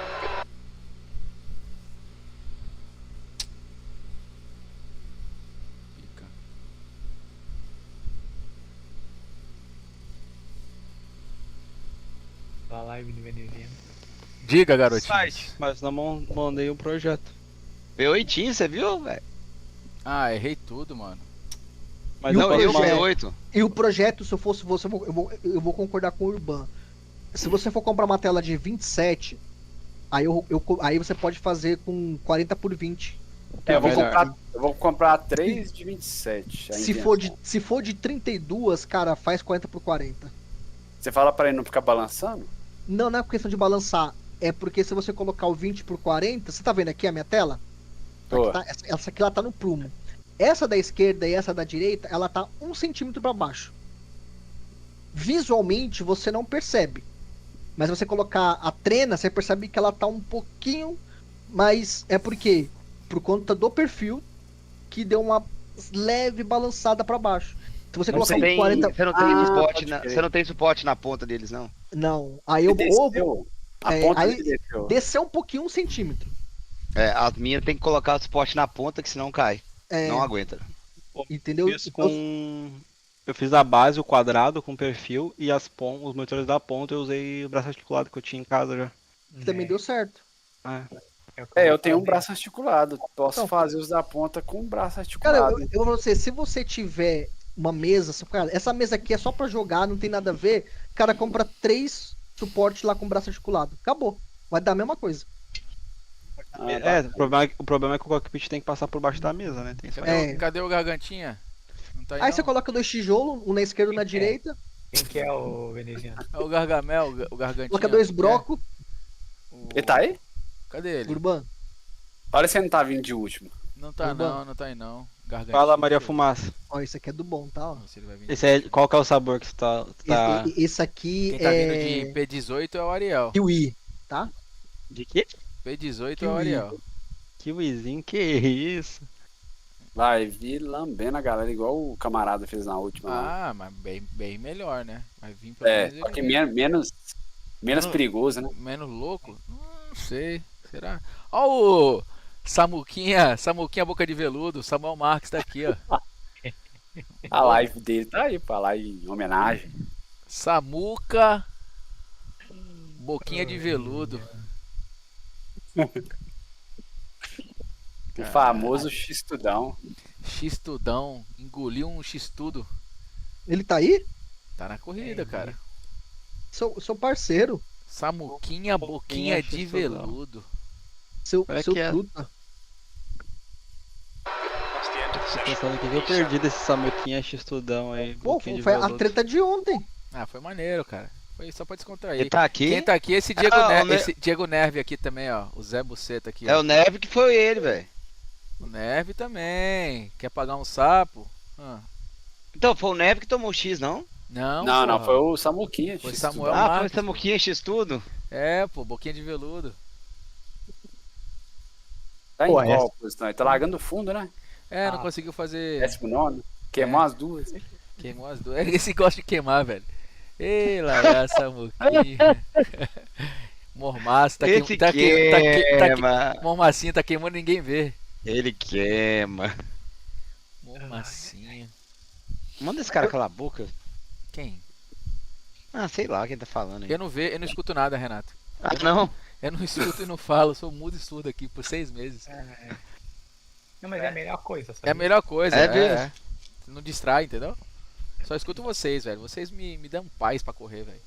Pica. A live do veneziano. Diga, garotinho. Site, mas não mandei um projeto. P8, você viu, velho? Ah, errei tudo, mano. Mas E o Não, eu projeto? P8. E o projeto, se eu fosse você, eu vou concordar com o Urban. Se você for comprar uma tela de 27, aí você pode fazer com 40 por 20. É, melhor. eu vou comprar 3 de 27. a intenção. Se for de 32, cara, faz 40 por 40. Você fala pra ele não ficar balançando? Não, não é questão de balançar. É porque se você colocar o 20 por 40, você tá vendo aqui a minha tela? Tô. Aqui tá- essa aqui ela tá no prumo. Essa da esquerda e essa da direita, ela tá 1 centímetro para baixo. Visualmente você não percebe. Mas se você colocar a trena, você percebe que ela tá um pouquinho. Mas é porque por conta do perfil que deu uma leve balançada para baixo. Se você colocar um 40. Você não tem Ah, suporte pode na, crer. você não tem suporte na ponta deles, não? Não. Aí eu Desceu. A é, ponta aí dele desceu. desceu um pouquinho 1 centímetro. É, a minha tem que colocar o suporte na ponta, que senão cai. É, Não aguenta. entendeu? Fiz eu fiz a base, o quadrado com perfil e os monitores da ponta eu usei o braço articulado que eu tinha em casa já. Também deu certo. Eu tenho um braço articulado. Posso fazer os da ponta com o braço Cara, articulado. eu vou dizer, se você tiver uma mesa, assim, cara, essa mesa aqui é só pra jogar, não tem nada a ver, o cara compra 3 suportes lá com braço articulado. Acabou. Vai dar a mesma coisa. O problema é que o cockpit tem que passar por baixo da mesa, né? Tem que Cadê o Gargantinha? Não tá aí, Aí não? você coloca 2 tijolos, um na esquerda e um na direita. Quem que é o veneziano? É o Gargamel, o Gargantinha. Coloca 2 broco. Ele tá aí? Cadê ele? Urbano. Olha se ele não tá vindo de último. Não tá Urbano. não tá aí não. Gargantinha. Fala, Maria Fumaça. Ó, esse aqui é do bom, tá? Ó. Esse é, qual que é o sabor que você tá... Esse aqui Quem tá vindo é de P18 é o Ariel. kiwi, tá? De quê? P18 é Kiwi. o Ariel. Kiwizinho, que isso? Vai vir lambendo a galera igual o camarada fez na última. lá. Ah, mas bem melhor, né? Vai vir pelo menos Só que ele- menos perigoso, né? menos louco? Não sei. Será? Ó o Samuquinha Boca de Veludo, Samuel Marques tá aqui, ó. A live dele tá aí pra lá em homenagem. Samuca Boquinha de Veludo. O famoso X-Tudão. X-Tudão, engoliu um X-Tudo. Ele tá aí? Tá na corrida, cara. Seu parceiro. Samuquinha Boquinha de X-Tudão. Veludo. Seu que é? truta. That's the end of the Tô session. pensando que eu perdi desse Samuquinha X-Tudão aí. Pô, boquinha de foi a veludo. treta de ontem. Ah, foi maneiro, cara. Foi só pra descontrair. Ele tá aqui? Quem tá aqui é esse Diego, Ah, esse Diego Nerve aqui também, ó. O Zé Buceta aqui. É ó. o Neve que foi ele, velho. O Nerve também. Quer pagar um sapo? Ah. Então, foi o Neve que tomou o X, não? Não, Não, porra. foi o Samuquinha. Foi X-Tudão. Samuel Ah, foi o Marques. Samuquinha X tudo? É, pô, Boquinha de Veludo. Tá em Pô, qual posição? Ele tá largando o fundo, né? É, não conseguiu fazer. 19. Queimou as duas. Queimou as duas. Esse gosta de queimar, velho. Ei, largar Samuquinha. Mormaço, tá Esse queima. Mormacinha tá queimando, ninguém vê. Ele queima. Mormacinha. Manda esse cara calar a boca. Quem? Ah, sei lá quem tá falando aí. Eu não escuto nada, Renato. Ah, não? Eu não escuto e não falo, sou mudo e surdo aqui por 6 meses. Não, mas é a melhor coisa, É a sabe? melhor coisa, É mesmo? Não distrai, entendeu? Só escuto vocês, velho. Vocês me dão paz pra correr, velho.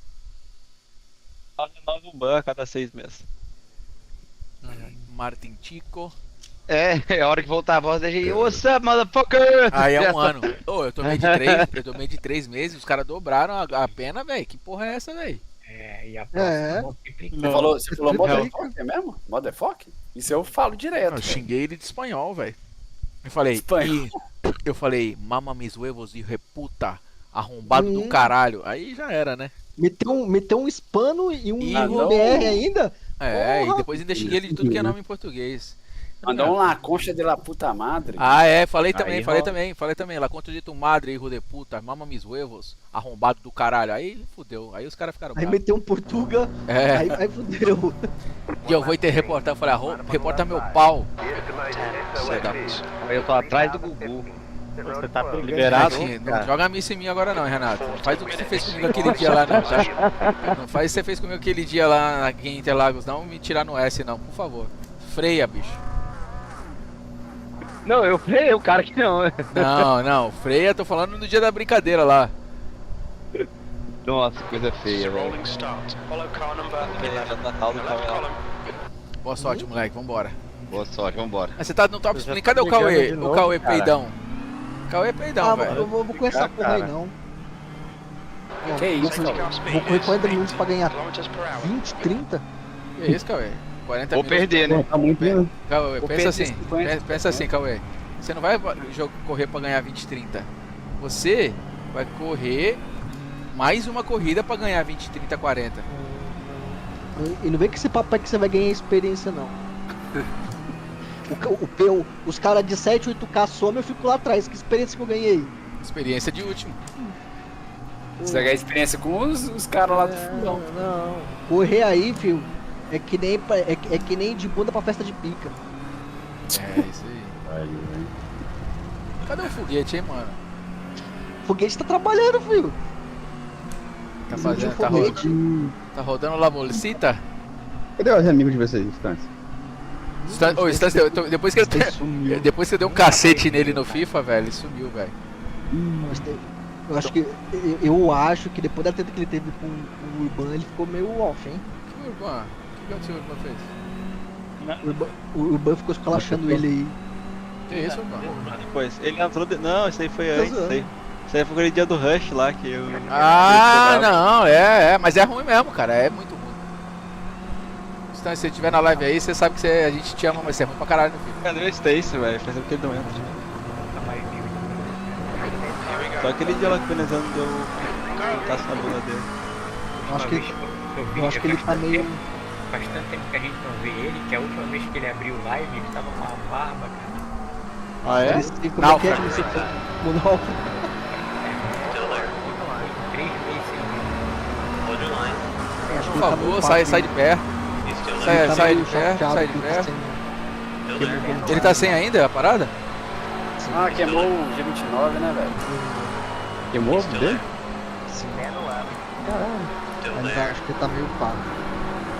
Só renova o ban a cada 6 meses. Martin Tico. É hora que voltar a voz da gente. What's up, motherfucker? Aí é um ano. Ô, eu tomei de 3 meses, os caras dobraram a pena, velho. Que porra é essa, velho? É, e a É. próxima multiplica. Você falou Motherfucker é mesmo? Motherfucker? Isso eu falo direto. Eu xinguei ele de espanhol, velho. Eu falei, Espanhol. eu falei, mama mis huevos de reputa, arrombado do caralho. Aí já era, né? Meteu um hispano e um não. BR ainda. É, Porra. e depois ainda xinguei ele de tudo que é nome em português. Mandou um La Concha de la puta madre. Ah, é, falei Aí também, falei também. Lá contra de tu madre, hijo de puta, mama mis huevos, arrombado do caralho. Aí fudeu, aí os caras ficaram Aí bravos. meteu um Portuga. É. Aí fudeu. E eu vou ter reportar, eu falei, reporta meu pau. Eu tô atrás do Gugu. Você tá liberado? Renatinho, não joga missa em mim agora não, hein, Renato. Não faz o que você fez comigo aquele dia lá não, tá? Não faz o que você fez comigo aquele dia lá aqui em Interlagos não, me tirar no S não, por favor. Freia, bicho. Não, eu freiei o cara que não. Não, freia, tô falando no dia da brincadeira lá. Nossa, coisa feia, velho. Rolling start. Follow car number 11. Natal do Left column. Boa sorte, moleque, vambora. Boa sorte, vambora. Mas você tá no top Eu já spin, tô cadê o brigando Cauê? de O novo, Cauê cara. peidão. Cauê peidão, Ah, velho. eu vou com essa porra aí não. Que isso, Vou cara? vou correr 40 minutos pra ganhar Kilometers per hour. 20, 30. Que isso, Cauê? 40 Vou minutos. perder, né? Tá muito, né? Cauê, Vou pensa perder assim, 50. pensa assim, Cauê. Você não vai correr pra ganhar 20, 30. Você vai correr mais uma corrida pra ganhar 20, 30, 40. E não vem com esse papo aí que você vai ganhar experiência não. Os caras de 7, 8K somem, eu fico lá atrás. Que experiência que eu ganhei? Experiência de último. Você vai ganhar experiência com os caras lá do fundão. Não. Correr aí, filho, é que nem de bunda pra festa de pica. É, isso aí. Cadê o foguete, hein, mano? O foguete tá trabalhando, filho. Tá Explodiu fazendo, o foguete. tá rodando lá, molecita? Cadê os amigos de vocês, Stance? Depois que eu dei um cacete nele no FIFA, velho, ele sumiu, velho. Eu acho que depois da treta que ele teve com o Urban, ele ficou meio off, hein? Que Urban? O que o Urban fez? O Urban ficou esculachando ele aí. Que isso, Urban? Depois, ele entrou. Não, isso aí foi antes. Isso aí foi aquele dia do Rush lá que eu. Ah, não, mas é ruim mesmo, cara. É muito ruim. Então, se você estiver na live aí, você sabe que a gente te ama, mas você é ruim pra caralho no filme. Cadê o Stacy, velho? Faz tempo que ele não entra. Só aquele dia lá que o veneziano deu um taço na bunda dele. Eu acho que ele tá meio. Faz tanto tempo que a gente não vê ele, que a última vez que ele abriu live, ele tava com uma barba, cara. Ah, é? Como é que é? Mudou. 3 meses sem ver. Hold your line. Por favor, sai de perto. He's still Sai there. de perto, sai de perto. Still there. Ele tá sem ainda a parada? Ah, queimou o G29, né, velho? Queimou Still dele? there. Caralho. Still Mas there. acho que ele tá meio pago.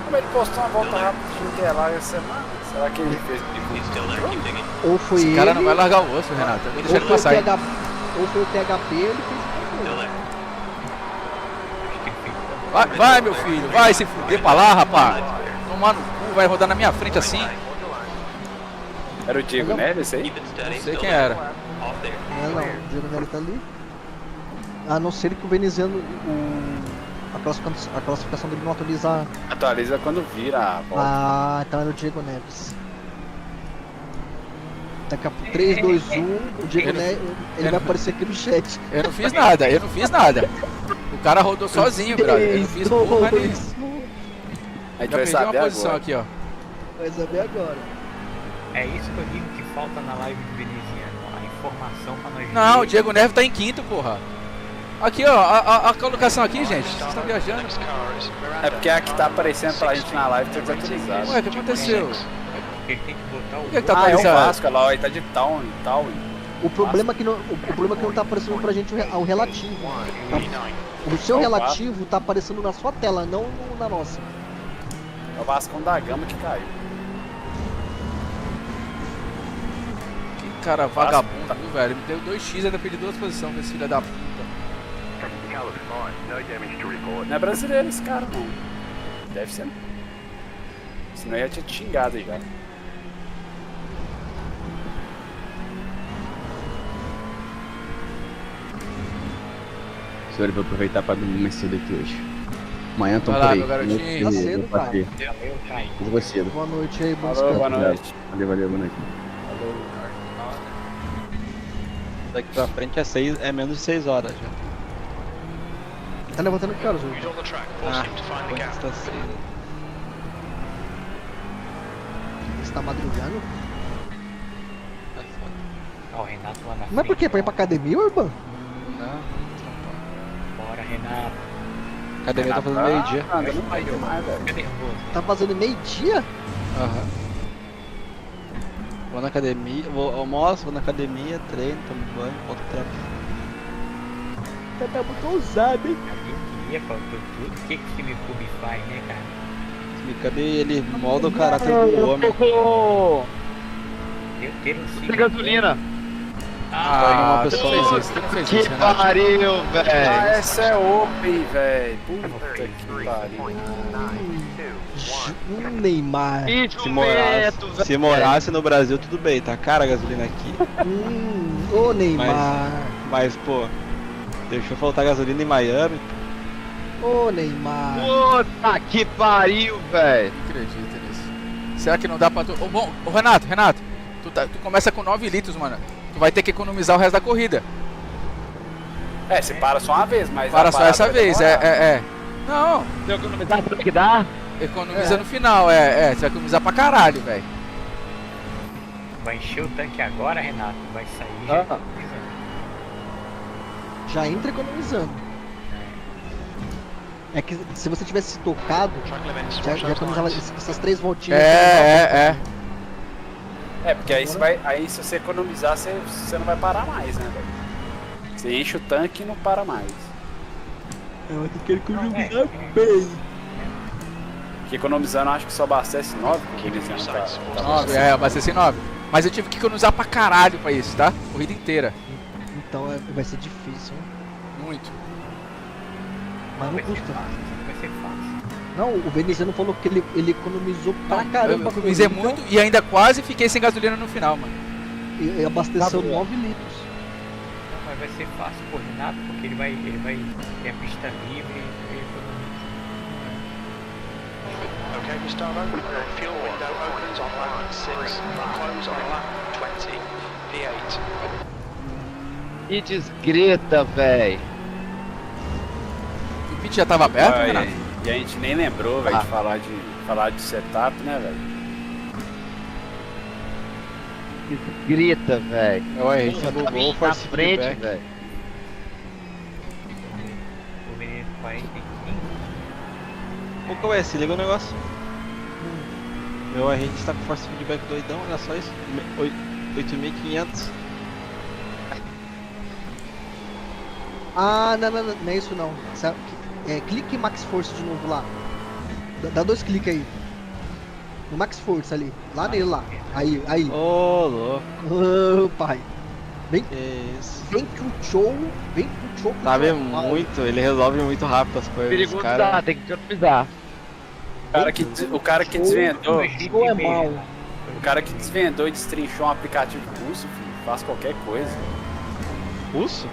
Como ele postou uma volta rápida de interlar essa semana? Será que ele fez? He's still there. Keep digging. Ou foi Esse ele. cara não vai largar o osso, Renato. Eu vou deixar ele passar aí. Ou foi o THP, ele fez Still there. Vai, meu filho, vai se fuder pra lá, rapaz. Tomar no cu, vai rodar na minha frente assim. Era o Diego Neves, esse aí? Keep it steady. Não sei Still quem there. era. Off there. Não, o Diego Nery tá ali. A não ser que o veneziano, a classificação dele não atualizar. Atualiza quando vira a volta. Ah, então era o Diego Neves. Daqui a pouco 3, 2, 1, o Diego Neves, ele vai aparecer aqui no chat. Eu não fiz nada. O cara rodou sozinho, brother. Eu não fiz porra nenhuma. A gente Já vai perdi uma saber posição agora. aqui, ó. Vai saber agora. É isso que eu digo que falta na live do veneziano, a informação pra nós. Não, o ver. Diego Neves tá em quinto, porra. Aqui, ó, a colocação aqui, gente. Vocês estão viajando. É porque a que tá aparecendo pra gente na live tá desatualizada. Ué, o que aconteceu? Ele tem que botar o. Por que tá Ah, é o atualizado? Vasco, olha lá, ele tá de Town. O problema é que não tá aparecendo pra gente o relativo. O seu relativo tá aparecendo na sua tela, não na nossa. É o Vascão da Gama que caiu. Que cara vagabundo, viu, velho? Me deu 2x e ainda perdi 2 posições com esse filho da puta. Não é brasileiro esse cara, não. Deve ser. Senão eu ia ter te xingado aí já. Senhor, eu vou aproveitar pra dormir mais cedo aqui hoje. Amanhã tô Vai por lá, aí. meu garotinho. Tá cedo, cara. Valeu, Caio. Mas vou cedo. Boa noite aí, bom Falou, descanso. boa noite. Valeu, boa noite. Daqui pra frente é menos de 6 horas já. Tá levantando que horas, Ju? Who's on the track? Force him to find the Quando gap. está cedo. Você tá madrugando? Ó, o Renato lá na frente. Mas por quê? Pra ir pra academia, Urban? Não. Bora, Renato. Academia tá fazendo meio-dia. Ah, não vai demais, velho. Fica nervoso. Tá fazendo meio-dia? Aham. Vou na academia, almoço, vou na academia, treino, tomo banho, volto pro trampo. Tá muito ousado, hein? Academia, faltou tudo. O que esse time clube faz, né, cara? Me cabe, ele molda o caráter do homem. Eu quero um Tem gasolina. Ah, uma você pessoa- não fez isso, você não fez Que isso, Renato. pariu, Ah, velho. essa é Open, velho. Puta que pariu. Neymar. Se morasse no Brasil, tudo bem, tá cara a gasolina aqui. Ô Neymar. Mas, pô, deixou faltar gasolina em Miami. Ô Neymar. Puta que pariu, velho. Não acredito nisso. Será que não dá pra tu... Ô, bom, ô, Renato, tu começa com 9 litros, mano. Tu vai ter que economizar o resto da corrida. É, você para só uma vez, mas. Para a só parada essa vai vez, demorar. Não, Se eu economizar tudo que dá. economiza no final, você vai economizar pra caralho, velho. Vai encher o tanque agora, Renato? Vai sair já. Já entra economizando. É que se você tivesse tocado, já economizava essas 3 voltinhas. É. É, porque aí você vai. Aí se você economizar, você não vai parar mais, né, velho? Você enche o tanque e não para mais. Eu quero economizar bem. Porque economizando, eu acho que só abastece 9, porque eles não tá. 9, abasteci 9. Mas eu tive que economizar pra caralho pra isso, tá? Corrida inteira. Então vai ser difícil, hein? Muito. Mas não Vai ser custa. fácil, vai ser fácil. Não, o veneziano falou que ele economizou pra caramba. Eu economizei muito e ainda quase fiquei sem gasolina no final, mano. E abasteceu Tá bom. 9 litros. Não, mas vai ser fácil por Renato, porque ele vai ter a pista livre e economiza. Okay, Gustavo, fuel window opens on lap 6, close on lap 20, P8. Que desgreta, véi. O pit já tava aberto, Ah, Renato? e a gente nem lembrou, velho, Ah. de falar de setup, né, velho? Que desgreta, véi. A gente bugou o Na force frente, feedback. velho. O Veneno 45. Ô, ué, se liga o negócio. Meu, a gente tá com force feedback doidão, olha só isso. 8.500. Ah, não é isso não. Sabe, clique em Max Force de novo lá. Dá 2 cliques aí. No Max Force ali. Lá nele lá. Aí. Ô, louco. Ô, pai. Vem Isso. que o show. Vem que o show. Sabe muito, ele resolve muito rápido as coisas. Perigoso cara. dá, tem que te otimizar. O cara que desvendou. Show é mal. O cara que desvendou e destrinchou um aplicativo russo, filho, faz qualquer coisa. Russo?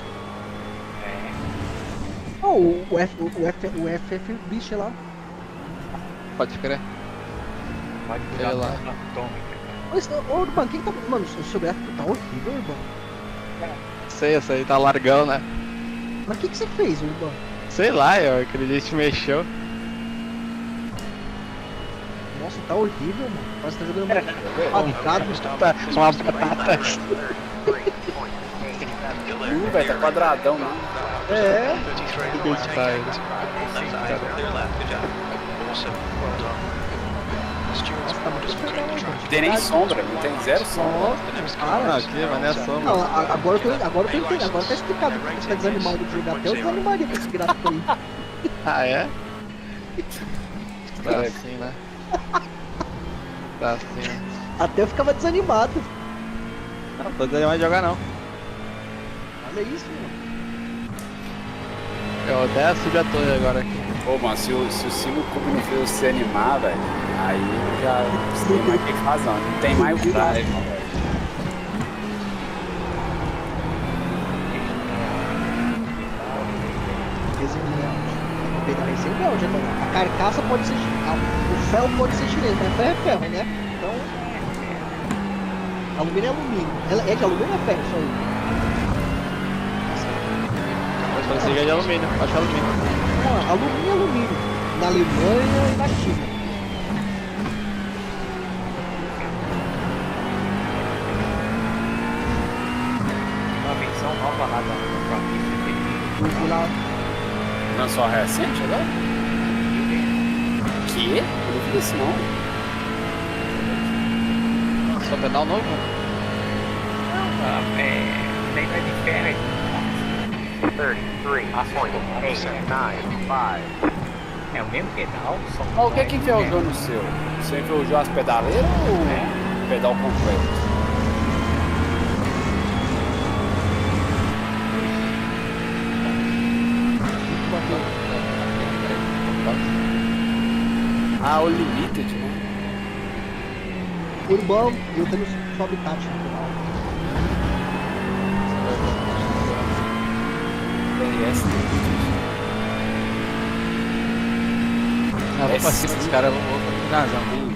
Oh, o FF bicho lá. Pode crer. Pode Sei usar lá. bomba atômica, cara. Mas, ô, Urban, quem tá. Mano, o seu gráfico tá horrível, Urban. Sei, essa aí tá largão, né? Mas o que você fez, Urban? Sei lá, eu acredito que mexeu. Nossa, tá horrível, mano. Parece que tá jogando quadrado. Tá uma batata. Velho, tá quadradão, né? É. 33, Good time. Clear left, good job. Awesome, well done. Stewards orders for clearing the track. Não tem nem sombra, não tem zero sombra. Ah, aqui, mas não é sombra. Não, agora eu tô entendendo. Agora tá explicado porque você tá desanimado de jogar. Até eu desanimaria com esse gráfico aí. Ah, é? Tá assim, né? Tá assim, né? Até eu ficava desanimado. Não, tô desanimado de jogar não. Olha isso, mano. Eu até subi a torre agora aqui. Pô, mano, se o Simo Cube não fez você animar, velho, aí eu já não sei mais o que faz, não. Não tem mais o drive, velho. Pegar esse não, já não. A carcaça pode ser o ferro pode ser chinês, mas ferro é ferro, né? Então. Alumínio é alumínio. Ela é de alumínio ou é ferro isso aí? Pode fazer de alumínio, acho que é alumínio. Não, alumínio é alumínio. Na Alemanha e na China. Uma versão nova lá da pista Fui lá. Lançou a recente agora? Que? Eu não vi isso não. Só pedal novo? daí vai de ferro. 33.895. É o mesmo pedal, só Ah, o que é que enferrujou no seu? Você enferrujou as pedaleiras ou o pedal completo? Ah, o Limited, né? Urbano, eu tenho só habitat natural. BS Ah, vou pra cima dos caras, vou pra razão.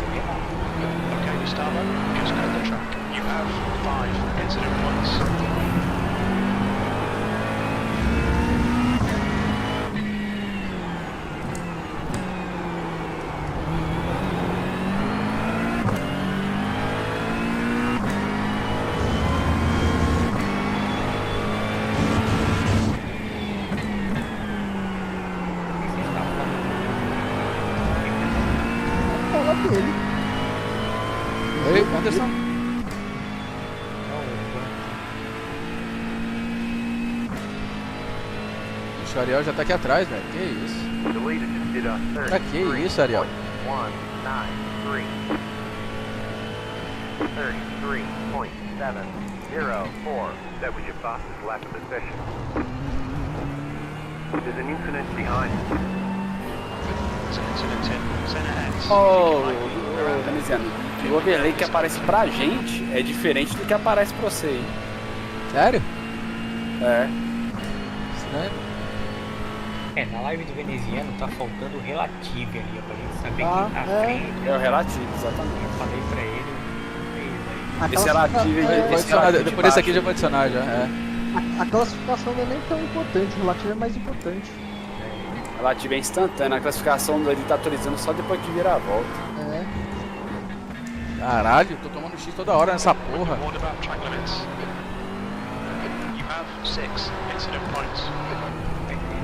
Okay, Gustavo, just cut the track. You have 5 incident points. Fala dele. Ei, Anderson. o Ariel já tá aqui atrás, velho. Que isso? Pra que isso, Ariel? 33.704. That was your fastest lap of the session. There's an incident behind you. There's an incident in Senate. Veneziano, o overlay que aparece pra gente é diferente do que aparece pra você, hein? Sério? É. Sério? Na live do Veneziano tá faltando o Relative ali, ó, pra gente saber quem tá à frente. É o relativo, exatamente. Eu falei pra ele. Esse relativo depois desse aqui já vou adicionar já. A classificação não é nem tão importante, o relativo é mais importante. Relativo é instantâneo, a classificação ele tá atualizando só depois que vira a volta. É. Caralho, eu tô tomando X toda hora nessa porra. What about track limits? You have 6 incident points.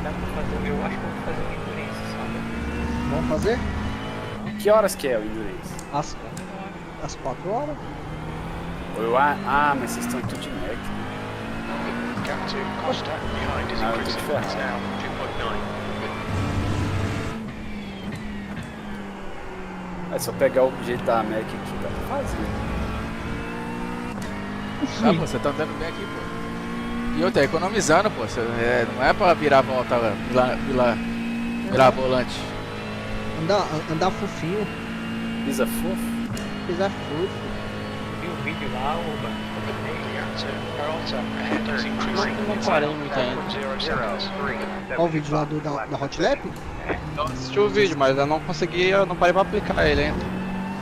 Dá pra fazer, eu acho que eu vou fazer um endurance, sabe? Vamos fazer? Que horas que é o endurance? Às 4 horas. Mas vocês estão tudo de Mac. Gap to Costa behind is increasing. It's now 2.9. É só pegar o jeito da Mac aqui, dá pra fazer. Ah, pô, você tá andando bem aqui, pô. E outra, economizando, pô. Não é pra virar a volta, virar volante. Andar fofinho. Pisa fofo? Pisar fofo. Vi o vídeo lá, Oba. Não parei muito ainda. Olha o vídeo lá da Hot Lap? Eu assisti o vídeo, mas eu não consegui, eu não parei pra aplicar ele ainda.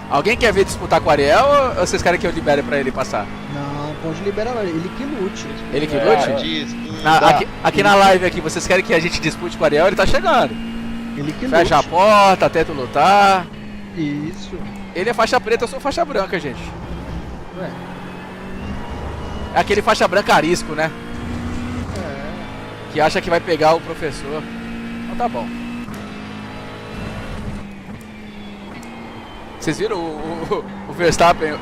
Alguém quer ver disputar com o Ariel ou vocês querem que eu libere pra ele passar? Não, pode liberar não, ele que lute. Ele que lute? Aqui na live aqui, vocês querem que a gente dispute com o Ariel? Ele tá chegando. Ele que Fecha a porta, tenta lutar. Isso. Ele é faixa preta, eu sou faixa branca, gente. Ué. É aquele faixa branca arisco, né? É. Que acha que vai pegar o professor. Então tá bom. Vocês viram o Verstappen, o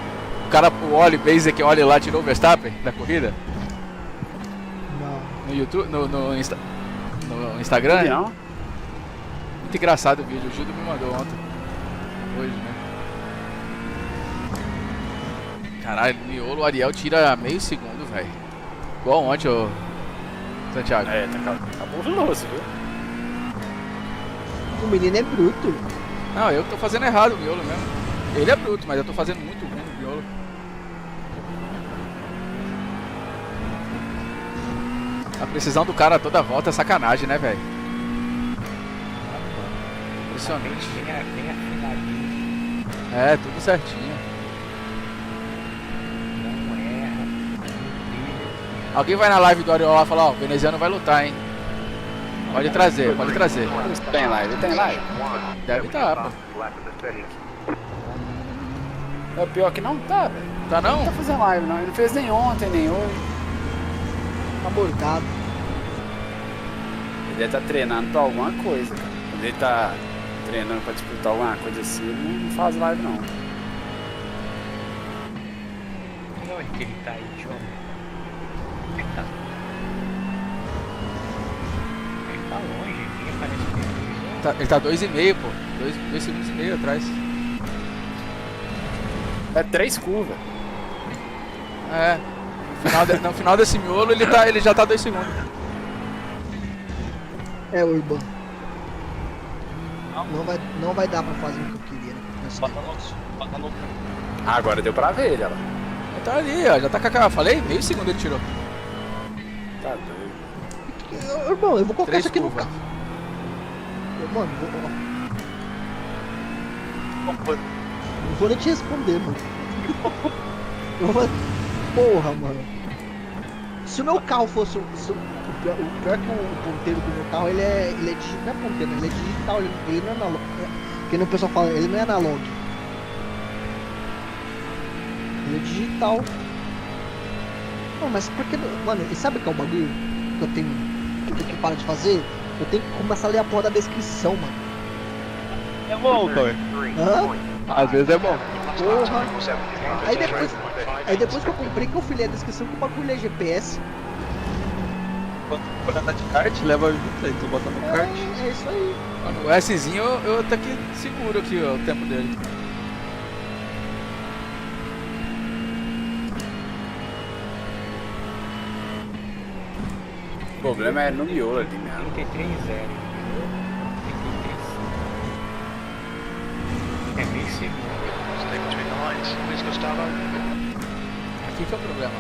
cara, o Oli Basic, Oli lá tirou o Verstappen da corrida? Não. No YouTube, no Instagram? Não. Muito engraçado o vídeo, o Gildo me mandou ontem. Hoje, né? Caralho, no miolo o Ariel tira meio segundo, velho. Igual ontem, ô Santiago. É, tá cabuloso, viu? O menino é bruto. Não, eu que tô fazendo errado o miolo mesmo. Ele é bruto, mas eu tô fazendo muito ruim o miolo. A precisão do cara toda volta é sacanagem, né, velho? Impressionante. Bem afinadinho. É, tudo certinho. Não erra. Alguém vai na live do Ariel lá e fala, ó, o veneziano vai lutar, hein? Pode trazer, pode trazer. Tem live, tem live. Deve estar, pô. É o pior que não tá, velho. Tá não? Não tá fazendo live, não. Ele não fez nem ontem, nem hoje. Tá morgado. Ele deve tá treinando pra alguma coisa, cara. Quando ele tá treinando pra disputar alguma coisa assim, ele não faz live, não. E onde que ele tá aí, João? Onde que tá? Ele tá longe, ninguém aparece nele. Ele tá 2,5, pô. 2 segundos e meio atrás. É 3 curvas. É. No final desse miolo ele já tá 2 segundos. É, Urban. Não vai dar pra fazer o que eu queria, né? Agora deu pra ver ele, ó. Ele tá ali, ó. Já tá com a... Falei? Meio segundo ele tirou. Tá doido. Urban, eu vou colocar 3 isso aqui curvas. no carro. Mano, não vou nem te responder, mano. Porra, mano. Se o meu carro fosse. O pior que o ponteiro do meu carro, ele é digital. Não é ponteiro, ele é digital, ele não é analógico. Porque o pessoal fala, ele não é analógico. Ele é digital. Não, mas por que. Mano, e sabe o que é o bagulho que eu tenho que parar de fazer? Eu tenho que começar a ler a porra da descrição, mano. É bom, cara. Hã? Às vezes é bom. Porra. Aí depois que eu comprei, que eu fui ler a descrição, que o bagulho é GPS. Quando for andar de kart, leva junto aí, tu bota no kart. É isso aí. O Szinho eu até que seguro aqui, ó, o tempo dele. O problema é no miolo ali mesmo. 33-0. É meio segundo. Stay between the lines, please, Gustavo. Aqui que é o problema.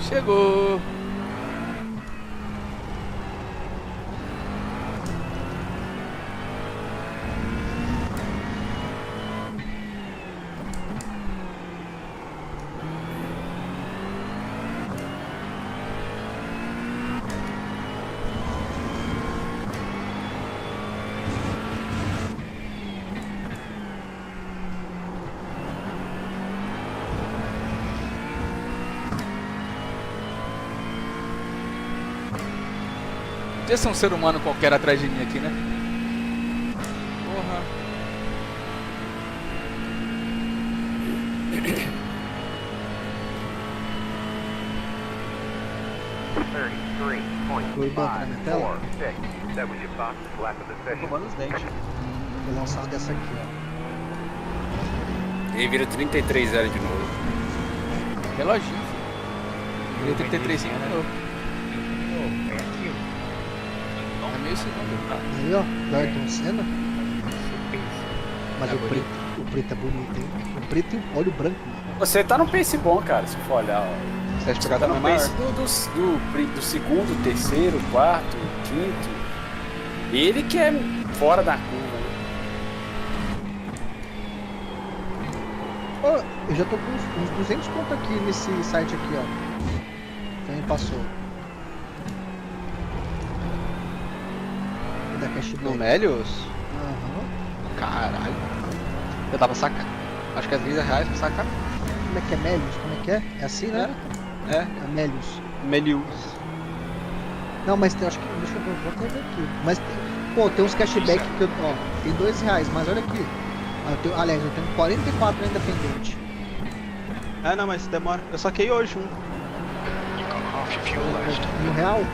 Chegou! Podia ser um ser humano qualquer atrás de mim aqui, né? Porra. Foi banco na minha tela? Tô tomando os dentes. Vou lançar uma dessa aqui, ó. Ele vira 33-0 de novo. Reloginho, filho. Virei 33 de novo. É aquilo. É meio segundo. Aí, ó, do Ayrton Senna. Mas É o preto é bonito, hein? O preto e o olho branco. Você tá no pace bom, cara, se for olhar. Ó. Você acha que pegar Tá no também maior? pace do segundo, terceiro, quarto, quinto. Ele que é fora da curva, né? Ó, eu já tô com uns 200 conto aqui nesse site aqui, ó. Também passou. Da cashback. No Melios? Aham. Caralho. Eu tava sacando. Acho que é 30 reais pra sacar. Como é que é Melius? Como é que é? É assim, né? É. É Melius. Melius. Não, mas tem, acho que. Deixa eu vou até ver aqui. Mas tem. Pô, tem uns cashback que eu. Ó, tem R$2, mas olha aqui. Ah, aliás, eu tenho 44 na Independente. É, não, mas demora. Eu saquei hoje um. R$1.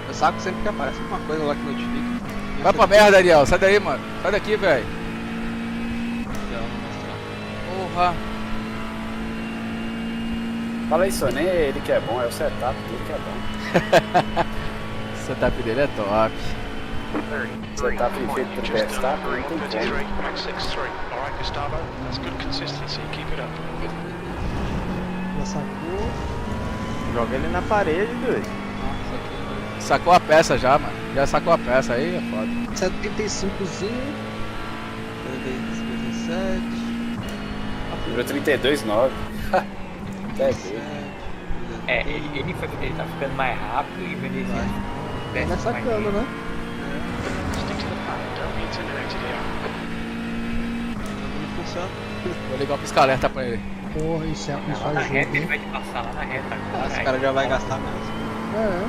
Eu saco sempre que aparece alguma coisa lá que notifica. Vai pra merda, Ariel. Sai daí, mano. Sai daqui, velho. Porra. Fala isso, nem é ele que é bom, é o setup dele que é bom. O setup dele é top. Setup feito pro Verstappen, não tem como. 33.63. Alright, Gustavo. That's good consistency. Keep it up. Já sacou. Joga ele na parede, doido. Sacou a peça já, mano. Já sacou a peça aí, é foda. 75zinho. 57. Virou 32,9. É, ele tá ficando mais rápido e o veneziano Tá sacando, né? Stick to the plan. Don't be intimidated here. Não funciona. Vou ligar o pisca-alerta pra ele. Porra, isso lá ajuda, na reta, ele hein? vai te passar lá na reta agora. Esse aí cara já vai gastar mesmo. É.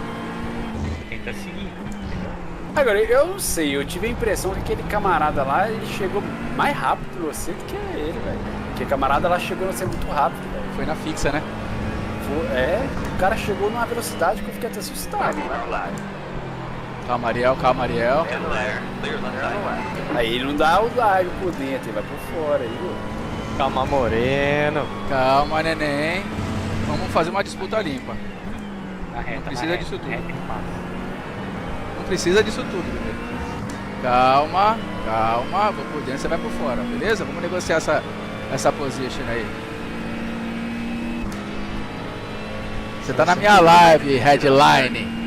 Tenta seguir. Agora, eu não sei, eu tive a impressão que aquele camarada lá, ele chegou mais rápido que você do que ele, velho. Porque o camarada lá chegou a ser muito rápido, velho. Foi na fixa, né? O cara chegou numa velocidade que eu fiquei até assustado. Calma, Ariel, calma, Ariel. Aí ele não dá o live por dentro, ele vai por fora aí, ó. Calma, Moreno. Calma, neném. Vamos fazer uma disputa limpa. Na reta, Não precisa disso tudo. Reta, ele passa. Não precisa disso tudo, bebê. Calma, calma. Vou por dentro, você vai por fora, beleza? Vamos negociar essa position aí. Você tá na minha live, headline.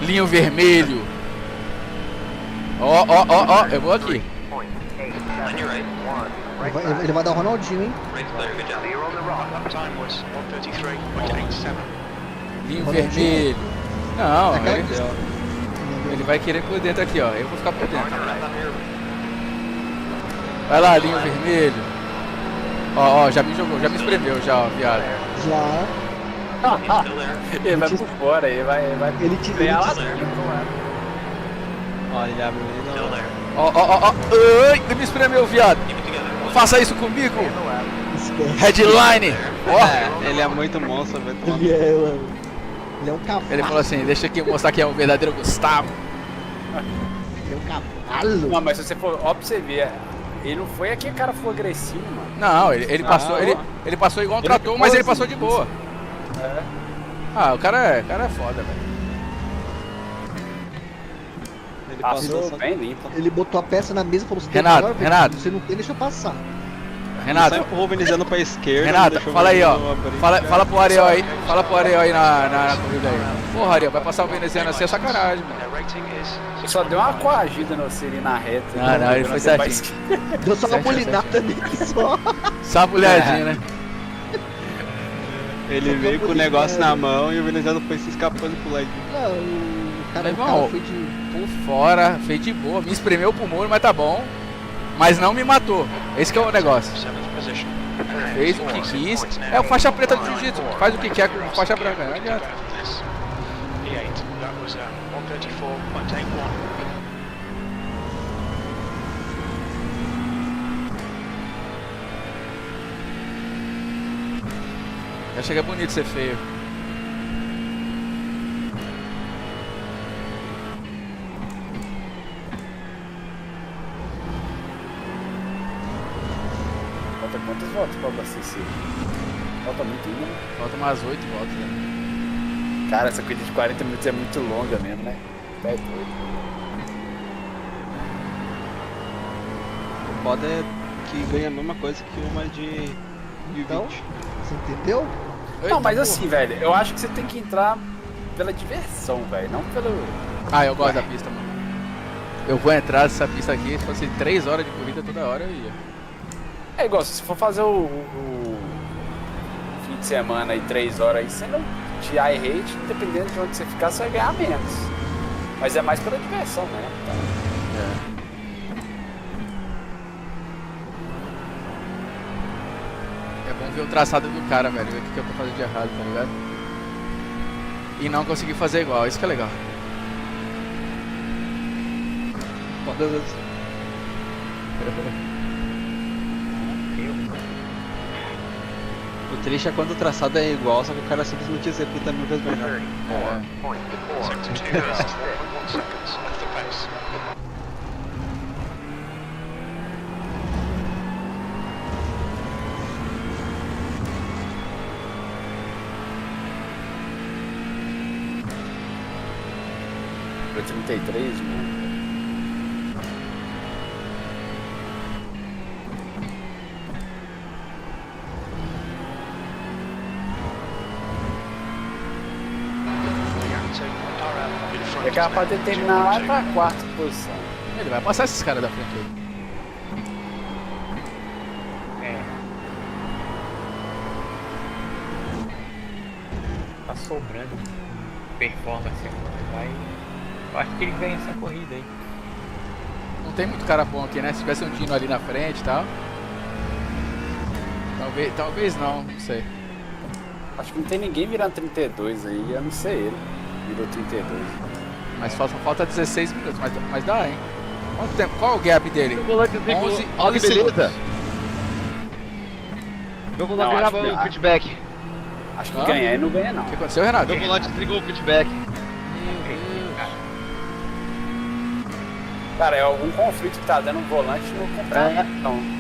Linho vermelho. Ó, eu vou aqui. Ele vai dar o Ronaldinho, hein? Lap time was 1:33.87. Linho vermelho. Não, É aquela ele vai querer por dentro aqui, ó. Eu vou ficar por dentro. Vai lá, linho vermelho. Ó, já me jogou, já me espremeu já, ó, viado. Já. Ele vai por fora, ele vai Ele te ganhar lá ele dentro. Olha, ele abre o Still there. Ó. Ai, me espremeu, viado. Não faça isso comigo. Headline. Ó. Ele é muito monstro, velho. Ele é, mano. Ele é um cavalo. Ele falou assim, deixa aqui eu mostrar que é o verdadeiro Gustavo. Ele é um cavalo. Não, mas se você for, ó, pra você ver, ele não foi aqui, cara, foi agressivo, mano. Não, ele passou, ele passou igual um trator, mas ele passou de boa. É. Ah, o cara é foda, velho. Ele Passou só- bem limpo. Ele botou a peça na mesa e falou: Renato, Renato. Você não tem, deixa eu passar. Renato, Só empurrou o veneziano pra esquerda. Renato, deixou o fala aí, ó. veneziano abrir. Fala pro Ariel aí. Fala pro Ariel aí na corrida aí. Porra, Ariel, vai passar o veneziano assim é sacanagem, mano. Their rating is Eu só deu uma coagida no Siri na reta. Não, ele foi certinho. Deu só uma Certo, molinada nele só. Só uma olhadinha, né? Ele veio com o negócio na mão e o veneziano foi se escapando pro lado. Não, o cara Irmão, foi de. por fora, fez de boa. Me espremeu pro muro, mas tá bom. Mas não me matou. Esse que é o negócio. 7th position. Fez o que quis. É o faixa preta do jiu-jitsu. Faz o que quer com faixa branca. Não adianta. P8. That was 134.81. Já chega bonito ser feio. Falta quantas voltas pra abastecer? Falta muito ainda, né? Falta umas 8 voltas, né? Cara, essa corrida de 40 minutos é muito longa mesmo, né? É doido. O foda é que ganha a mesma coisa que uma de Então, 20. você entendeu? Não, mas assim, velho, eu acho que você tem que entrar pela diversão, velho, não pelo... Ah, eu gosto da pista, mano. Eu vou entrar nessa pista aqui, se fosse 3 horas de corrida toda hora eu ia. É igual, se for fazer o fim de semana aí, 3 horas aí, você não de iRate, dependendo de onde você ficar, você vai ganhar menos. Mas é mais pela diversão, né? É bom ver o traçado do cara, velho, ver o que eu tô fazendo de errado, tá ligado? E não conseguir fazer igual, isso que é legal. Foda às vezes. O triste é quando o traçado é igual, só que o cara simplesmente executa 1000 vezes melhor. Sector 2 is 4.1 seconds off the pace. Pra 33, mano. É capaz de terminar lá pra 4ª posição. Ele vai passar esses caras da frente aí. É. Tá sobrando performance agora. Eu acho que ele ganha essa corrida aí. Não tem muito cara bom aqui, né? Se tivesse um Dino ali na frente e tal. Talvez não sei. Acho que não tem ninguém virando 32 aí, a não ser ele. Virou 32. Mas falta 16 minutos, mas dá, hein? Quanto tempo? Qual é o gap dele? 11 Olha que segundos. beleza. Meu volante Não, gravou acho que- o feedback. Acho que Hã? ganhar e não ganha não. O que aconteceu, Renato? Meu volante desligou o feedback. Cara, é algum conflito que tá dando um volante no comprar. Não.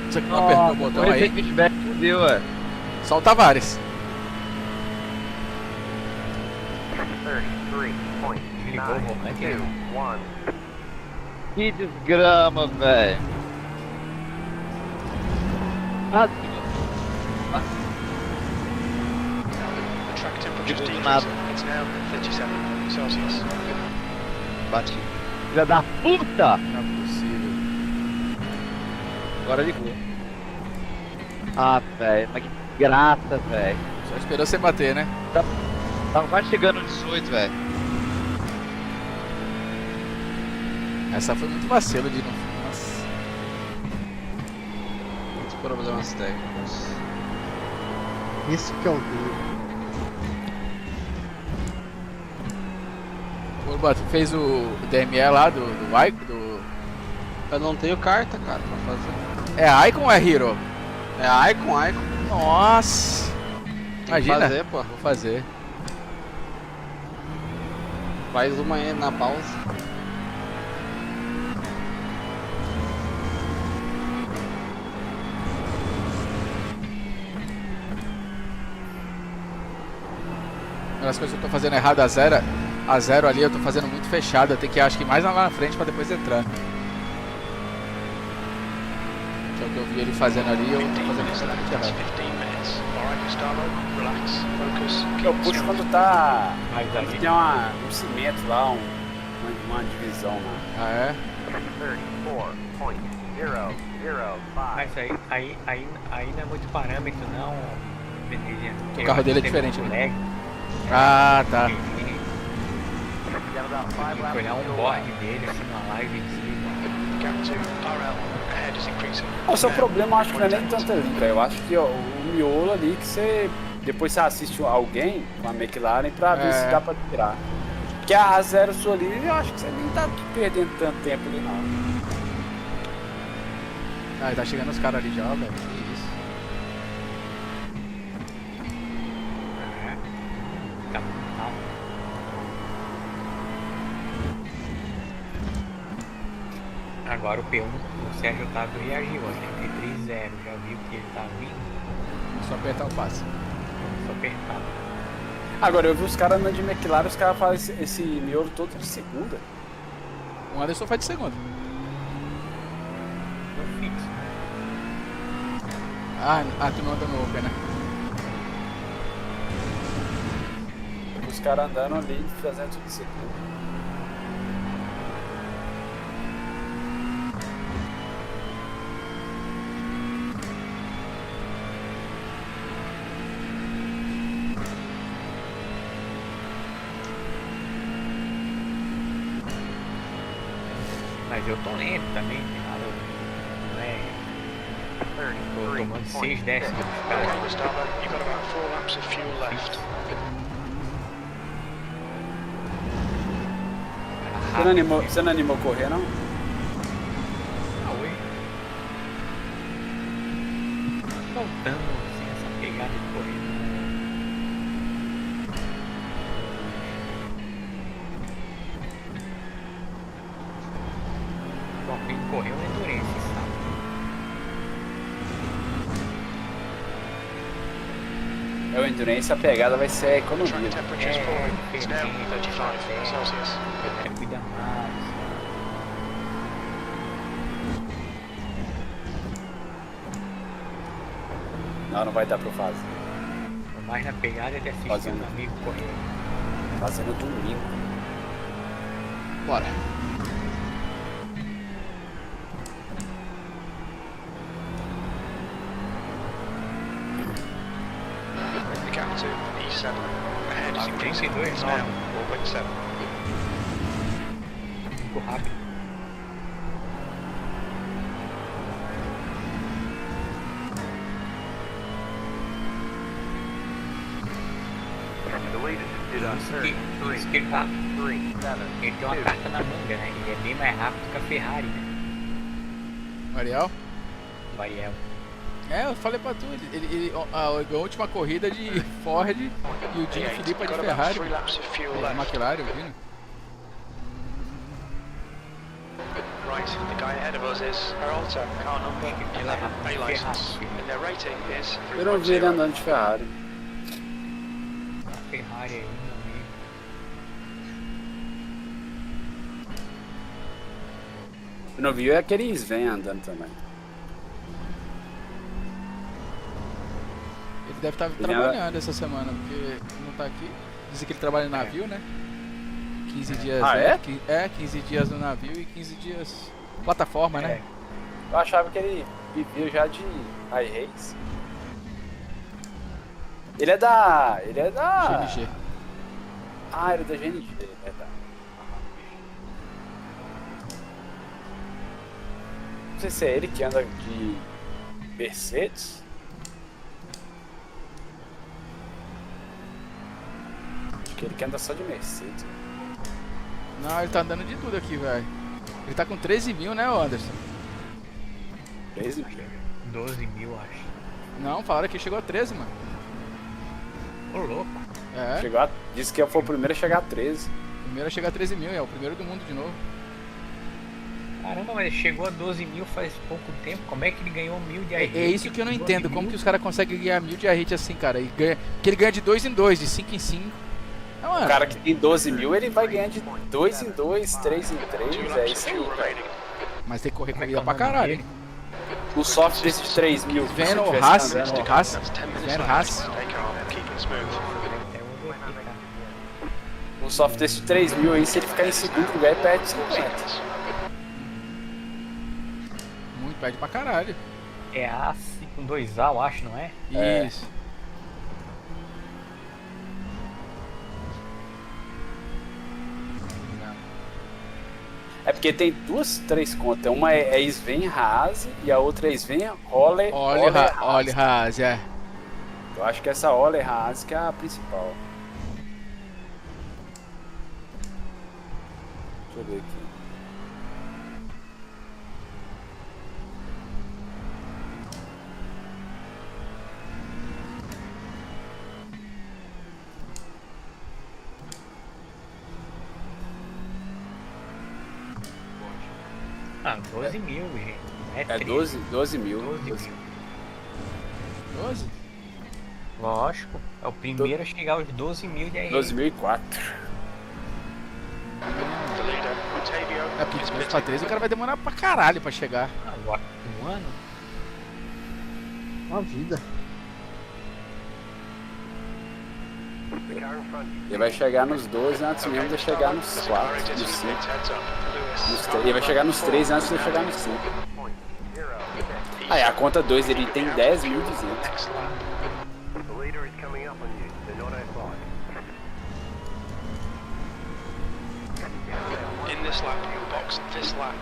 Você que não apertou o botão Esse aí? feedback fudeu, ué. Só o Tavares. Ligou o volante aí. Que desgrama, velho. Ah, The track temperature Ligou do decreasing. nada. It's now 37 Celsius. bati. Filha da puta! Não é possível. Agora ligou. Ah, velho, mas que graça, velho. Só esperou você bater, né? Tava quase chegando no 18, velho. Essa foi muito vacilo de novo. Nossa. Muitos problemas técnicos. Isso que é o duro. fez o DME lá do Icon? Eu não tenho carta, cara, pra fazer. É Icon ou é Hero? É Icon. Nossa! Tem Imagina. que fazer, pô. Vou fazer. Faz uma aí na pausa. Uma das coisas que eu tô fazendo errado, a zero ali eu tô fazendo muito fechada. Tem que ir, acho que mais lá na frente pra depois entrar. Que é o que eu vi ele fazendo ali, eu tô fazendo completamente errado. Eu puxo quando tá. Quando tem um cimento lá, uma divisão lá. Ah, é? Mas aí não é muito parâmetro, não, Venezia. O carro dele é diferente, né? Ah, tá. Tem que olhar um board dele assim na live em cima. O seu problema eu acho que não é nem tanto ali, velho. Eu acho que ó, o miolo ali que você. Depois você assiste alguém com a McLaren pra ver se dá pra tirar. Porque a zero sua ali, eu acho que você nem tá perdendo tanto tempo ali não. Ah, tá chegando os caras ali já, velho. Que isso. Agora o P1, o Sérgio Otávio reagiu, ó, 33-0, já viu que ele tá vindo? Só apertar o passe. Só apertar. Agora eu vi os caras andando de McLaren, os caras fazem esse miolo todo de segunda. O Anderson faz de segunda. Eu fixo. Ah, tu não anda no Open, né? Os caras andando ali, fazendo tudo de segunda. Mas eu tô lento também, tem nada. Não é. Tô tomando 6 décimos, cara. Você não animou correr, não? Faltando assim, essa pegada de corrida. Bom, quem correu é Endurance, sabe? É o Endurance, a pegada vai ser a economia. Cuida mais. Não vai dar pra fazer. Mais na pegada de assistir um amigo correr. Fazendo domingo. Bora. E7 ahead is increasing now, 4.7. Ficou rápido. Isso que ele tá. Ele tem uma carta na manga, né? Ele é bem mais rápido que a Ferrari, né? Ariel? O Ariel. É, eu falei pra tu, ele a última corrida de Ford e o Dino Filippa de Ferrari. É, McLaren, o Dino. Right, the guy ahead of us is Peralta, car number 11, A license, and their rating is Eu não vi ele andando de Ferrari. A Ferrari aí, meu amigo. Eu não vi aquele Sven andando também. Ele deve estar trabalhando essa semana, porque não tá aqui. Dizem que ele trabalha no navio, né? 15 dias. Ah, é? 15 dias no navio e 15 dias. Plataforma, né? Eu achava que ele vivia já de iRace. Ele é da. GNG. Ah, ele é da GNG, é verdade. Não sei se é ele que anda de Mercedes. Acho que ele que anda só de Mercedes. Não, ele tá andando de tudo aqui, velho. Ele tá com 13 mil, né, Anderson? 13 mil. 12 mil, acho. Não, falaram que chegou a 13, mano. Ô, louco. É. Disse que foi o primeiro a chegar a 13. Primeiro a chegar a 13 mil, é o primeiro do mundo de novo. Caramba, mas chegou a 12 mil faz pouco tempo. Como é que ele ganhou 1000 de iHit? É isso que eu não entendo. Como que os caras conseguem ganhar 1000 de iHit assim, cara? E ganha, porque ele ganha de 2 em 2, de 5 em 5. É, mano. O cara que tem 12 mil, ele vai ganhar de 2 em 2, 3 em 3. É isso aí, cara. Mas tem que correr corrida pra caralho, hein? O soft desse de 3 mil. Vendo o Haas, O soft desse de 3 mil aí, se ele ficar em segundo lugar, ele perde 50. Muito, perde pra caralho. É A com 2A, eu acho, não é? Isso. É porque tem três contas. Uma é Sven Haas e a outra é Sven Ole Haas, é. Eu acho que essa Ole Haas que é a principal. Deixa eu ver aqui. Ah, 12 mil, gente. É 12 mil. 12? Lógico. É o primeiro a chegar aos 12 mil de iHit. 2004. É porque de 2 pra 3 o cara vai demorar pra caralho pra chegar. Agora, um ano? Uma vida. Ele vai chegar nos 12 antes mesmo de chegar nos 4, nos 5. Ele vai chegar nos 3 antes de chegar nos 5. Aí a conta 2 ele tem 10.200. In this lap, box this lap.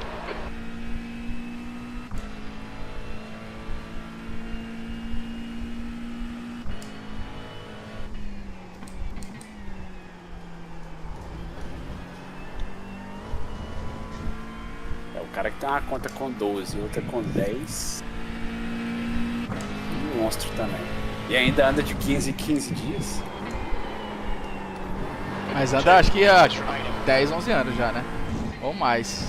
O cara que tem uma conta com 12 e outra com 10. Um monstro também. E ainda anda de 15 em 15 dias. Mas anda acho que há 10, 11 anos já, né? Ou mais.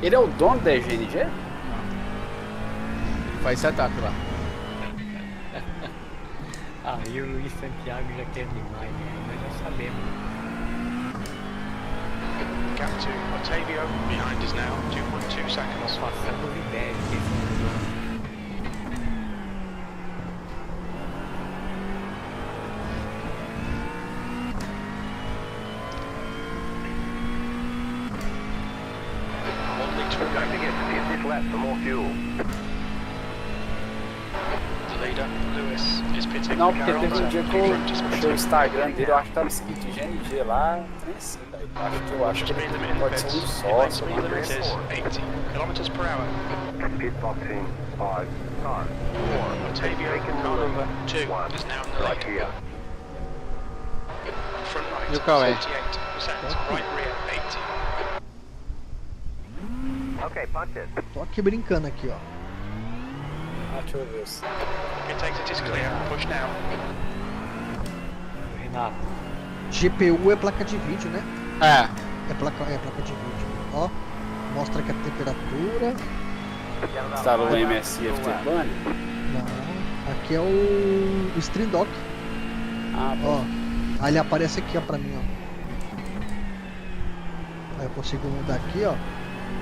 Ele é o dono da GNG? Ele faz setup lá. Aí o Luiz Santiago já quer demais, né? Nós já sabemos. Gap to Otavio behind us now, 2.2 seconds. Nós passamos ideia de que esse mudou. Only 2 left for more fuel. The leader, Lewis, is pitting. Não, porque teve um dia que eu puxei o Instagram dele, eu acho que tava escrito GNG lá, nem sei, velho. Acho que ele pode ser um sócio, speed limit is 80 kilometers per hour. Pitboxing 5, 4, Otavio, car number 2 is now in the right lead. here. Front right, E o Cauê? 48%, right rear 80. Okay, punch it. Tô aqui brincando aqui, ó. deixa eu ver. Intake it is clear, push now. Renato. GPU é placa de vídeo, né? É. É placa de vídeo. Ó, mostra aqui a temperatura. Instalou o MSI Afterburner? Não, aqui é o Stream Dock. Ah, ó. Aí ele aparece aqui, ó, pra mim, ó. Aí eu consigo mudar aqui, ó.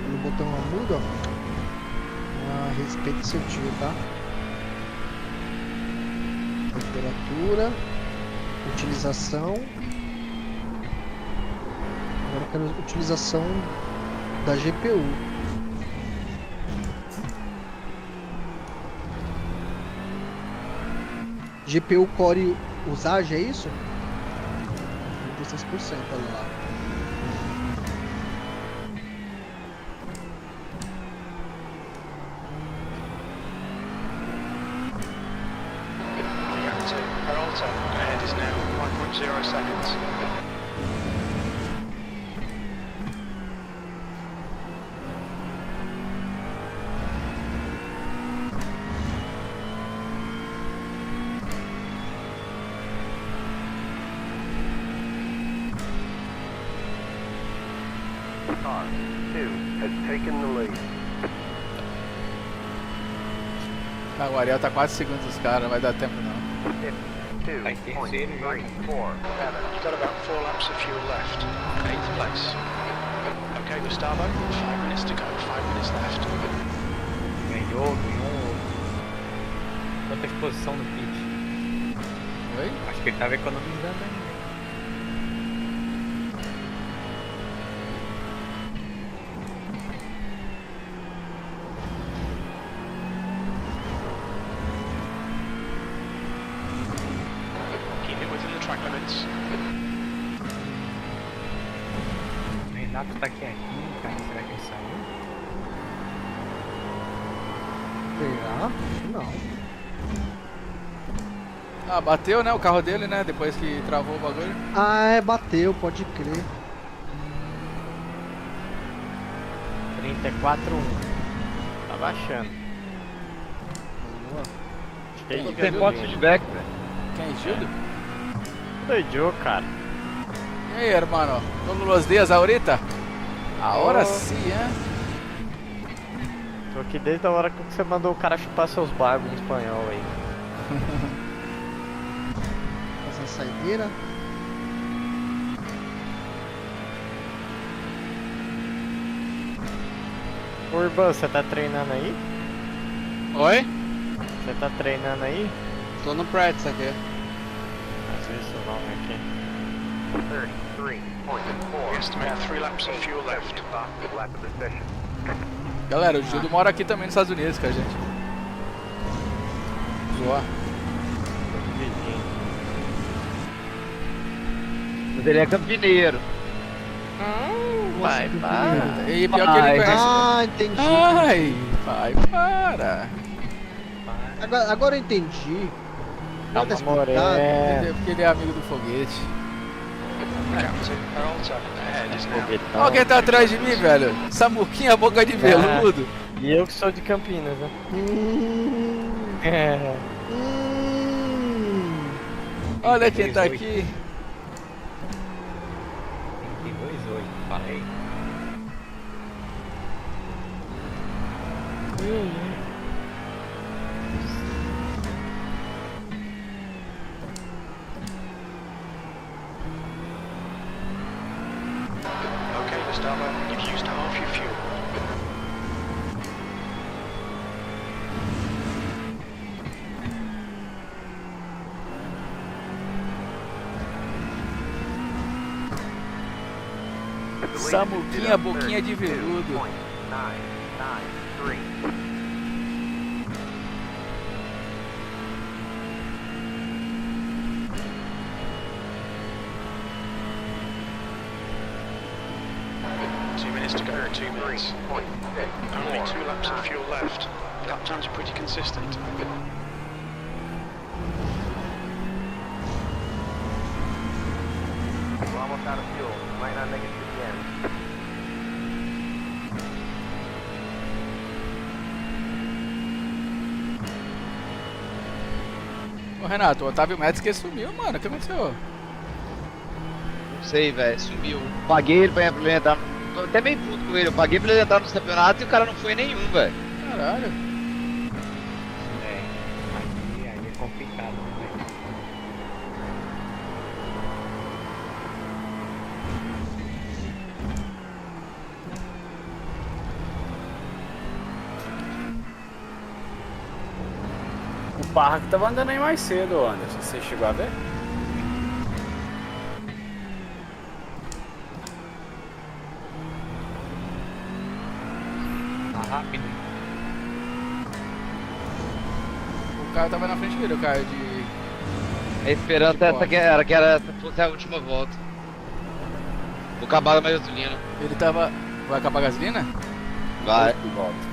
Pelo botão muda, ó. Respeite seu tio, tá? Temperatura, utilização. Agora eu quero utilização da GPU. GPU Core usage, é isso? 36%, olha lá. Delta ahead is now 5.0 seconds. Car 2 has taken the lead. Ah, o Ariel tá 4 segundos dos caras, não vai dar tempo não. 52.34. You've got about 4 laps of fuel left. 8th place. Okay, Gustavo, 5 minutes to go, 5 minutes left. Ganhou. Quanta exposição no pit. Oi? Acho que ele tava economizando ainda. Keep it within the track limits. O Renato tá quietinho, cara. Será que ele saiu? Será? Não. Ah, bateu, né, o carro dele, né, depois que travou o bagulho. Ah, bateu, pode crer. 34-1. Tá baixando. Cheio de Tem ponto de gasolina. feedback, velho. Quem, Gildo? Doidou, cara. E aí, hermano? Todos los días ahorita? Ahora sim, hein? Tô aqui desde a hora que você mandou o cara chupar seus barbos em espanhol aí. Essa saideira. Ô, Urbano, você tá treinando aí? Oi? Você tá treinando aí? Tô no practice aqui. Assista o nome aqui. 33.4. We estimate 3 laps of fuel left. Lap of the session. Galera, o Gildo mora aqui também nos Estados Unidos, cara, gente. Zoar. Mas ele é campineiro. Vai, para. E pior que ele conhece. Ah, entendi. Ai, pai, para. Agora eu entendi. Calma, Tá explicado. Moré. Porque ele é amigo do foguete. Captain Peralta ahead is now. Foguetão. Olha quem tá atrás de mim, velho. Samuquinha, boca de veludo. E eu que sou de Campinas, né? É. Olha quem tá aqui. 22,8, falei. Okay, Gustavo, you've used half your fuel. Samuquinha, boquinha de veludo. 993. Minutes to go, 2 minutes. Only 2 laps of fuel left. Lap times are pretty consistent. We're almost out of fuel. Might not make it to the end. Ô Renato, o Otávio Médici que sumiu, mano. O que aconteceu? Não sei, velho, sumiu. Paguei ele pra entrar. Tô até meio puto com ele. Eu paguei pra ele entrar nos campeonatos e o cara não foi nenhum, velho. Caralho. É, aí é complicado, né? O Parra que tava andando aí mais cedo, Anderson. Você chegou a ver? Tá rápido. O cara tava na frente dele, o cara de... A esperança essa que era fosse a última volta. Vou acabar a gasolina. Ele tava... Vai acabar a gasolina? Vai. Volta.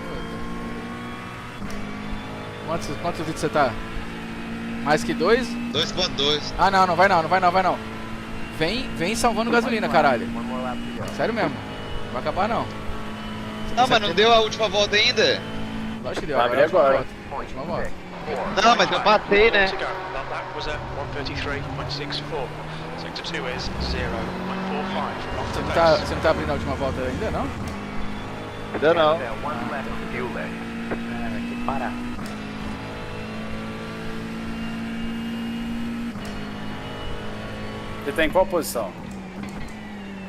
Quantos litros você tá? Mais que 2? 2.2. Ah, não vai não. Vem salvando gasolina, caralho. Sério mesmo. Não vai acabar não. Não, mas não deu a última volta ainda? Lógico que deu. Vai abrir agora. Última volta. Não, mas eu passei, né? To go. That lap was at 1:33.64. Sector 2 is 0.45 from off the pace. Você não tá abrindo a última volta ainda, não? Ainda não. Vai ter que parar. Você tá em qual posição?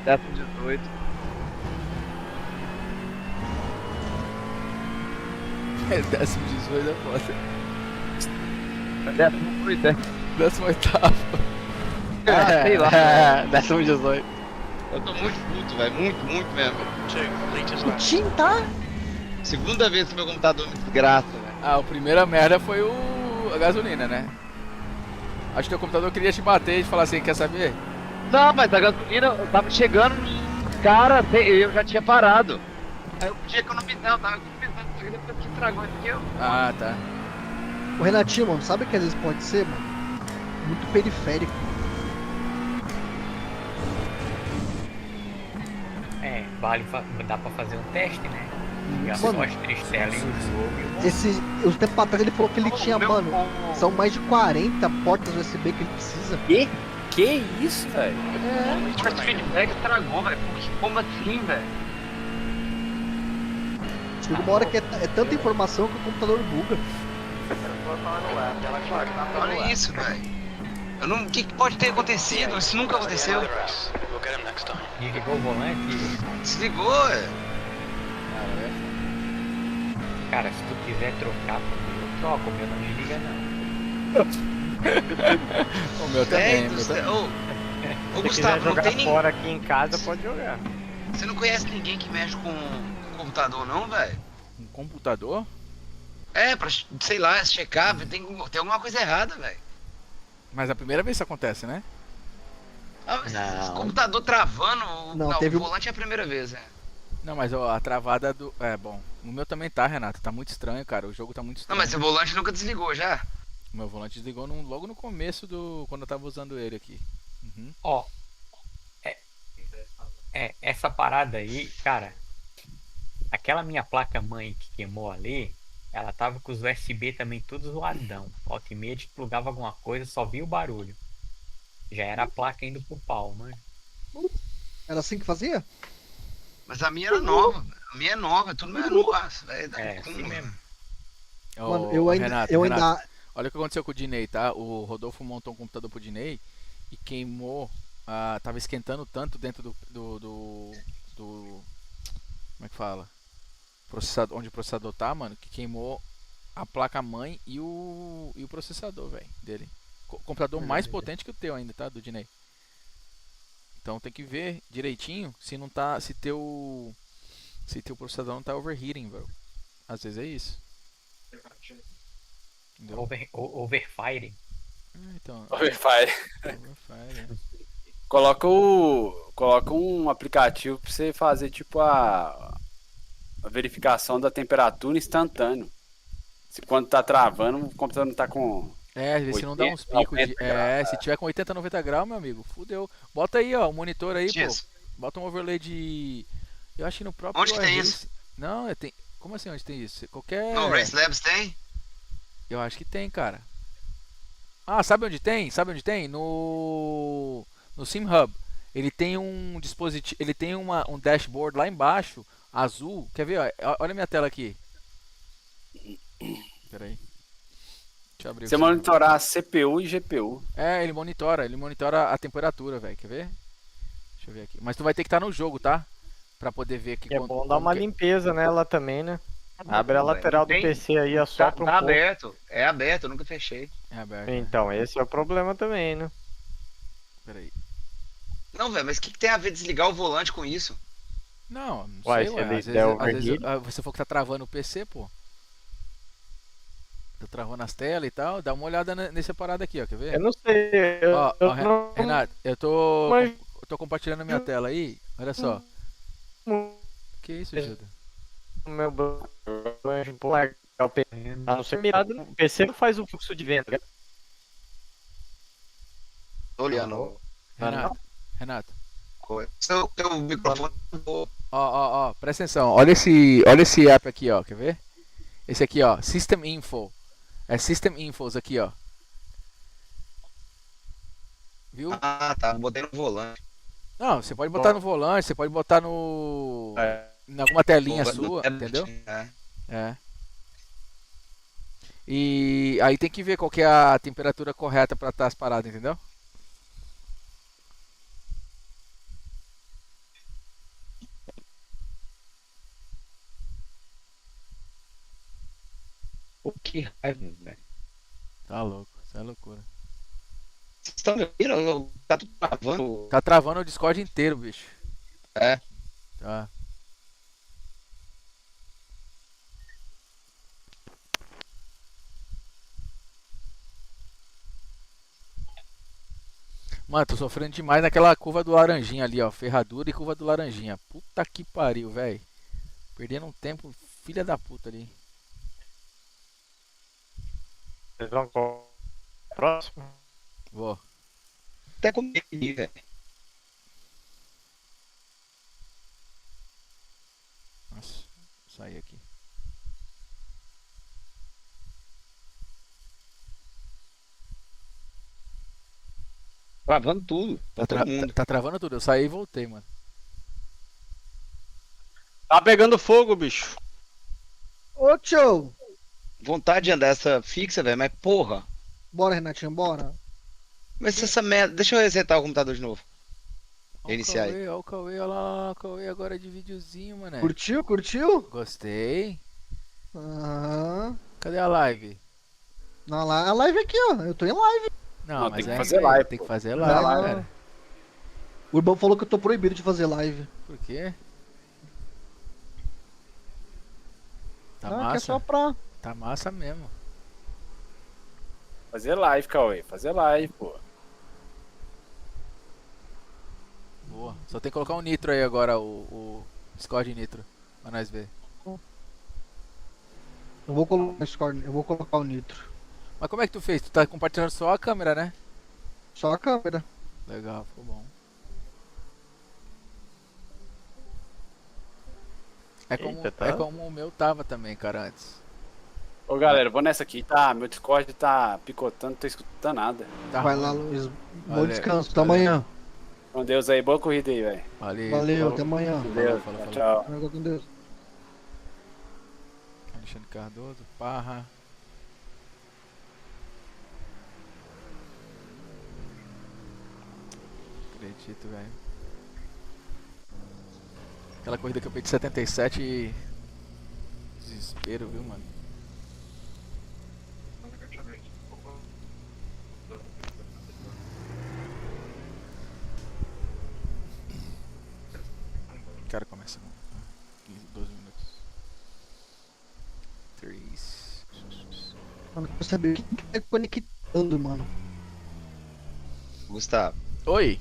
18. É 18 é foda. 18, é? 18º. Ah, sei lá. 18. Eu tô muito puto, velho. Muito mesmo. 2 liters O left. Tim tá. Segunda vez que meu computador me desgraça, velho. Ah, a primeira merda foi a gasolina, né? Acho que o computador queria te bater e falar assim, quer saber? Não, mas a gasolina, eu tava chegando nos caras, eu já tinha parado. Aí eu podia economizar, eu tava economizando, só que depois que estragou isso aqui, eu... Ah, tá. O Renatinho, mano, sabe o que às vezes pode ser, mano? Muito periférico. Dá pra fazer um teste, né? E a Mano, sorte Tristela e o jogo. Os tempos atrás ele falou que ele tinha, mano, são mais de 40 portas USB que ele precisa. Que isso, velho? O feedback estragou, velho. Como assim, velho? Chega uma hora que é tanta informação que o computador buga. Olha isso, velho. O que pode ter acontecido? Isso nunca aconteceu. We'll get him next time. Desligou o volante? Desligou, é. Cara, se tu quiser trocar, eu troco. O meu não desliga, não. O meu também. O meu também. Ô Se Gustavo, quiser não jogar tem ninguém. fora aqui em casa, pode jogar. Você não conhece ninguém que mexe com computador, não, velho? Um computador? É, pra, sei lá, checar, tem alguma coisa errada, velho. Mas a primeira vez isso acontece, né? Ah, mas esse computador travando, o volante é a primeira vez, é. Não, mas ó, a travada do... É, bom. O meu também tá, Renato. Tá muito estranho, cara. O jogo tá muito Não, estranho. mas seu volante nunca desligou já? O meu volante desligou logo no começo do... Quando eu tava usando ele aqui. Uhum. Ó. Essa parada aí, cara. Aquela minha placa-mãe que queimou ali, ela tava com os USB também tudo zoadão. Volta e meia, de plugava alguma coisa, só via o barulho. Já era a placa indo pro pau, mano. Era assim que fazia? Mas a minha era nova. A minha é nova, tudo mais nova. É, assim mesmo. Mano, eu ainda- Renato, olha o que aconteceu com o Dinei, tá? O Rodolfo montou um computador pro Dinei e queimou. Tava esquentando tanto dentro do como é que fala? Processador, onde o processador tá, mano, que queimou a placa-mãe e o processador, velho, dele. Computador mais potente que o teu ainda, tá? Do Dinei. Então tem que ver direitinho se não tá. Se teu processador não tá overheating, velho. Às vezes é isso. Overfiring. Então. Overfire. Coloca um aplicativo pra você fazer tipo a verificação da temperatura instantâneo. Se quando tá travando, o computador não tá com. Às vezes se não dá uns picos de. Se tiver com 80, 90 graus, meu amigo, fudeu. Bota aí, ó, o monitor aí, pô. Bota um overlay de. Eu acho que no próprio. Onde que tem isso? Não, tem. Como assim onde tem isso? Qualquer. No Race Labs tem? Eu acho que tem, cara. Sabe onde tem? No SimHub. Ele tem um dispositivo. Ele tem um dashboard lá embaixo, azul. Quer ver? Olha a minha tela aqui. Pera aí. Deixa eu abrir. Você monitorar a CPU e GPU. Ele monitora a temperatura, velho. Quer ver? Deixa eu ver aqui. Mas tu vai ter que estar no jogo, tá? Pra poder ver aqui. É bom dar uma limpeza nela também, né? Abre a lateral do PC aí, assopra um pouco. Tá aberto. É aberto, eu nunca fechei. É aberto. Então, esse é o problema também, né? Pera aí. Não, velho, mas o que tem a ver desligar o volante com isso? Não Uai, sei, se ele às vezes você for que tá travando o PC, pô. Tá travando as telas e tal, dá uma olhada nessa parada aqui, ó, quer ver? Eu não sei. Renato, eu tô compartilhando a minha tela aí, olha só. Que isso, Gilda? O meu banjo, pô, a não ser mirado no PC não faz o fluxo de vento, né? Tô olhando. Renato. Seu microfone. Ó, presta atenção. Olha esse app aqui, ó. Quer ver? Esse aqui, ó. System Info. É System Infos aqui, ó. Viu? Ah, tá. Botei no volante. Não, você pode botar no volante, você pode botar no. Em alguma telinha sua, entendeu? É. E aí tem que ver qual que é a temperatura correta pra estar as paradas, entendeu? Pô, que raiva, velho. Tá louco, isso é loucura. Vocês estão me ouvindo? Tá tudo travando. Tá travando o Discord inteiro, bicho. É. Tá. Mano, tô sofrendo demais naquela curva do laranjinha ali, ó. Ferradura e curva do laranjinha. Puta que pariu, velho. Perdendo um tempo, filha da puta ali. Vocês vão próximo? Vou. Até comigo, velho. Nossa, vou sair aqui. Travando tudo. Tá travando tudo. Eu saí e voltei, mano. Tá pegando fogo, bicho. Ô, tio! Vontade de andar essa fixa, velho, mas porra. Bora, Renatinho, bora. Mas essa merda. Deixa eu resetar o computador de novo. Iniciar aí. Olha o Cauê, olha lá, o Cauê agora de videozinho, mané. Curtiu? Gostei. Aham. Cadê a live? Não, lá, a live aqui, ó. Eu tô em live. Não, mas tem que fazer live. Tem que fazer live, cara. O Urbão falou que eu tô proibido de fazer live. Por quê? Tá Que é massa? só pra... Tá massa mesmo. Fazer live, Cauê. Fazer live, pô. Boa. Só tem que colocar um nitro aí agora, o Discord nitro. Pra nós ver. Eu vou colocar o Discord, eu vou colocar o nitro. Mas como é que tu fez? Tu tá compartilhando só a câmera, né? Só a câmera. Legal, ficou bom. É como o meu tava também, cara, antes. Ô galera, vou nessa aqui, tá? Meu Discord tá picotando, não tô escutando nada. Tá Vai ruim. lá, Luiz. Bom Valeu, descanso, até valeu. amanhã. Com Deus aí, boa corrida aí, velho. Valeu, até amanhã. Com Deus, Falou. tchau. Fica com Deus. Alexandre Cardoso, Parra. Acredito, velho. Aquela corrida que eu peguei de 77 e... Desespero, viu, mano? Cara, começa. 15, 12 minutos. 3. Eu não quero saber o que tá conectando, mano. Gustavo. Oi.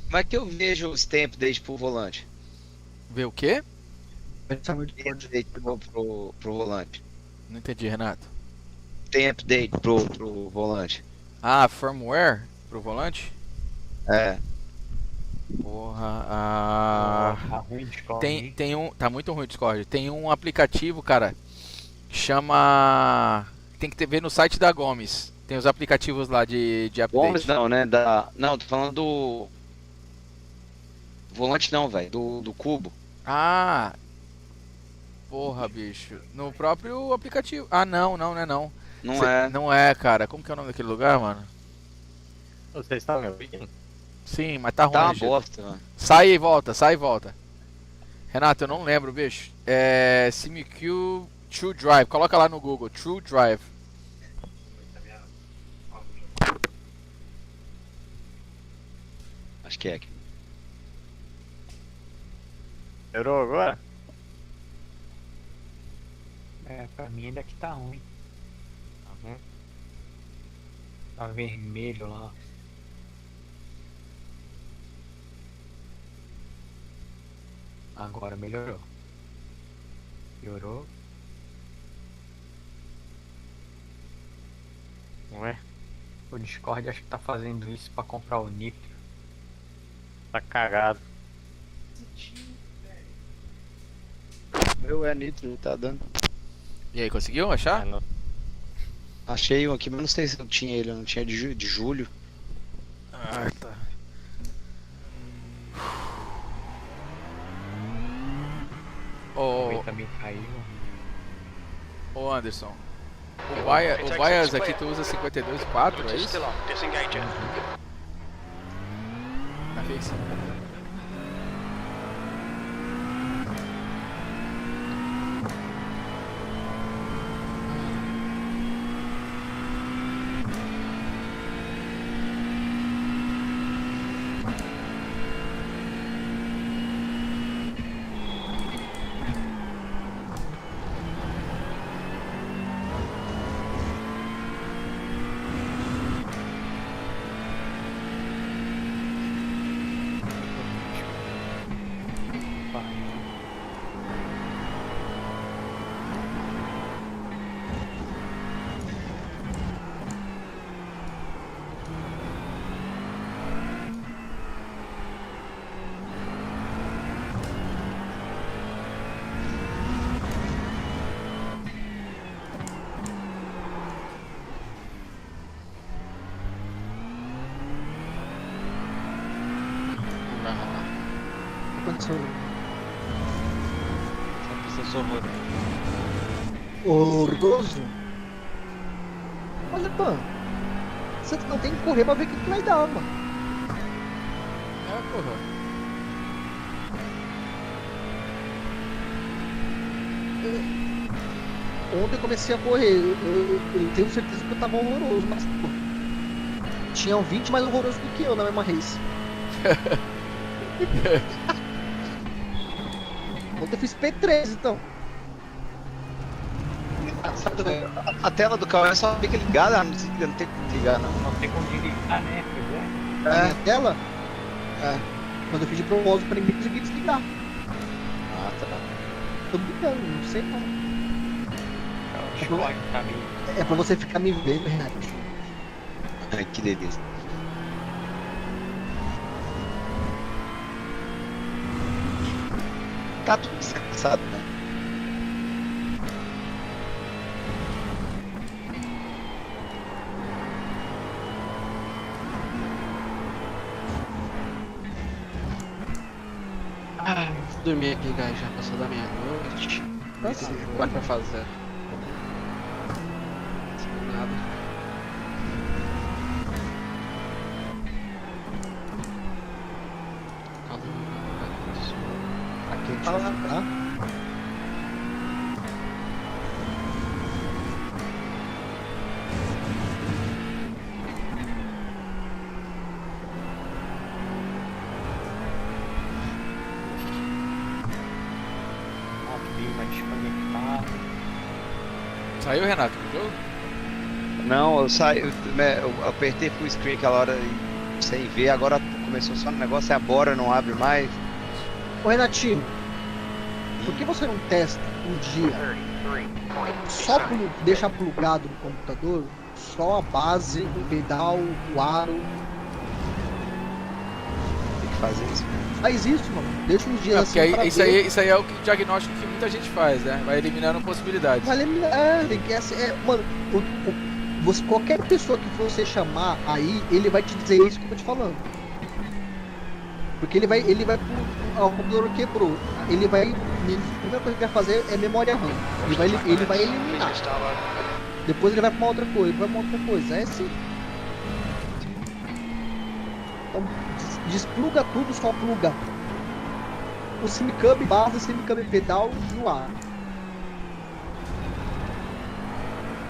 Como é que eu vejo os tempos desde pro volante? Vê o quê? Pro volante. Não entendi, Renato. Tem update pro volante. Ah, firmware pro volante? É. Porra, Tá ruim o Discord, hein? tem um, tá muito ruim o Discord. Tem um aplicativo, cara, que chama, tem que ver no site da Gomes. Tem os aplicativos lá de update. Gomes não, né? Não, tô falando do volante não, velho, do cubo. Ah, porra, bicho. No próprio aplicativo. Ah, não é não. Não é. Não é, cara. Como que é o nome daquele lugar, mano? Vocês estão me ouvindo? Sim, mas tá ruim. Tá uma gente. bosta, mano. Sai e volta. Renato, eu não lembro, bicho. É SIMQ True Drive. Coloca lá no Google, True Drive. Acho que é aqui. Melhorou agora? É, pra mim ainda que tá ruim. Tá vendo? Tá vermelho lá. Agora melhorou. Piorou. Não é? O Discord acho que tá fazendo isso pra comprar o Nitro. Tá cagado. Meu é nitro, tá dando. E aí, conseguiu achar? Achei um aqui, mas não sei se eu tinha ele, eu não tinha de julho. Ah, tá. Ô, também caiu. ô Anderson, o Bias aqui tu usa 52.4, é isso? Still on. Disengage it. Tá fixo. O que aconteceu? Essa pista Horroroso? Olha, mano. Você não tem que correr pra ver o que vai dar, mano. É, porra. Ontem eu comecei a correr. Eu tenho certeza que eu tava horroroso, mas pô, tinham 20 mais horrorosos do que eu na mesma race. Ontem eu fiz P3, então. A tela do carro é só fica ligada, não tem como ligar, não. Não tem como desligar, né? Pois A minha tela? É. Quando eu pedi propósito pra ninguém conseguir desligar. Ah, tá. Tô brincando, não sei não. é. É pra você ficar me vendo, Renato. Ai, que delícia. Tá tudo descansado, né? Ah, vou dormir aqui, guys. Já passou da meia-noite. Nossa. Vai pra fazer. Nada. Aqui tá? Saiu, Renato, do jogo? Não, eu saí, eu apertei full screen aquela hora e sem ver, agora começou só no negócio, agora não abre mais. Ô Renatinho, por que você não testa um dia só deixar plugado no computador, só a base, o pedal, o aro? Tem que fazer isso. Faz isso, mano. Deixa uns dias Porque assim pra isso, ver. isso aí é o diagnóstico que muita gente faz, né? Vai eliminando possibilidades. Vai eliminar, tem que mano, qualquer pessoa que você chamar aí, ele vai te dizer isso que eu tô te falando. Porque ele vai o computador quebrou. A primeira coisa que ele vai fazer é memória RAM. Ele vai eliminar. Depois ele vai pra uma outra coisa. É assim. Então, despluga tudo, só pluga o semicub base, semicub pedal e o ar.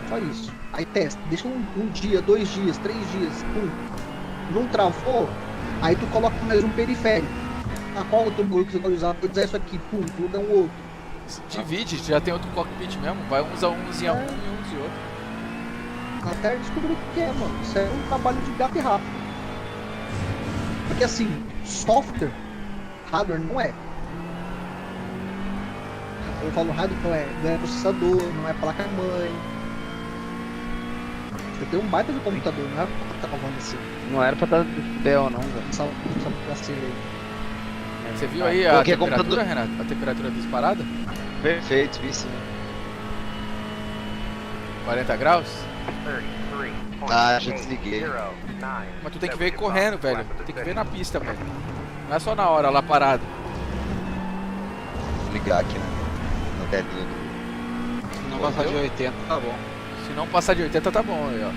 Só isso. Aí testa, deixa um dia, 2 dias, 3 dias, pum. Não travou, aí tu coloca mais um periférico. Qual outro burro que você pode usar? Pode usar isso aqui, pum, pluga um outro. Divide, já tem outro cockpit mesmo, vai uns a uns e a um e uns e outro. Até descobrir o que é, mano. Isso é um trabalho de gato e rato. Porque assim, software, hardware não é. Eu falo hardware, não é processador, não é placa-mãe. Você tem um baita de computador, não é salvando assim. Não era pra estar Bel não, velho. Salva assim aí. Você viu aí a Coloquei temperatura, computador- Renato? A temperatura disparada? Perfeito, isso. 40 graus? Ah, já desliguei. Mas tu tem que ver correndo, velho. Tem que ver na pista, velho. Não é só na hora lá parado. Vou ligar aqui, né? Na telinha do... Se não passar de 80, tá bom. Se não passar de 80, tá bom aí, ó.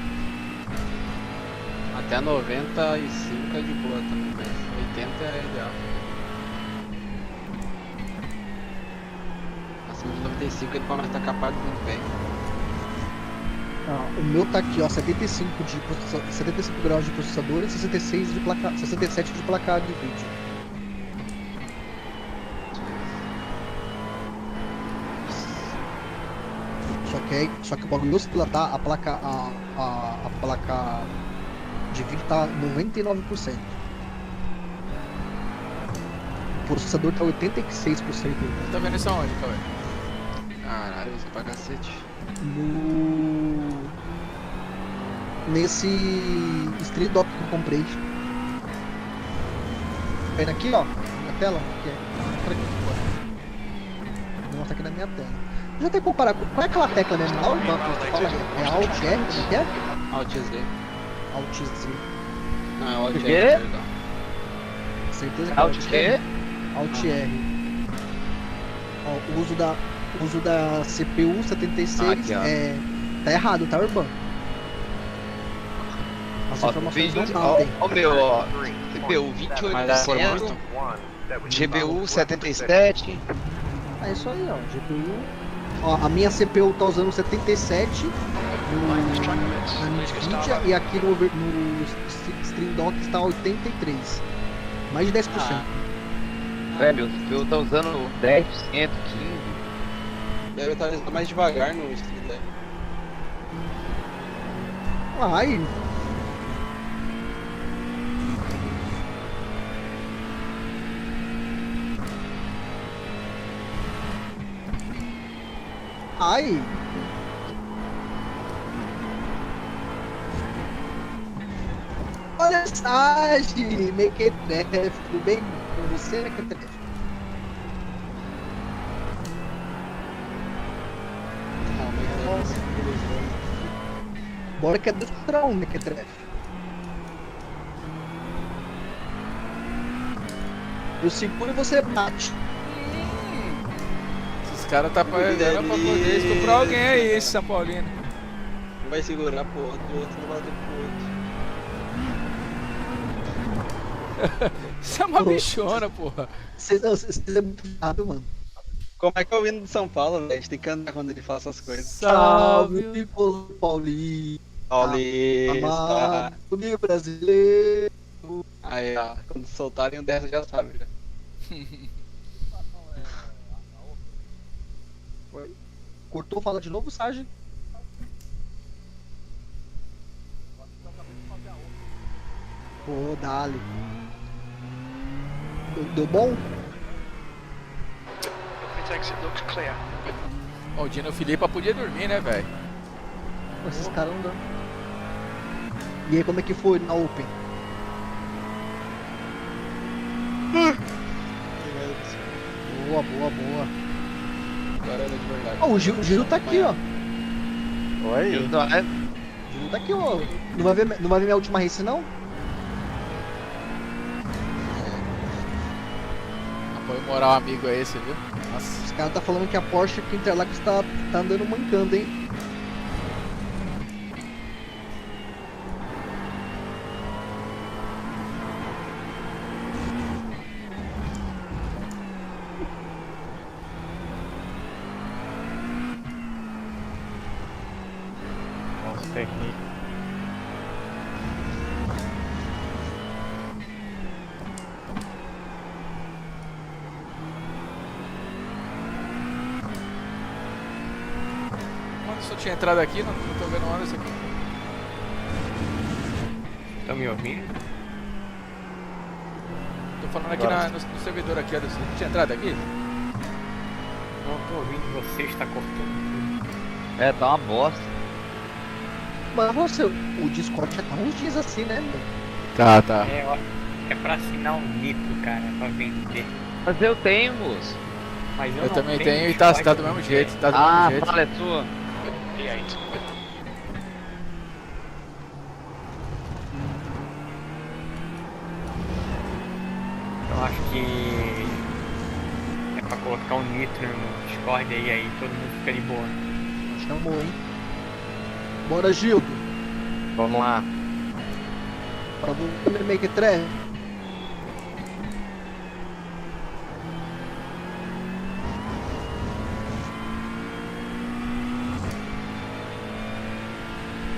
Até 95 é de boa também, mas 80 é ideal. Acima de 95 ele começa a estar capaz muito bem. O meu tá aqui, ó, 75 graus de processador e 67 de placa de vídeo. Só que o bagulho oscila, tá? A placa de vídeo tá 99%. O processador tá 86%. Tá vendo isso aonde, Cauê? Caralho, usa pra cacete. Nesse Street Dock que eu comprei. Vendo aqui, ó, na tela. Aqui, mostra aqui, vou mostrar aqui na minha tela. Já tem que comparar. Qual é aquela tecla mesmo? Alt, fala, é Alt R? Como que é? Alt Z. Alt Z. Não, é Alt O R, quê? perdão. Certeza que é Alt quê? Alt R. Ó, o uso da CPU 76 Aqui, ó. tá errado, tá, Urban? As Ó, informações não ó, batem. ó, meu, ó. CPU Mas dá por 28%, muito? GPU 77%. É isso aí, ó. GPU. Ó, a minha CPU tá usando 77 no Nvidia e aqui no Stream Dock está 83. Mais de 10%. É, meu CPU tá usando 10%, 15%. Deve estar mais devagar no Stream Deck. Ai. Ai. Olha a mensagem, Mequetrefe, tudo bem com você, Mequetrefe? Bora que é 2 contra 1, Mequetrefe. Eu seguro e você bate. Esses caras tá pagando pra poder estuprar alguém aí, esse São Paulino. Um vai segurar pro outro, o outro vai bater pro outro. Isso é uma bichona, porra. Você é muito errado, mano. Como é que é o hino de São Paulo, velho? A gente tem que cantar quando ele fala essas coisas. Salve, people Paulista. Paulista. Amado brasileiro. Aí, ó. Quando soltarem o dessa já sabe, já. Cortou, fala de novo, Sarge. Pô, dali. Deu bom? Ó, o Dino Filipa podia dormir, né, velho? Esses caras não dão. E aí, como é que foi na Open? Boa, boa, boa. Agora é de verdade. Ó, o Giro tá aqui, ó. Oi? O Giro tá aqui, ó. Não vai ver minha última race, não? Apoio moral amigo é esse, viu? Nossa. Os caras tá falando que a Porsche aqui em Interlagos tá andando mancando, hein? Nossa, técnica. Quando só tinha entrado aqui, não tô vendo o Anderson aqui. Estão me ouvindo? Tô falando aqui no servidor aqui, Anderson. Não tinha entrado aqui? Não tô ouvindo você, está cortando tudo. É, tá uma bosta. Mas você, o Discord já tá uns dias assim, né, meu? Tá, tá. É, ó, é pra assinar um nitro, cara, pra vender. Mas eu tenho, moço. Mas Eu não também tenho tenho e tá Discord, do eu mesmo não jeito. tenho. Tá do Ah, mesmo jeito. fala, é sua. P8. Eu acho que é pra colocar um nitro no Discord aí todo mundo fica de boa. Chamou, hein? Bora, Gildo. Vamos lá. Pra você make trap.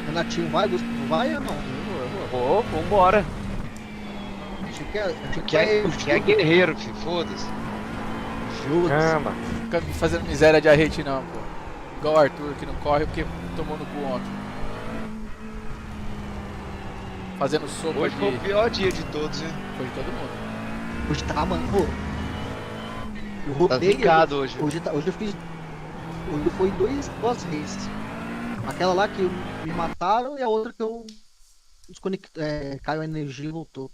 Renatinho vai, Gustavo? Vai ou não? Ô, vambora. Achei que Que é guerreiro, filho. Foda-se. Caramba. Fica me fazendo miséria de arrete não, pô. Igual o Arthur que não corre porque tomou no cu ontem. Fazendo sopa Hoje foi o pior dia de todos, né? Foi de todo mundo. Hoje tá, mano. Pô. Eu Tá roubei. zicado hoje. Hoje eu fiz. Hoje foi duas races. Aquela lá que me mataram e a outra que eu desconectei. Caiu a energia e voltou.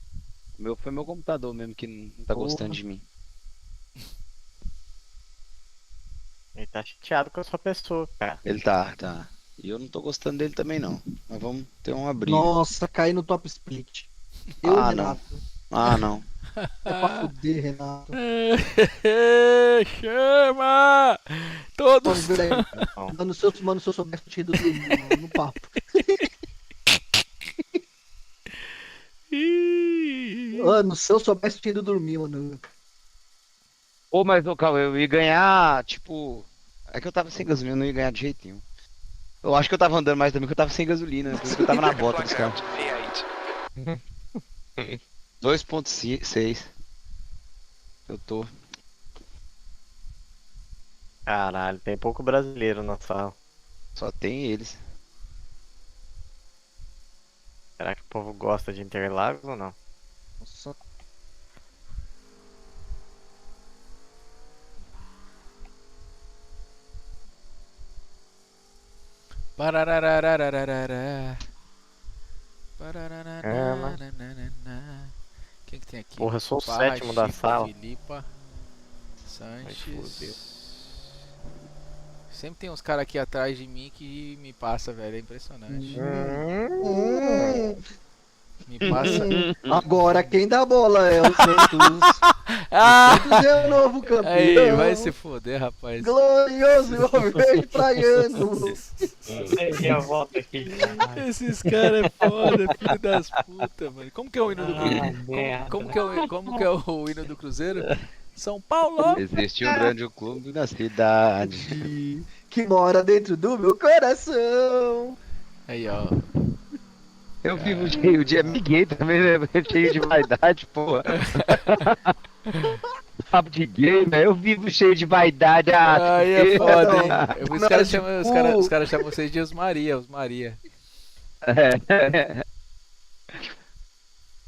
O meu foi meu computador mesmo que não tá gostando de mim. Ele tá chateado com a sua pessoa, cara. Ele tá. E eu não tô gostando dele também não. Mas vamos ter uma briga. Nossa, caí no top split. Eu, Ah, Renato. não. É pra fuder, Renato. Chama! Todos! Mano, se eu soubesse, eu tinha ido no papo. Mano, se eu soubesse, eu tinha ido dormir, mano. Ô, mas ô, Cauê, eu ia ganhar, tipo... É que eu tava sem gasolina, eu não ia ganhar de jeito nenhum. Eu acho que eu tava andando mais também, que eu tava sem gasolina, por isso que eu tava na bota dos caras. P8. 2.6. Eu tô. Caralho, tem pouco brasileiro na sala. Só tem eles. Será que o povo gosta de Interlagos ou não? Nossa. Quem que tem aqui? Porra, eu sou o Barra, sétimo da Chico, sala. Filipa, Ai, Sanches. Sempre tem uns caras aqui atrás de mim que me passa, velho. É impressionante. Me passa. Agora quem dá bola é o Santos. O Santos é o novo campeão. Aí, vai se foder, rapaz. Glorioso verde praiano. Eu volto aqui. Esses caras é foda, filho das putas, mano. Como que é o hino do Cruzeiro? Como que é o hino do Cruzeiro? São Paulo! Existe um grande clube na cidade. Que mora dentro do meu coração. Aí, ó. Eu vivo cheio de amiguei também, né? Cheio de vaidade, porra. Papo de gay, né? Eu vivo cheio de vaidade. Aí é foda, hein? Os caras chamam vocês de Osmaria.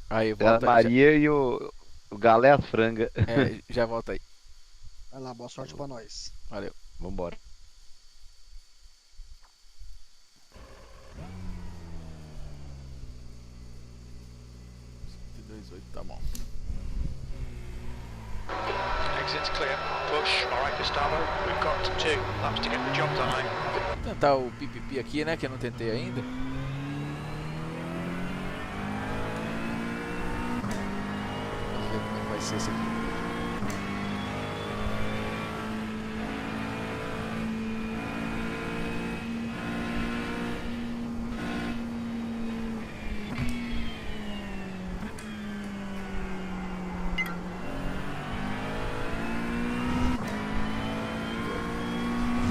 Aí, volta. Maria e o Galé a franga. É, já volta aí. Vai lá, boa sorte pra nós. Valeu. Vambora. Tá bom. Exit's clear. Push. Alright, Gustavo. We've got 2 laps to get the job done. Vou tentar o pipipi aqui, né? Que eu não tentei ainda. Vamos ver como é que vai ser esse aqui.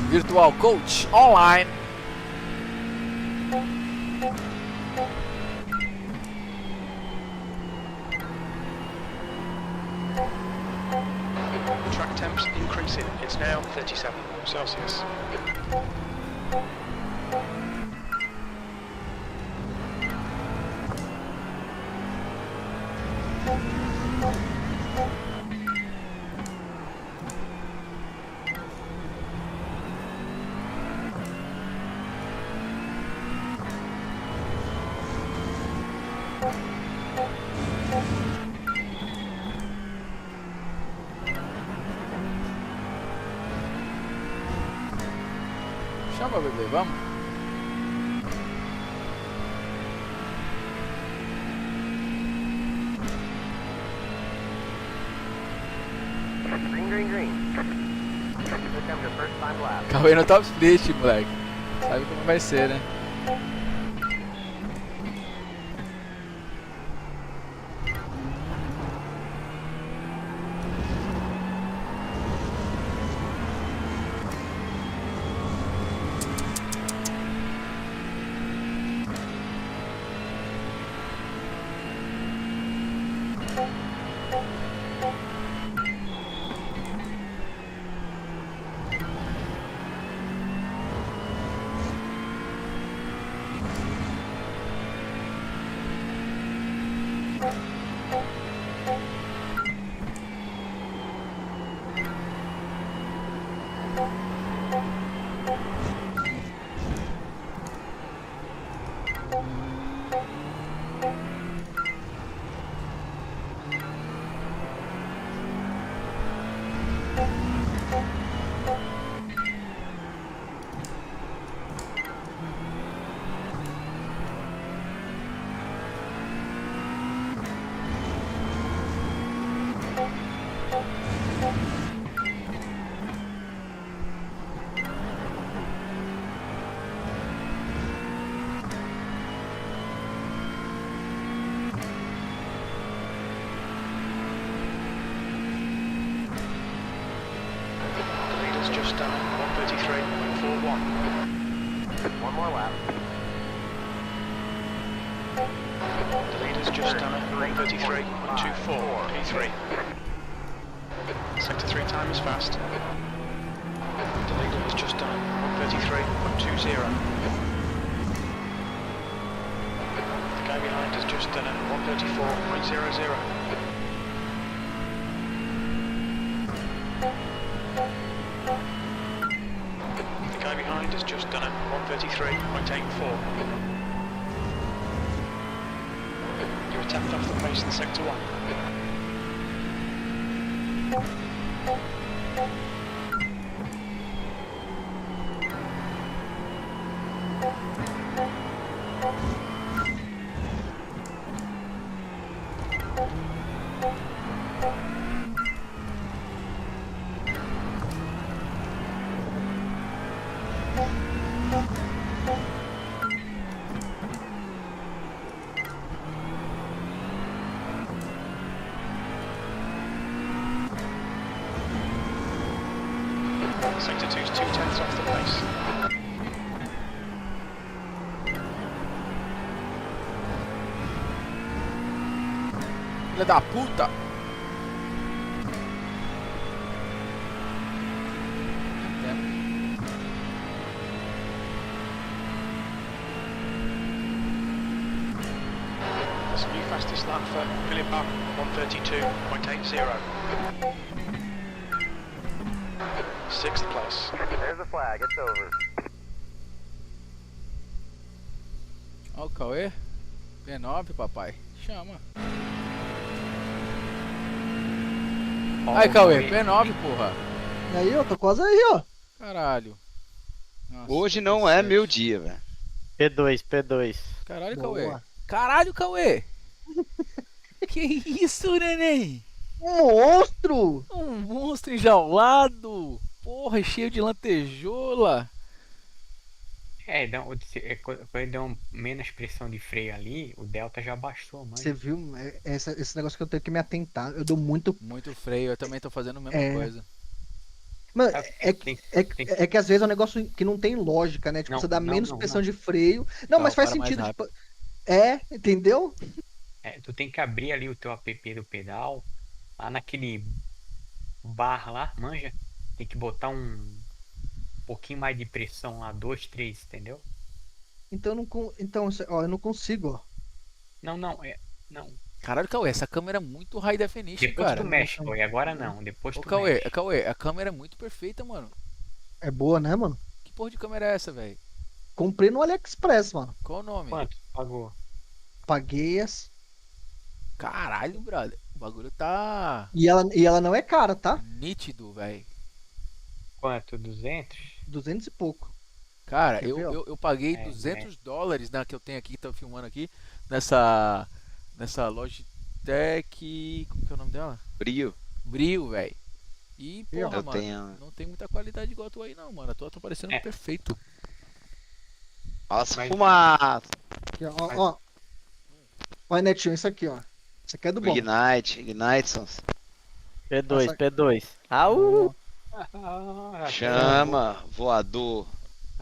Virtual Coach Online. Track temps increasing. It's now 37 Celsius. Chama, bebê, vamos. Cauê no top split, moleque. Sabe como vai ser, né? Just done 133.41. One more lap. The leader's just done it 133.24. P3. Sector 3 time is fast. The leader has just done 133.20. The guy behind has just done it 134.00. The guy behind has just done it 133.84. You're tapped off the pace in sector 1. Sector 2's 2/10 off the pace. Filha da puta! That's a new fastest lap for Philip Buck, 132.80. 6th place. There's the flag, it's over. Ó o Cauê. P9, papai. Chama. Aí, Cauê, P9, porra. E aí, ó, tô quase aí, ó. Caralho. Nossa, Hoje não é meu dia, velho. P2. Caralho, Boa. Cauê. Caralho, Cauê. Que isso, neném? Um monstro! Um monstro enjaulado. Porra, cheio de lantejoula. Quando ele deu menos pressão de freio ali, o delta já baixou, mano. Você viu? Esse negócio que eu tenho que me atentar. Eu dou muito. Muito freio, eu também tô fazendo a mesma coisa. Mano, é que às vezes é um negócio que não tem lógica, né? Tipo, Não, você dá não, menos não, pressão não. de freio. Não, Tá, mas faz para mais sentido. rápido. Tipo, entendeu? Tu tem que abrir ali o teu app do pedal, lá naquele bar lá, manja. Tem que botar um pouquinho mais de pressão lá, 2, 3, entendeu? Então, ó, eu não consigo, ó. Não. Caralho, Cauê, essa câmera é muito high definition, Depois cara. tu mexe, Cauê, agora não. Depois Ô, tu Cauê, mexe. a câmera é muito perfeita, mano. É boa, né, mano? Que porra de câmera é essa, velho? Comprei no AliExpress, mano. Qual o nome? Quanto pagou? Paguei as. Caralho, brother. O bagulho tá E ela não é cara, tá? nítido, velho. Quanto? 200? 200 e pouco. Cara, Quer ver, ó? eu paguei $200 que eu tenho aqui, que tô filmando aqui, nessa Logitech. Como que é o nome dela? Brio. Brio, velho. E, porra, Eu mano, tenho- não tem muita qualidade igual a tua aí, não, mano. A tua tá parecendo perfeito. Nossa, fumaça. Aqui, ó. Olha, Netinho, isso aqui, ó. Isso aqui é do bom. Ignite, Sons. P2, Nossa. P2. Au! Chama, voador.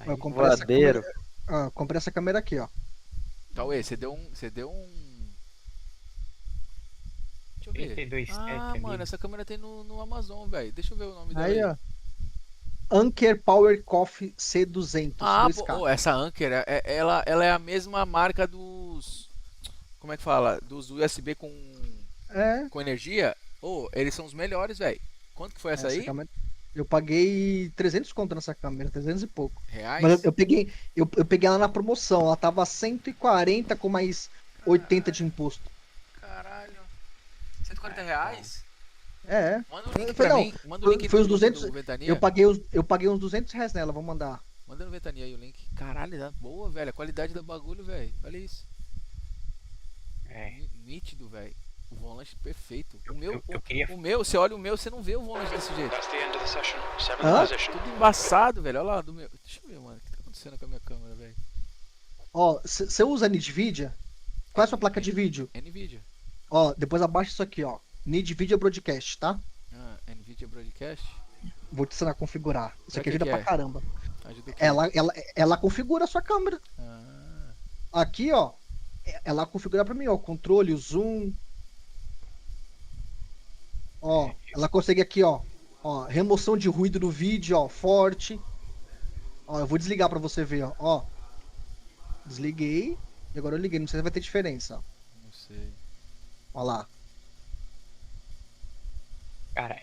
Eu comprei essa Voadeiro. câmera, comprei essa câmera aqui, ó. Cauê, você deu um. Deixa eu ver. 32,7 mano, essa câmera tem no Amazon, velho. Deixa eu ver o nome dela. Aí, ó. Anker Power Coffee C200. Ah, 2K. pô, essa Anker, ela é a mesma marca dos. Como é que fala? Dos USB com energia. Eles são os melhores, velho. Quanto que foi essa aí? Câmera, eu paguei 300 conto nessa câmera, 300 e pouco. Reais? Mas eu peguei ela na promoção, ela tava 140 com mais 80 de imposto. Caralho. R$140? É. Manda o link pra mim. Manda o link foi os do 200. Ventania. Eu paguei uns R$200 nela, vou mandar. Manda no Ventania aí o link. Caralho, tá boa, velho. A qualidade do bagulho, velho. Olha isso. Nítido, velho. O volante perfeito. O meu, você olha o meu, você não vê o volante desse jeito. Tudo embaçado, velho. Olha lá do meu. Deixa eu ver, mano. O que tá acontecendo com a minha câmera, velho? Ó, você usa NVIDIA? Qual é a sua placa de vídeo? NVIDIA. Ó, depois abaixa isso aqui, ó. NVIDIA Broadcast, tá? NVIDIA Broadcast? Vou te ensinar a configurar. Isso aqui que ajuda que pra é? caramba. Ajuda o quê? Ela configura a sua câmera. Aqui, ó. Ela configura pra mim, ó. Controle, o zoom. Ó, ela consegue aqui, ó. Ó, remoção de ruído no vídeo, ó. Forte. Ó, eu vou desligar pra você ver, ó. Desliguei. E agora eu liguei. Não sei se vai ter diferença, ó. Não sei. Ó lá. Cara,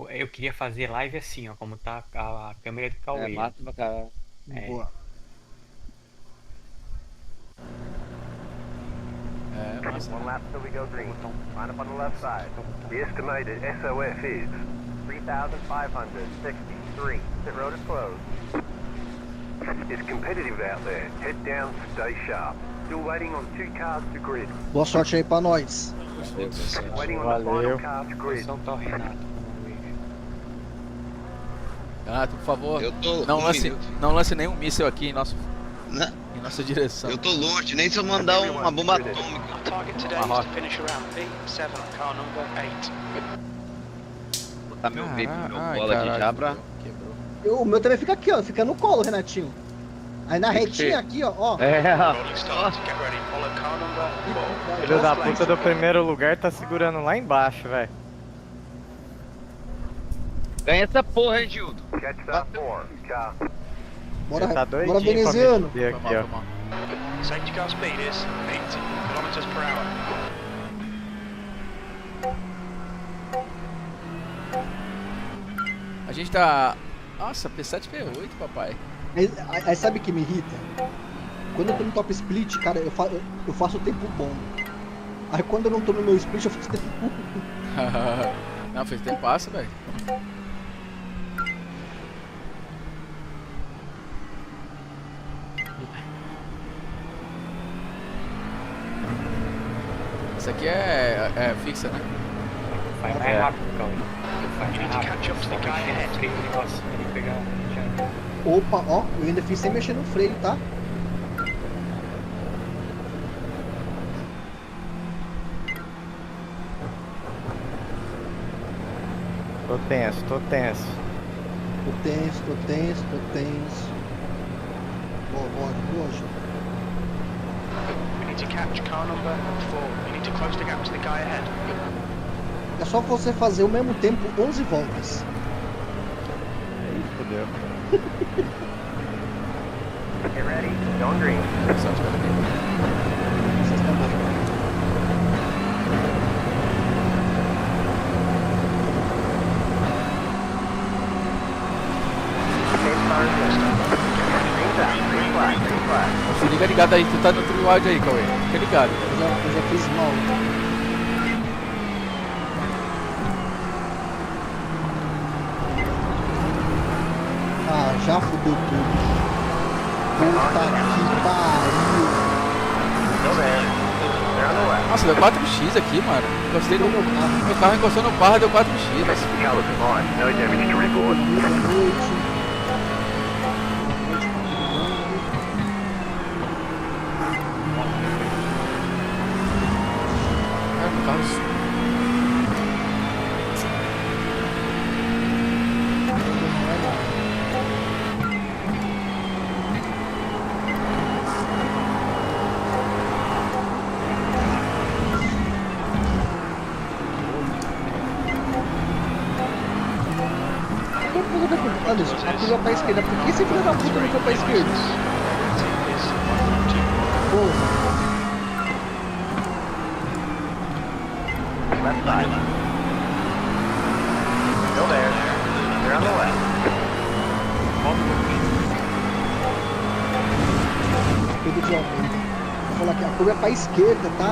eu queria fazer live assim, ó, como tá a câmera do Cauê. Mata pra caralho. Boa. Massa. One lap till we go green. Line up on the left side. The estimated SOF is 3,563. Pit road is closed. It's competitive out there. Head down, stay sharp. Still waiting on 2 cars to grid. Boa sorte aí pra nós. Waiting on the final car to grid. Renato, por favor, Eu tô não lance nenhum míssil aqui em nossa direção. Eu tô longe, nem se eu mandar uma bomba atômica. Target today is to finish around P7 on car number 8. Vou botar meu vape, meu Ai, bola aqui caralho, já pra... quebrou. O meu também fica aqui, ó. Fica no colo, Renatinho. Aí na retinha aqui, ó. Rolling start, get ready, follow car number 4. Filho da puta do primeiro lugar tá segurando lá embaixo, velho. Ganha essa porra, hein, Gildo? Catch that 4 car. Bora, Tá bora doidinho pra veneziano. me fuder aqui, ó. Safety car speed is 80 kilometers per hour. A gente tá. Nossa, P7 P8, papai. Aí sabe o que me irrita? Quando eu tô no top split, cara, eu faço tempo bom. Aí quando eu não tô no meu split, eu faço tempo ruim. Não, fez tempo passa, velho. Isso aqui é fixa, né? Vai mais rápido, Cauê. Vai You need mais to rápido. catch up to the guy ahead. Nossa, ele pegar já. Opa, ó, eu ainda fiz sem mexer no freio, tá? Tô tenso, tô tenso. Tô tenso. Boa, Ju. We need to catch car number 4. You need to close the gap to the guy ahead. É só você fazer ao mesmo tempo 11 voltas. Aí fodeu. Get ready, going green. Fica ligado aí, tu tá no trio áudio aí, Cauê. Fica ligado. Eu já fiz mal. Ah, já fudeu tudo. que pariu. Nossa, deu 4x aqui, mano. Encostei no meu carro encostou no barra, deu 4x. No damage to report. Meu carro. Anderson, a curva pra esquerda. Por que esse filho da puta não foi pra esquerda? Porra. Left side. Still there. They're on the left. Pedro de Almeida. Vou falar aqui, a curva é pra esquerda, tá?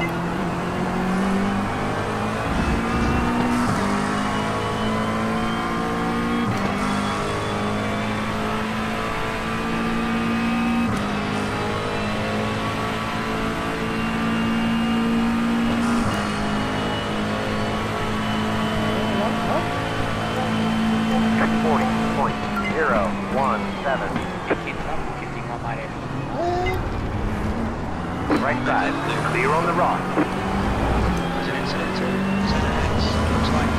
Right side. Clear on the rock. There's an incident to ZX. Looks like.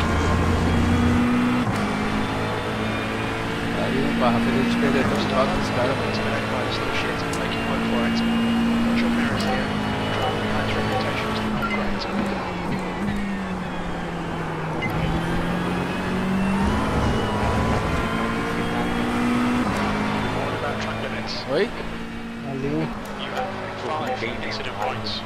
Aí o barra fez a gente perder tanto troca dos caras. Quite a slow shit. Make you work for it. Watch your mirrors here. Drive behind your reputation is not great. What about track limits? Oi? Valeu. You have 5 incident points.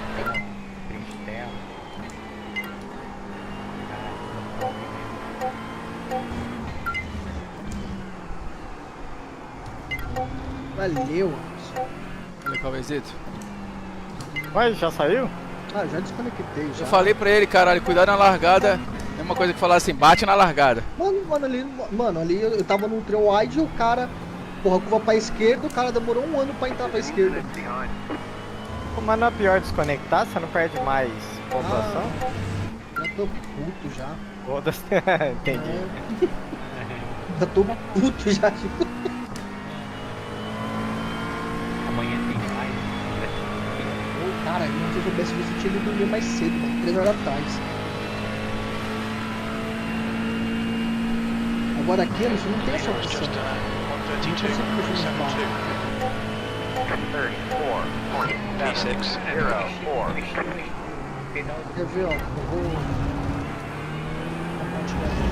Valeu. Olha, Calvezito. Ué, já saiu? Ah, já desconectei já. Eu falei pra ele, caralho, cuidado na largada. Mesma coisa que falar assim, bate na largada. Mano, ali eu tava num trail wide e o cara, porra, curva pra esquerda, o cara demorou um ano pra entrar pra esquerda. Pô, mas não é pior desconectar? Você não perde mais pontuação? Já tô puto já. Foda-se. Entendi. Já tô puto já. Amanhã tem mais. Ô, cara, se eu soubesse que você tinha ido dormir mais cedo, mano, 3 horas atrás. Agora aqui, Anderson, não tem essa opção. Não consigo puxar no barco. 34.704. Quer ver, ó? Eu vou compartilhar aqui.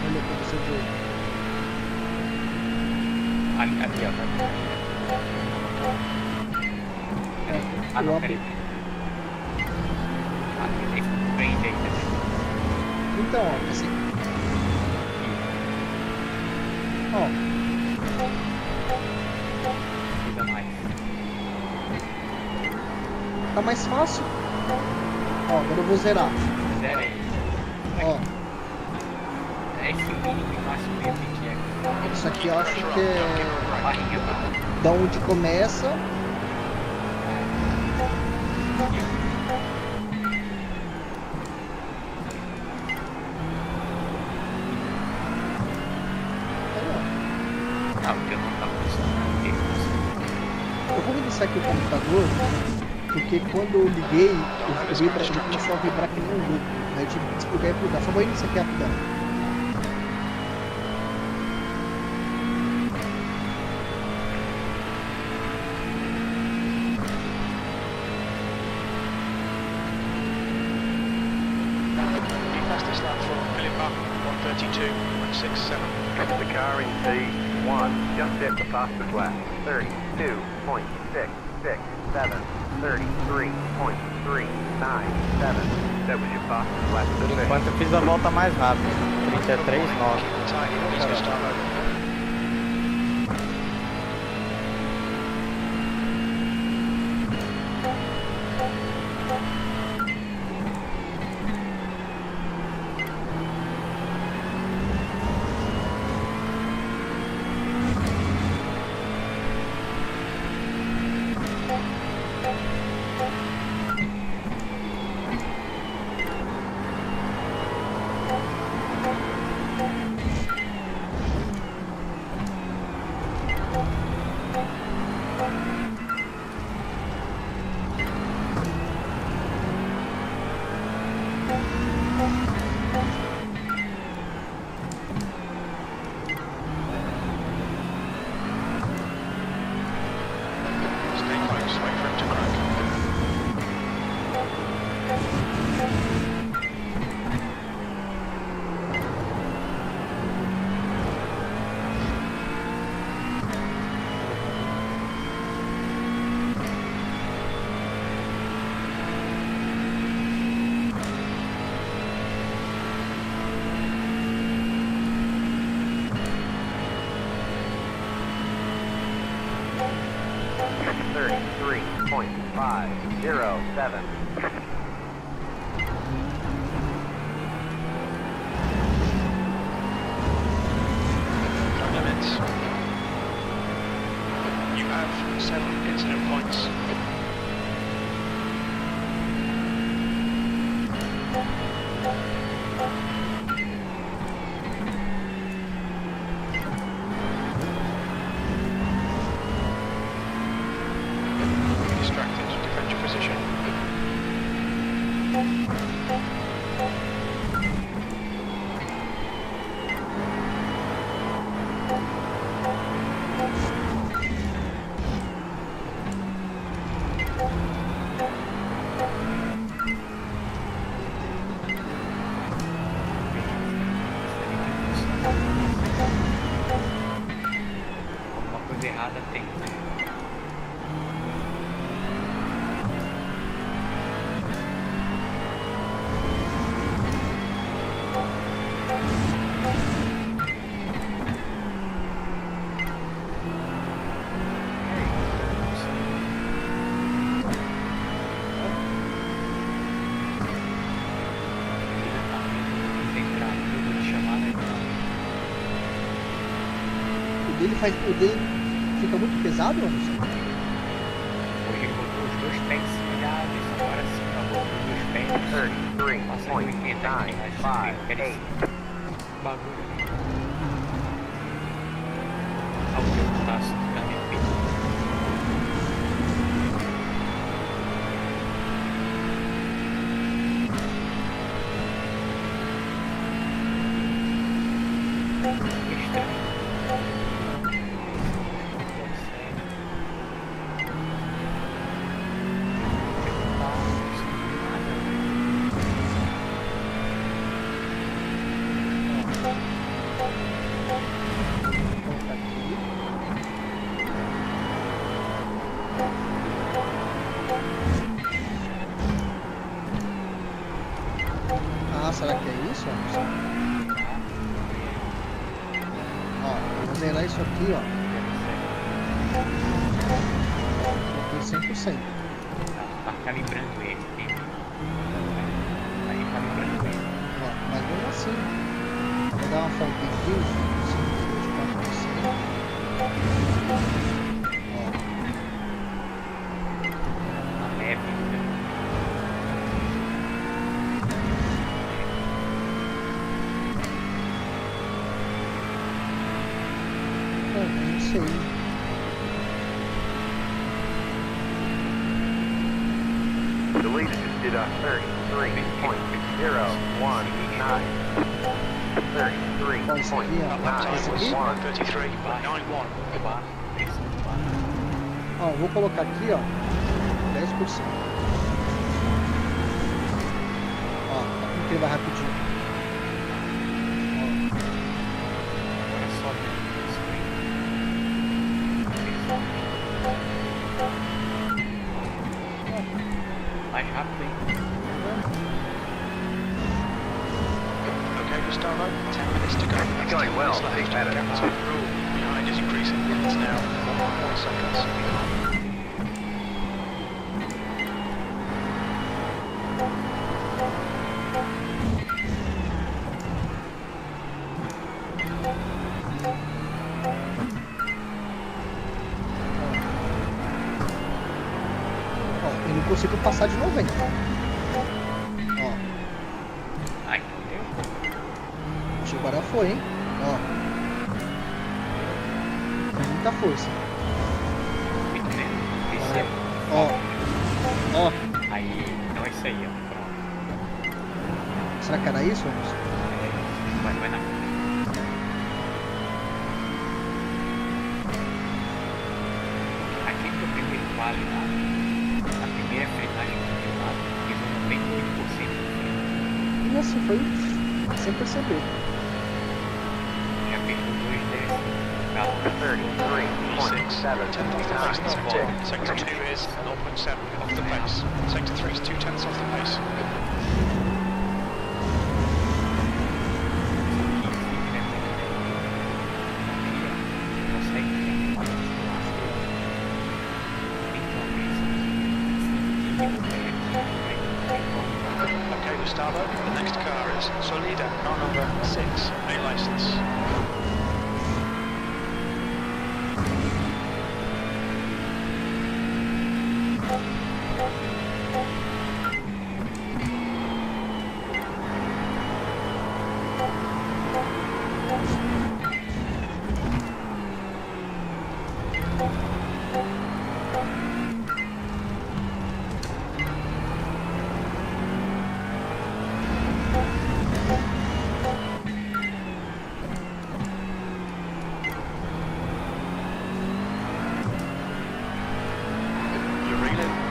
Olha pra você ver. Aqui, ó. Ah, Eu não, abri. peraí. Ah, tem frente aí também. Então, ó, assim. Ó. Precisa mais. Tá mais fácil. Ó, agora eu vou zerar. Zero aí. Ó, É esse mínimo e máximo que aqui é. isso aqui eu acho que é Barriga, da onde começa. Ah, o que eu não tava funcionando. Eu vou iniciar aqui o computador, porque quando eu liguei, ele começou a vibrar que nem um louco. Aí eu tive que desplugar e plugar. Só vou iniciar aqui rapidão. The fastest lap for Philippa, 132.67. The car in P1 just set the fastest lap. 32.667. 33.397. That was your fastest lap of the Por session. enquanto eu fiz a volta mais rápida. 33,9. Tiny, easy to start over. 7. No limits. You have 7 incident points. Distracted. Defend your position. Alguma coisa errada tem, né? O dele fica muito pesado, Anderson? Hoje ele botou os dois pés em cima da árvore, agora sim, botou os dois pés. Passa de 80 aqui, mas quer esse bagulho ali. Olha o meu braço da minha peito. Estranho. Ah, será que é isso, Anderson? Ó, eu vou zerar isso aqui, ó. Coloquei 100%. Tá calibrando ele. Aí calibrando ele. Ó, mas mesmo assim, vou dar uma folguinha aqui, 5%. Tá leve ainda. Não sei. The leader just did a 33.019. 133.91. Ó, eu vou colocar aqui, ó, 10%. Ó, tá como que ele vai rapidinho. Agora sobe isso aí. Mais rápido aí. Okay, Gustavo, 10 minutes to go. It's going well. Take that Gap to rule behind is increasing. It's now 1.1 seconds. Ó, eu não consigo passar de 90. Ó, Ai, deu. acho que agora foi, hein? Ó. Com muita força. Muito menos. Desceu. Ó. Ó. Aí, então é isso aí, ó. Pronto. Será que era isso, Anderson? Vai na aqui que o primeiro vale lá, a primeira frenagem do lado, levou 98% do freio. E assim foi sem perceber. Já pegou 2 décimos. 33.7. Sector 2 is 0.7 off the pace. Sector 3 is 0.2 off the pace. next car is Solida, car number 6, A license.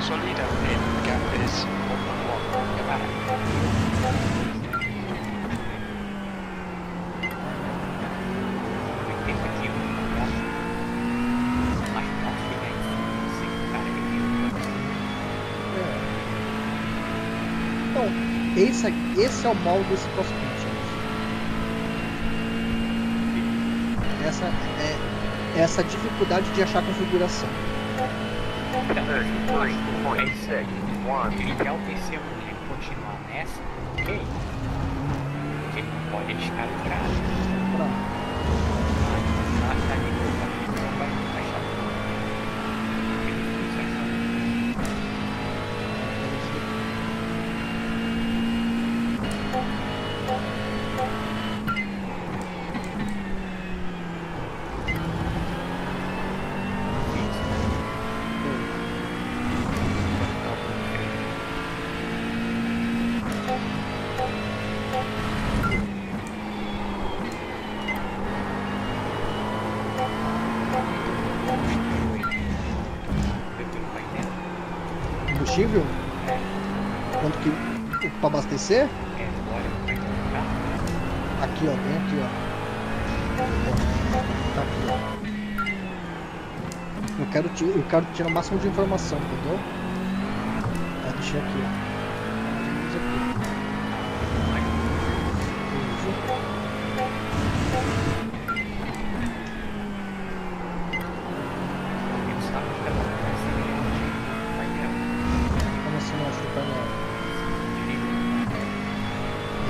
Solida in gap is 1.1. Então, esse é o mal desse crossfit. Essa é essa dificuldade de achar a configuração. Ele quer o PC continuar nessa, ok? Ele pode arriscar o traje. Combustível? Quanto que para abastecer? Aqui, ó, bem aqui, ó. Tá aqui, ó. Eu quero tirar o máximo de informação, entendeu? Deixei aqui, ó. Como assim não acho o painel?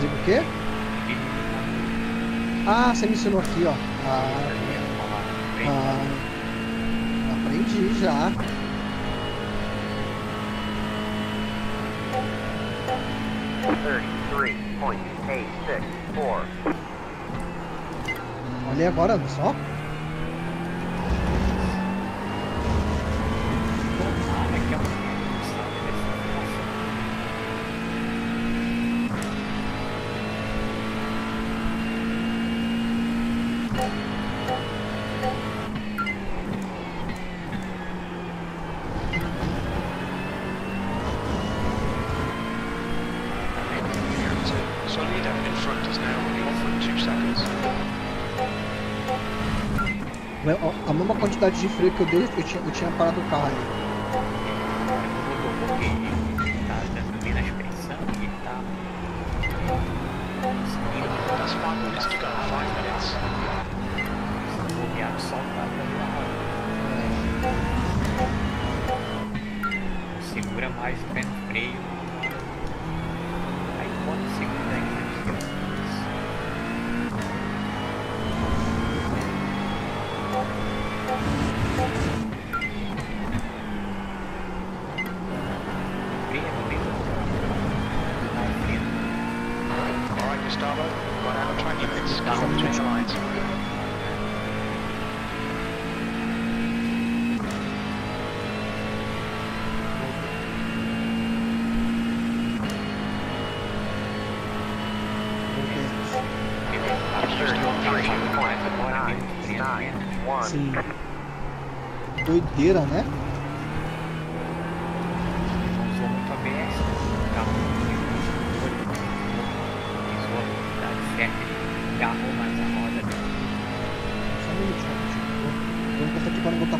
Digo o quê? Ah, você me ensinou aqui, ó. Aprendi já. Olha agora, só. Solida in front is now only 1.2 seconds. A mesma quantidade de freio que eu dei, eu tinha parado o carro ali. That's 5 minutes to go, 5 minutes. Segura mais o pé no freio. Aí bota o segundo aí. Alright, Gustavo, got out of track limits. Come between the lines. Sim. Doideira, né? Usou muito ABS, o carro pisou a velocidade certa, ele agarrou mais a roda. Só um minutinho, vou botar aqui para não botar.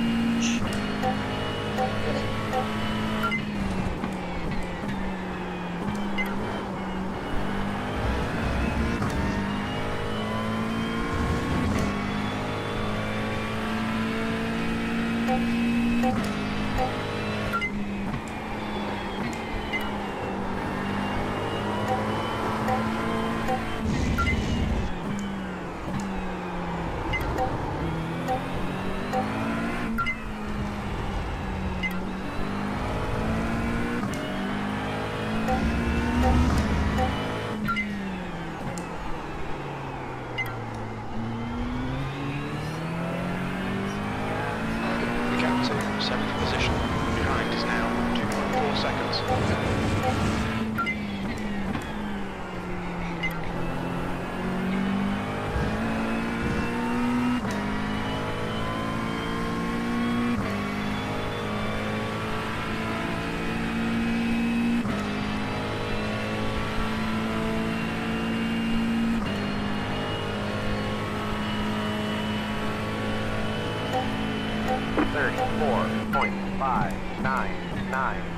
34.599.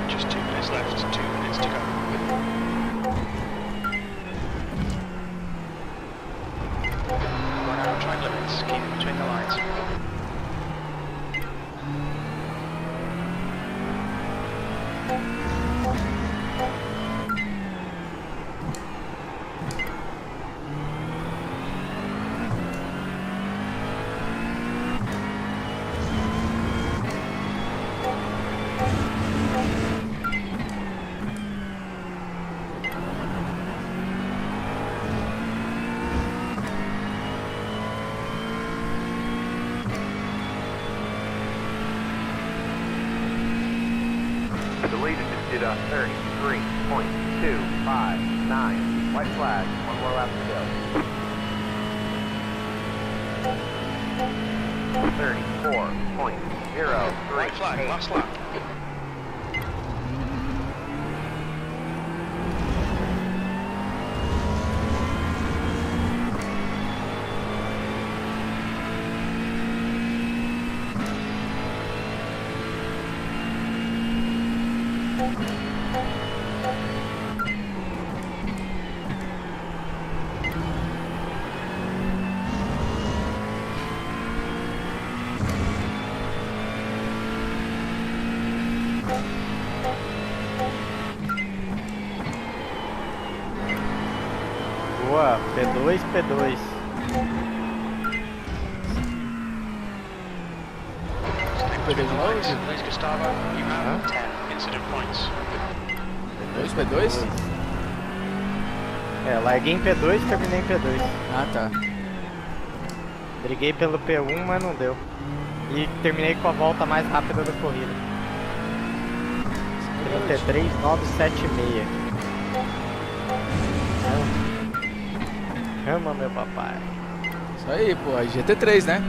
Just 2 minutes left, 2 minutes to go. Run out of track limits, keep it between the lines. The leader just did a 33.259. White flag, 1 more lap to go. 34.0. White flag, last lap. Boa, P2, P2. Luis Gustavo, you have 10 incident points. P2? É, larguei em P2 e terminei em P2. Ah, tá. Briguei pelo P1, mas não deu. E terminei com a volta mais rápida da corrida. 33.976. Ama, meu papai. Isso aí, pô. Aí GT3, né?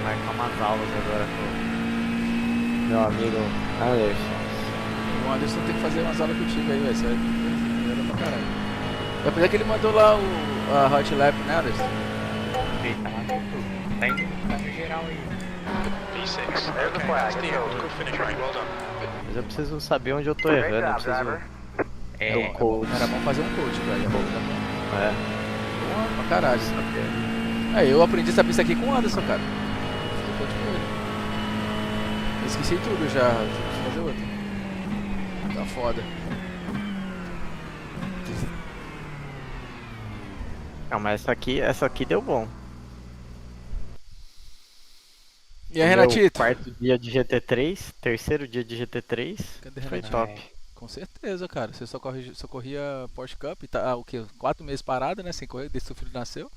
Marcar umas aulas agora com meu amigo Anderson. O Anderson tem que fazer umas aulas contigo aí, velho. Isso aí é pra caralho. Apesar que ele mandou lá a Hot Lap, né, Anderson? Tá indo no geral aí. P6. Okay, that's the end. Good finish, Ray. Well done. Mas eu preciso saber onde eu tô errando. Eu preciso. É, o coach. Era bom fazer um coach, velho. É. Boa pra caralho. É, eu aprendi essa pista aqui com o Anderson, cara. Fiz um coach com ele. Eu esqueci tudo já. Preciso fazer outra. Tá foda. Não, mas essa aqui deu bom. E aí, Renatito? Quarto dia de GT3, terceiro dia de GT3. Cadê Foi Renatito? top. Com certeza, cara. Você só corria Porsche Cup, tá o quê? 4 meses parada, né? Sem correr, desde que seu filho nasceu.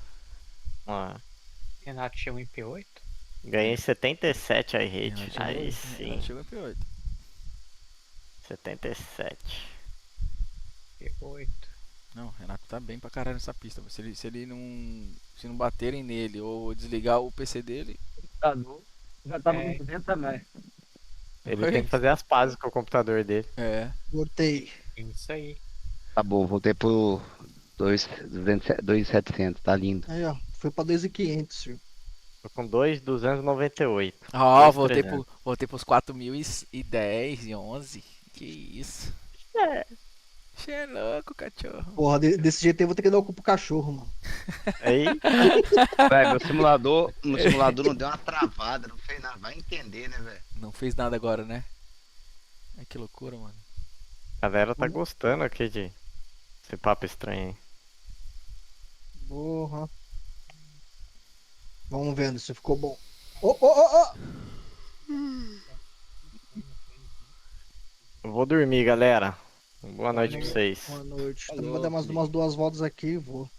Renato chegou em P8. Ganhei 77 iRate. Aí sim. Renato chegou em P8. 77. P8. Não, o Renato tá bem pra caralho nessa pista. Se ele não. Se não baterem nele ou desligar o PC dele. Já tava com 200 também. Ele tem que fazer as pazes com o computador dele. É. Voltei. Isso aí. Tá bom, voltei pro 2.700, tá lindo. Aí, ó. Foi pra 2.500, filho. Tô com 2.298. Ó, voltei pros 4.010 e 11. Que isso. Você é louco, cachorro. Porra, desse jeito eu vou ter que dar o cu pro cachorro, mano. Aí. Velho, meu simulador não deu uma travada, não fez nada. Vai entender, né, velho? Não fez nada agora, né? Ai, que loucura, mano. A galera tá gostando aqui de esse papo estranho aí. Porra. Vamos vendo se ficou bom. Vou dormir, galera. Boa noite pra vocês. Boa noite. Falou, Também vou dar umas 2 voltas aqui e vou.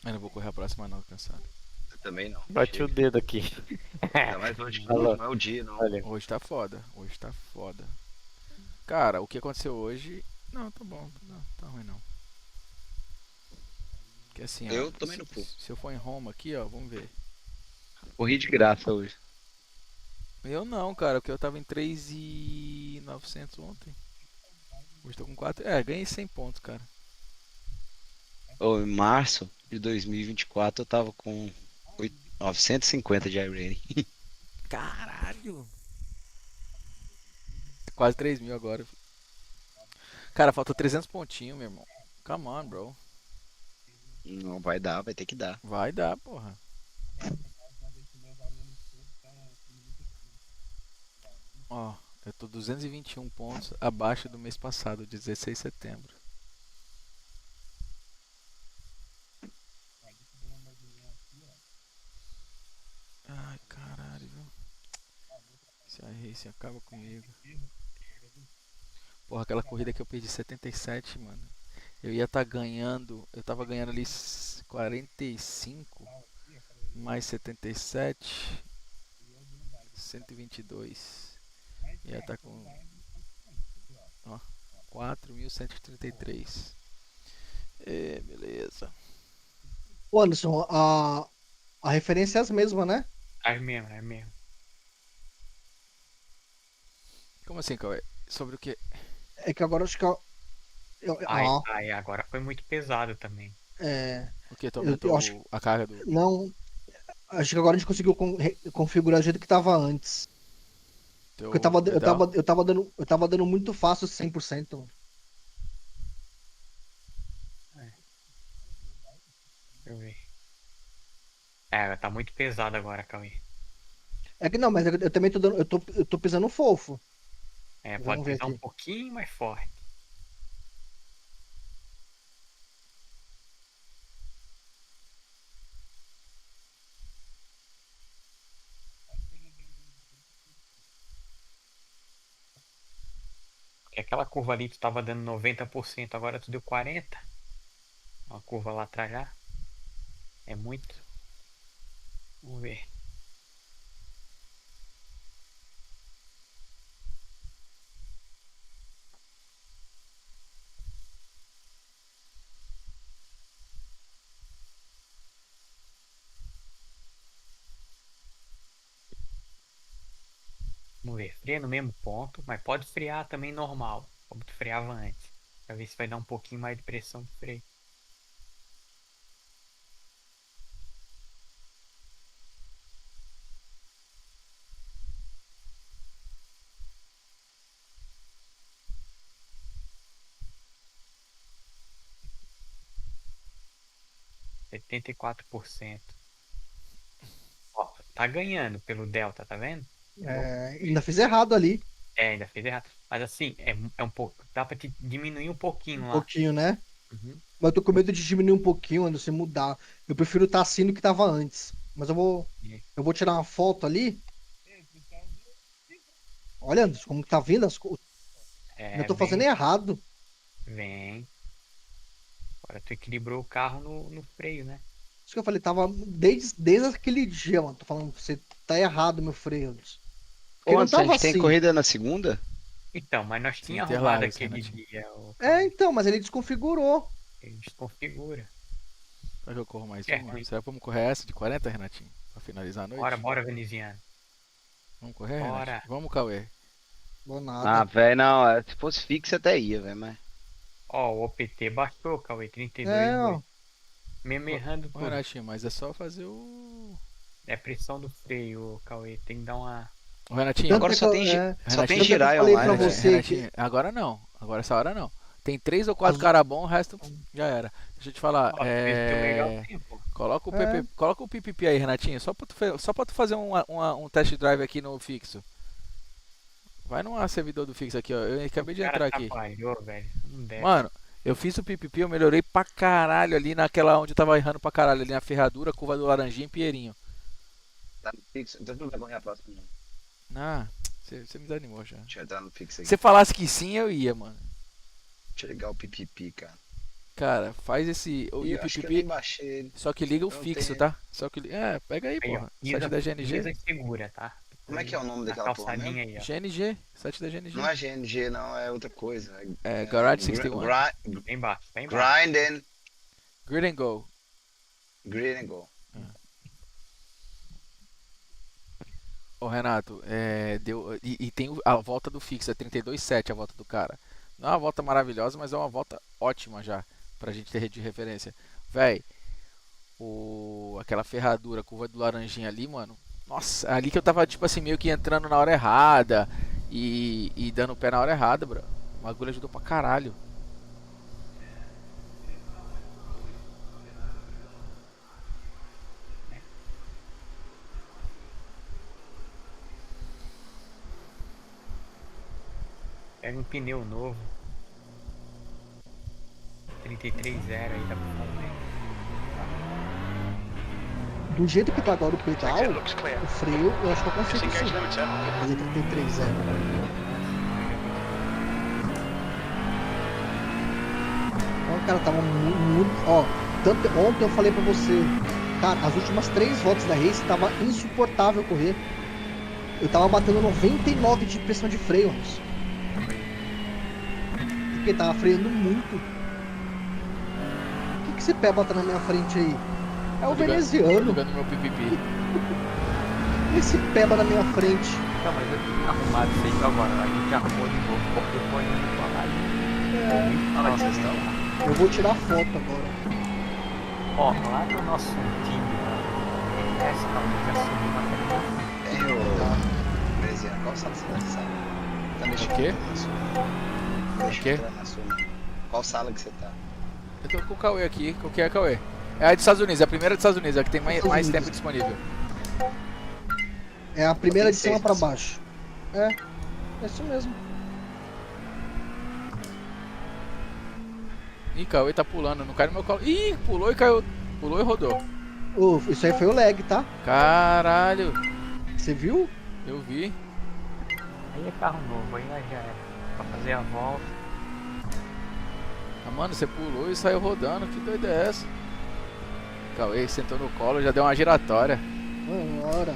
Eu não vou correr a próxima não, cansado. Eu também não. Bati o dedo aqui. Ainda mais hoje, Falou. não é o dia, não. Valeu. Hoje tá foda, hoje tá foda. Cara, o que aconteceu hoje... Não, tá bom, não, tá ruim não. Porque assim, Eu ó, também não fui. se eu for em Roma aqui, ó, vamos ver. Corri de graça hoje. Eu não, cara, porque eu tava em 3.900 ontem. Hoje tô com 4. Ganhei 100 pontos, cara. Em março de 2024 eu tava com 950 de iRating. Caralho! Quase 3.000 agora. Cara, faltou 300 pontinhos, meu irmão. Come on, bro. Não vai dar, vai ter que dar. Vai dar, porra. Ó, eu tô 221 pontos abaixo do mês passado, 16 de setembro. Ai, caralho, viu? Esse iRacing acaba comigo. Porra, aquela corrida que eu perdi 77, mano. Eu ia estar ganhando, eu tava ganhando ali 45 mais 77, 122. Ia estar com 4.133. Beleza. Ô Anderson, a referência é as mesmas, né? É mesmo. Como assim, Cauê? Sobre o que? É que agora eu acho que Agora foi muito pesado também. O que? Tu aumentou acho, a carga do... Não, acho que agora a gente conseguiu configurar do jeito que tava antes. Porque eu tava dando muito fácil 100%. Deixa eu ver. Tá muito pesado agora, Cauê. É que não, mas eu também tô dando, eu tô pisando fofo. Pode pisar um pouquinho mais forte. Porque aquela curva ali tu tava dando 90%, agora tu deu 40%. Uma curva lá atrás já. É muito. Vamos ver. Vamos ver, freia no mesmo ponto, mas pode frear também normal, como tu freava antes. Pra ver se vai dar um pouquinho mais de pressão de freio. %74%. Ó, tá ganhando pelo delta, tá vendo? Ainda fiz errado ali. Ainda fez errado. Mas assim, é um pouco. Dá pra te diminuir um pouquinho lá. Um pouquinho, né? Uhum. Mas eu tô com medo de diminuir um pouquinho, Anderson, mudar. Eu prefiro estar assim do que tava antes. Mas eu vou tirar uma foto ali. Olha, Anderson, como que tá vindo as coisas. Eu tô fazendo errado. Vem. Agora tu equilibrou o carro no freio, né? Isso que eu falei, tava desde aquele dia, mano. Tô falando, você tá errado, meu freio, Anderson. Ô, Anderson, a gente tem corrida na segunda? Então, mas nós tínhamos arrumado aquele dia. Então, mas ele desconfigurou. Ele desconfigura. Será que eu corro mais uma? Será que vamos correr essa de 40, Renatinho? Pra finalizar a noite? Bora, Veneziano. Vamos correr, Bora. Renatinho? Vamos, Cauê. Vou nada. Velho, não. Se fosse fixo até ia, velho, mas... Ó, o OPT baixou, Cauê, 32. Ó. Mesmo errando tudo. Renatinho, mas é só fazer o... É a pressão do freio, Cauê. Tem que dar uma... O Renatinho, agora só tem girar online, pra você Renatinho, agora não. Agora essa hora não. Tem 3 ou 4 cara bom, o resto já era. Deixa eu te falar. Coloca o PPP aí, Renatinho. Só pra tu fazer um test drive aqui no fixo. Vai no servidor do fixo aqui, ó. Eu acabei de entrar aqui. Velho. Não deve. Mano, eu fiz o PPP, eu melhorei pra caralho ali naquela onde eu tava errando pra caralho. Ali na ferradura, curva do Laranjinha e Pinheirinho. Tá no fixo, então não vai correr a próxima, não. Ah, Você me desanimou já. Deixa eu entrar no Pix Se aqui. você falasse que sim, eu ia, mano. Deixa eu ligar o pipipi, cara. Cara, faz esse. E eu acho que eu nem baixei ele. Só que liga o Eu não fixo, tenho. tá? Só que. Pega aí, Aí, ó, porra. Site da GNG. Isa segura, tá? Como é que é o nome Na daquela porra calçadinha mesmo? aí, ó. GNG. Site da GNG. Não é GNG, não, é outra coisa. É Garage 61. Bem embaixo, bem embaixo. Grinding. Grid and Go. Grid and Go. Ô Renato, deu. E tem a volta do fixo, é 32,7 a volta do cara. Não é uma volta maravilhosa, mas é uma volta ótima já. Pra gente ter de referência. Véi, aquela ferradura, curva do laranjinha ali, mano. Nossa, ali que eu tava tipo assim, meio que entrando na hora errada e dando o pé na hora errada, bro. O bagulho ajudou pra caralho. Pega um pneu novo. 33,0 aí dá pra fazer. Do jeito que tá agora o pedal, o freio, eu acho que eu consigo sim. Fazer 33 Ó, cara, tava muito. Ó, tanto, ontem eu falei pra você, cara, as últimas 3 voltas da race tava insuportável correr. Eu tava batendo 99 de pressão de freio, moço. Porque tava freando muito. O que esse pé bota na minha frente aí? É o veneziano. Meu pipipi. Esse peba na minha frente. Tá, mas eu tenho arrumado isso aí agora. A gente arrumou de novo porque foi indo pra lá. Onde é que vocês estão? Eu vou tirar foto agora. Ó, lá no nosso time, essa talvez já subiu uma Tem o... Beleza, qual sala você tá nessa? Tá mexendo quê? na sua. Deixa quê? eu entrar na sua. Qual sala que você tá? Eu tô com o Cauê aqui. Qual que é a Cauê? É a dos Estados Unidos, é a primeira dos Estados Unidos, é a que tem mais tempo disponível. É a primeira Tem de cima seis pra pessoas. baixo. É isso mesmo. Ih, Cauê tá pulando, não cai no meu colo. Ih, pulou e caiu. Pulou e rodou. Isso aí foi o lag, tá? Caralho. Você viu? Eu vi. Aí é carro novo, aí já era. Pra fazer a volta. Ah, mano, você pulou e saiu rodando, que doida é essa? Cauê sentou no colo, já deu uma giratória. Bora.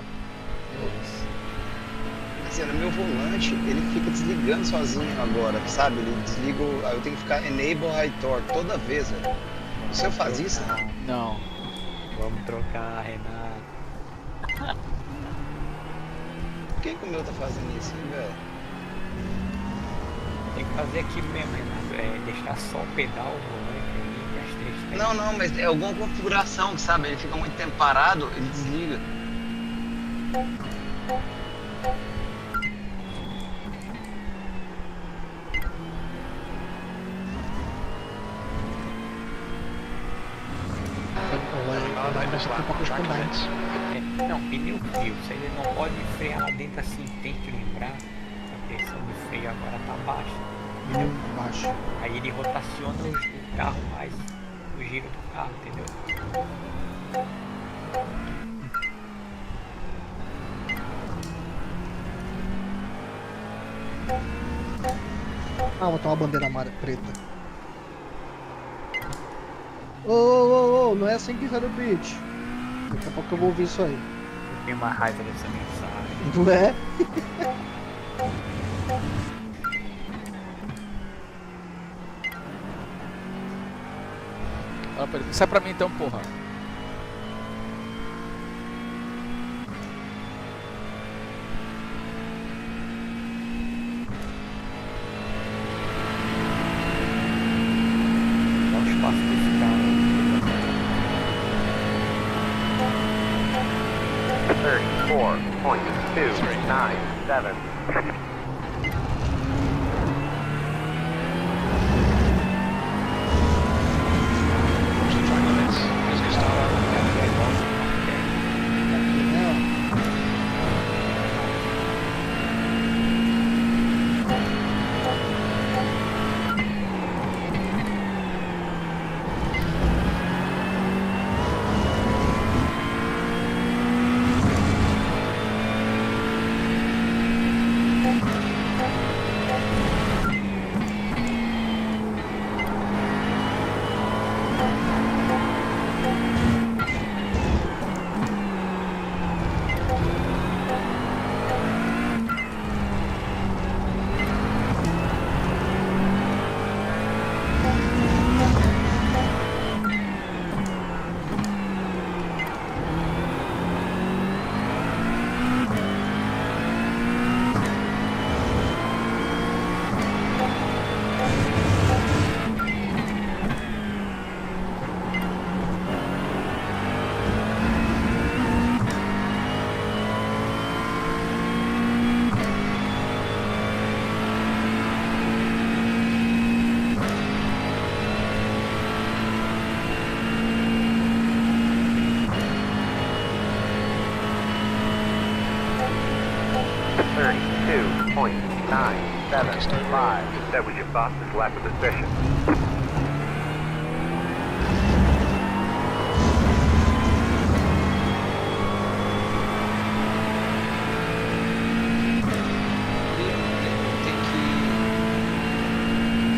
Mas era meu volante, ele fica desligando sozinho agora, sabe? Ele desliga, aí eu tenho que ficar enable high torque toda vez, velho. O senhor faz isso? Não. Vamos trocar, Renato. Por que o meu tá fazendo isso, velho? Tem que fazer aquilo mesmo, Renato. Deixar só o pedal, o volante aí e as 3 teclas. Não, mas é alguma configuração, sabe? Ele fica muito tempo parado, ele desliga. Não, pneu frio, você não pode frear lá dentro assim, tem que lembrar que a pressão do freio agora tá baixa. Pneu baixo. Aí ele rotaciona o carro mais o giro do carro, entendeu? Ah, vou botar uma bandeira preta. Ô, não é assim que sai do beat. Daqui a pouco eu vou ouvir isso aí. Eu tenho uma raiva dessa mensagem. Não é? Sai pra mim então, porra. Dá um espaço pra esse carro. 34.297. 32.975. That was your fastest lap of the session.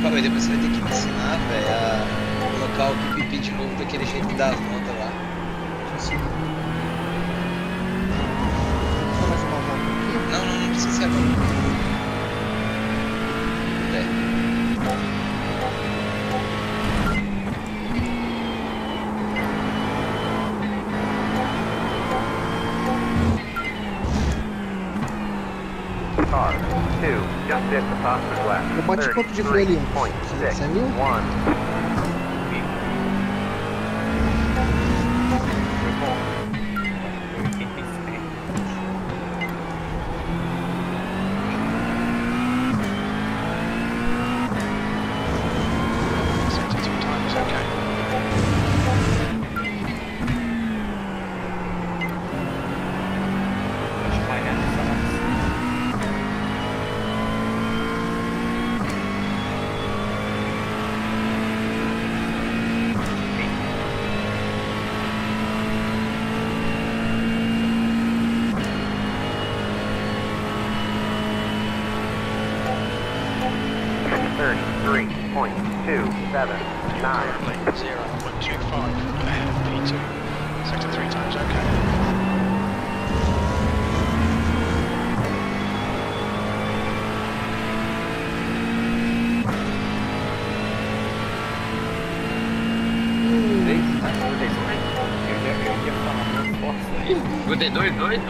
Calma aí, depois você vai ter que me ensinar, velho, a colocar o pipipi de novo daquele jeito que dá as notas lá. Não precisa ser agora. Car 2, just hit the fastest lap. Eu bati quanto de freio ali? Você viu? 72 times, okay. Currently 0.25 ahead of P2. Sector 3 times, okay. O D2 doido?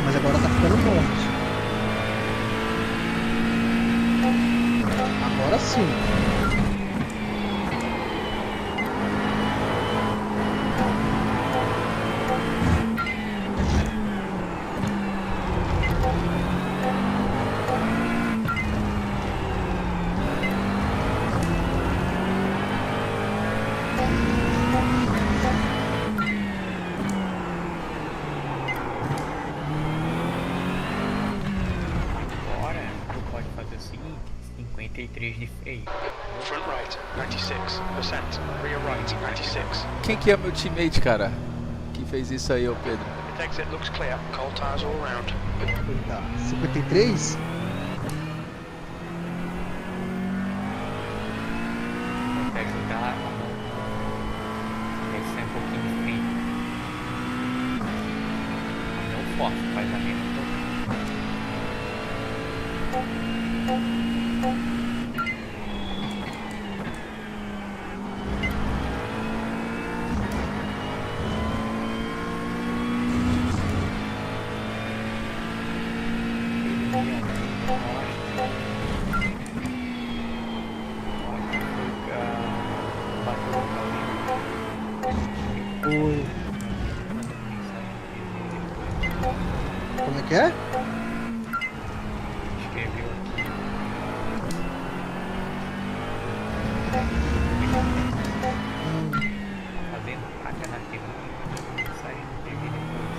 Mas agora tá ficando bom. Agora sim. Agora tu pode fazer o seguinte, 53 de freio. Front right, 96%. Rear right, 96. Quem que é meu teammate, cara? Que fez isso aí, ô Pedro? Its exit looks clear. Cold tires all around. 53? Consegue ajudar a mão. Descer um pouquinho de freio. A mão forte, faz a mesma coisa. Oi. Como é que é? Escreveu aqui. Fazendo placa na TV. Mensagem na TV depois.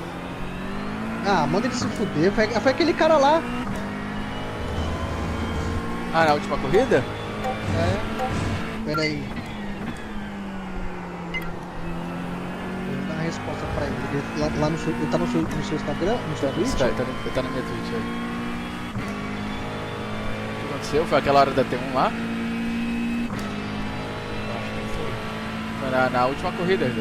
Ah, manda ele se fuder. Foi aquele cara lá. Ah, na última corrida? É. Pera aí. Vou dar uma resposta pra ele. Lá no seu, ele tá no seu Instagram? No seu Twitch? Tá na minha Twitch aí. O que aconteceu? Foi aquela hora da T1 lá? Foi na última corrida.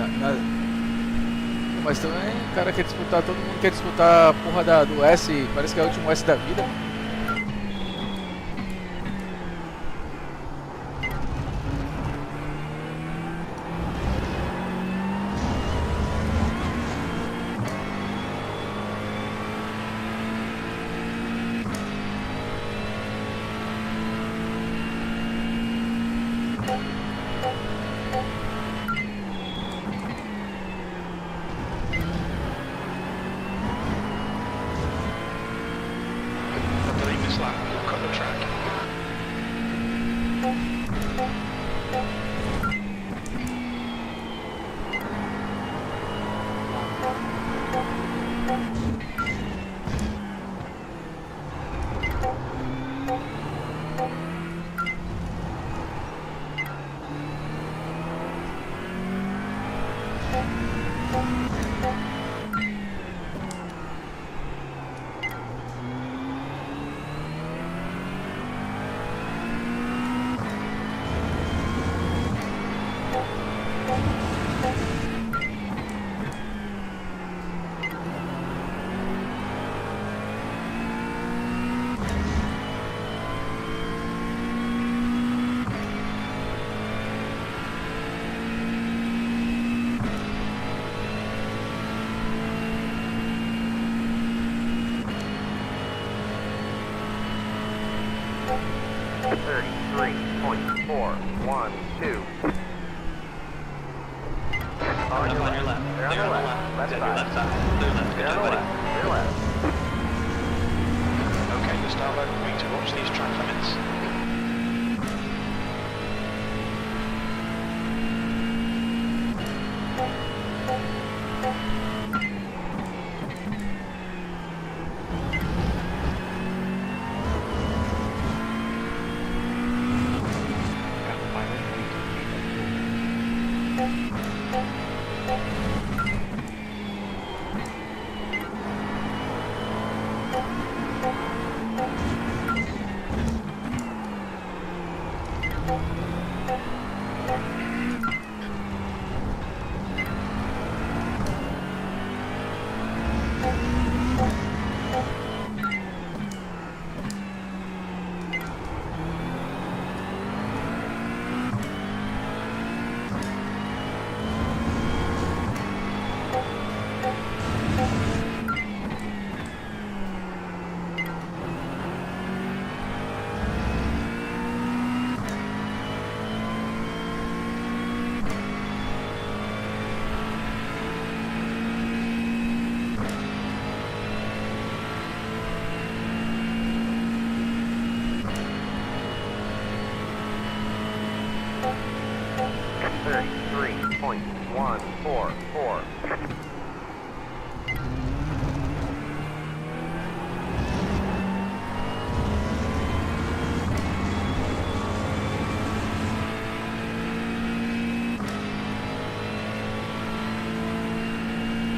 Mas também o cara quer disputar, todo mundo quer disputar a porra do S, parece que é o último S da vida. I believe this lap will cut the track. On your left. They're on your left. Left side. Clear left. Good job, buddy. Clear left. Okay, Gustavo, we need to watch these track limits.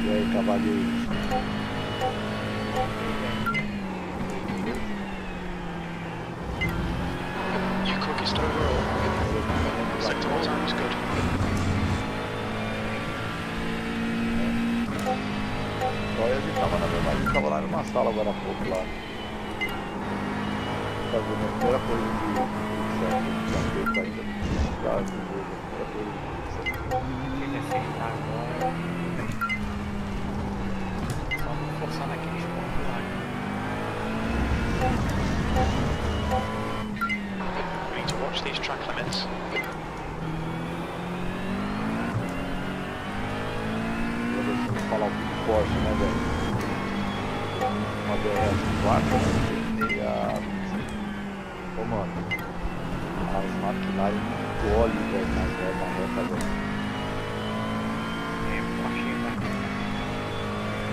E aí, cavaleiros? Your quickest overall. Sector all time was good. Só eu que tava, na verdade, eu tava lá numa sala agora há pouco lá. Fazendo a primeira coisa de já feito ainda. Já desenvolveu a primeira coisa de Ele acertar agora. Só não forçar naqueles pontos lá. We need to watch these track limits. falar um pouco forte, né, velho? Uma BR4 e a... Ô, mano, as maquinárias muito óleo, velho, na reta, velho.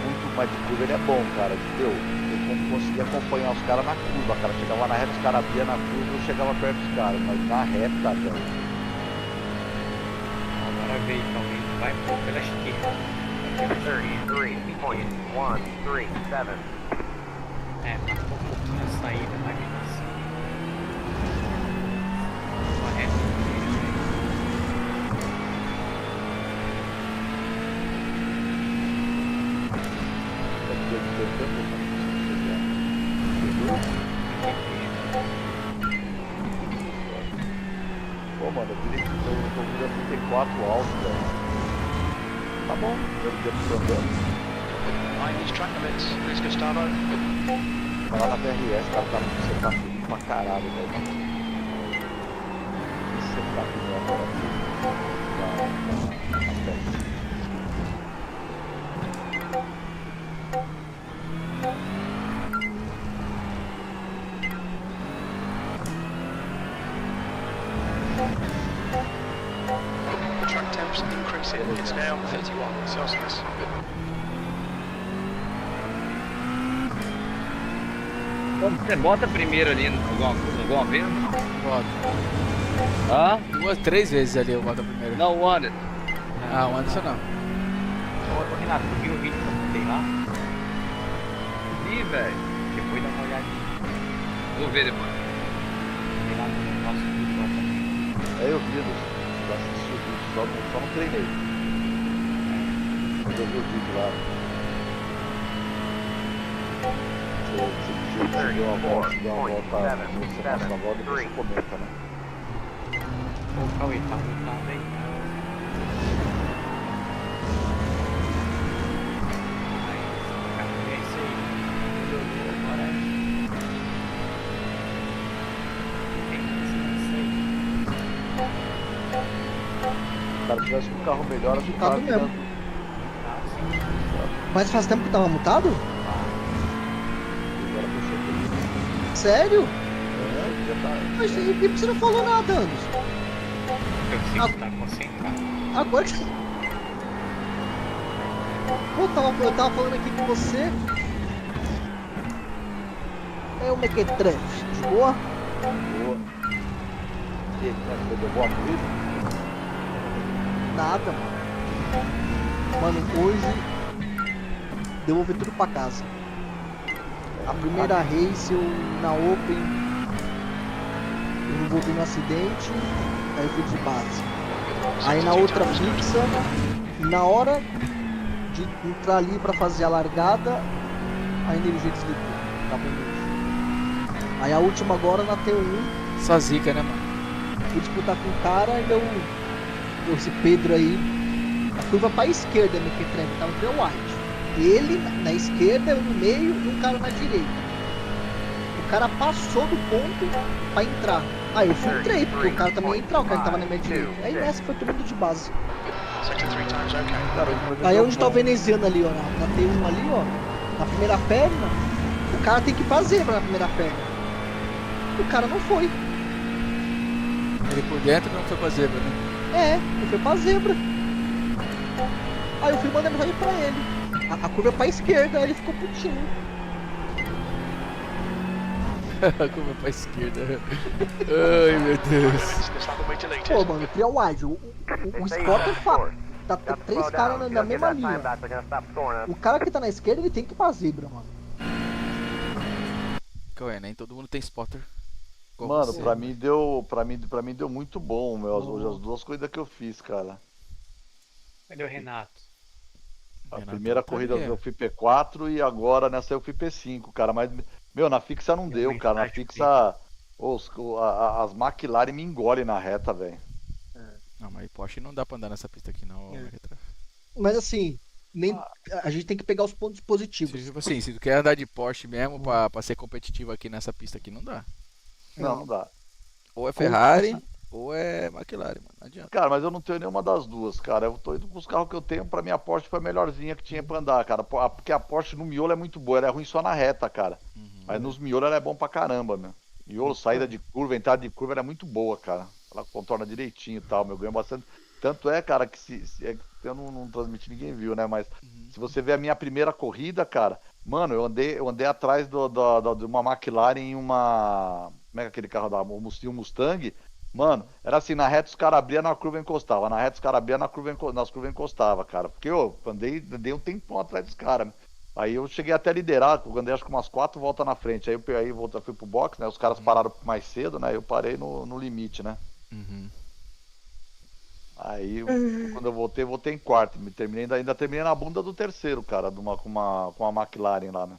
Muito mais de curva, ele é bom, cara, entendeu? Eu consegui acompanhar os caras na curva, cara. Chegava na reta, os caras abriam na curva, eu chegava perto dos caras, mas na reta, velho. Agora veio, talvez, vai um pouco pela esquerda. 33.137. É, marcou um pouquinho a saída, mas assim. Uma reta. Pô, mano, eu tô virando 34 alto, velho. Tá bom, eu tô andando. Mind these track limits, please, Gustavo. Vai lá na PRS, cara, você tá feliz pra caralho, velho. Você tá feliz agora. Na PRS. Track temps increasing. It's now 31 Celsius. Você bota primeiro ali alguma vez? Bota. Hã? 2, 3 vezes ali eu boto a primeira. Não, o Anderson. Ah, o Anderson não. Ô Renato, tu viu o vídeo que eu mandei lá? Vi, velho. Depois dá uma olhadinha. Vou ver depois. Tem lá no nosso vídeo lá também. É, eu vi, já assisti o vídeo, só não treinei. Mas eu vi o vídeo lá. Você deu uma volta, você passa uma volta e você comenta, né? Ô, Cauê, tá mutado aí. É isso aí. Melhorou, agora Se o cara tivesse com um carro melhor, acho que Mutado tava mesmo. virando. Mas faz tempo que tava mutado? Agora puxou. Sério? É, já tá. Mas e por que você não falou nada, Anderson? Eu sei que tá concentrado. Agora que você... Pô, eu tava falando aqui com você. É o Mequetref, de boa? Boa. E aí, como é que foi? Deu boa corrida? Nada, mano. Mano, hoje devolvi tudo pra casa. A primeira race eu na Open eu me envolvi no acidente, aí eu fui de base. Aí na outra fixa, na hora de entrar ali pra fazer a largada, a energia desligou. Tava em aí a última agora na T1. Só zica, né, mano? Fui disputar com o cara e deu esse Pedro aí. A curva pra esquerda, meu que treme, tava no white. Ele na esquerda, eu no meio e um cara na direita. O cara passou do ponto pra entrar. Aí eu filtrei, porque o cara também ia entrar, o cara que tava na minha direita. Aí nessa foi todo mundo de base. Aí onde tá o veneziano ali, ó, na T1 ali, ó, na primeira perna, o cara tem que ir pra zebra na primeira perna. O cara não foi. Ele por dentro não foi pra zebra, né? É, ele foi pra zebra. Aí eu fui mandando mensagem pra ele. A curva é pra esquerda, aí ele ficou putinho. A curva pra esquerda. Ai, meu Deus. Pô, mano, tria wide. O Scott é fácil. Tá três caras na mesma linha. O cara que tá na esquerda, ele tem que ir pra zebra, mano. Ué, nem todo mundo tem spotter. Mano, pra mim deu muito bom, meu, hoje as duas corridas que eu fiz, cara. Cadê o Renato? A primeira corrida eu fui P4 e agora nessa eu fui P5, cara. Mas, meu, na fixa não deu, cara. Na fixa, as McLaren me engolem na reta, velho. Não, mas Porsche não dá pra andar nessa pista aqui, não. Mas assim, nem, a gente tem que pegar os pontos positivos. Tipo assim, se tu quer andar de Porsche mesmo pra ser competitivo aqui nessa pista aqui, não dá. Não dá. Ou é Ferrari, ou é McLaren, mano. Não adianta. Cara, mas eu não tenho nenhuma das duas, cara. Eu tô indo com os carros que eu tenho. Pra mim, a Porsche foi a melhorzinha que tinha pra andar, cara. Porque a Porsche no miolo é muito boa. Ela é ruim só na reta, cara. Mas nos miolos ela é bom pra caramba, meu. Miolo, saída de curva, entrada de curva, ela é muito boa, cara. Ela contorna direitinho e tal, meu. Ganho bastante. Tanto é, cara, que eu não transmiti, ninguém viu, né? Mas se você ver a minha primeira corrida, cara, mano, eu andei atrás de uma McLaren em uma. Como é que é aquele carro da Mustang? Mano, era assim, na reta os caras abriam, na curva encostava. Na reta os caras abriam, nas curvas encostava, cara. Porque eu andei um tempão atrás dos caras. Aí eu cheguei até a liderar, eu andei acho que umas 4 voltas na frente. Aí eu fui pro box, né? Os caras pararam mais cedo, né? Eu parei no limite, né? Aí quando eu voltei em quarto. Ainda terminei na bunda do terceiro, cara, com uma McLaren lá, né?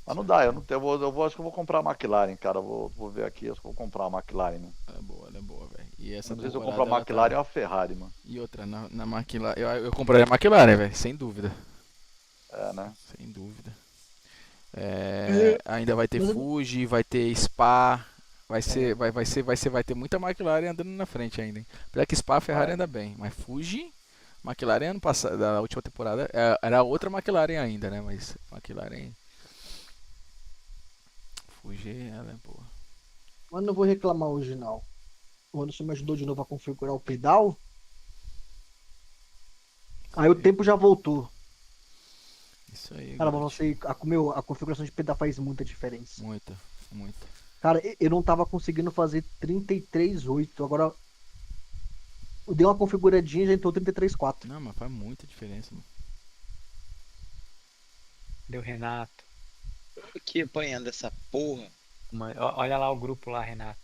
Mas não dá, acho que eu vou comprar a McLaren, cara. Vou ver aqui, acho que vou comprar a McLaren, né? Ela é boa, velho. E essa não sei se eu compro a McLaren ou a Ferrari, mano. E outra, na McLaren. Eu compraria a McLaren, velho, sem dúvida. É, né? Sem dúvida. Ainda vai ter Fuji, vai ter Spa. Vai ter muita McLaren andando na frente ainda, hein? Apesar que Spa, a Ferrari anda bem, mas Fuji, McLaren ano passado, da última temporada, era outra McLaren ainda, né? Mas McLaren. Fuji, ela é boa. Mas não vou reclamar hoje, não. O Anderson me ajudou de novo a configurar o pedal. Aí o tempo já voltou. Isso aí. Cara, mas você, a configuração de pedal faz muita diferença. Muita. Cara, eu não tava conseguindo fazer 33,8. Agora Eu dei uma configuradinha e já entrou 33.4. Não, mas faz muita diferença, mano. Deu Renato. Aqui apanhando essa porra. Olha lá o grupo lá, Renato.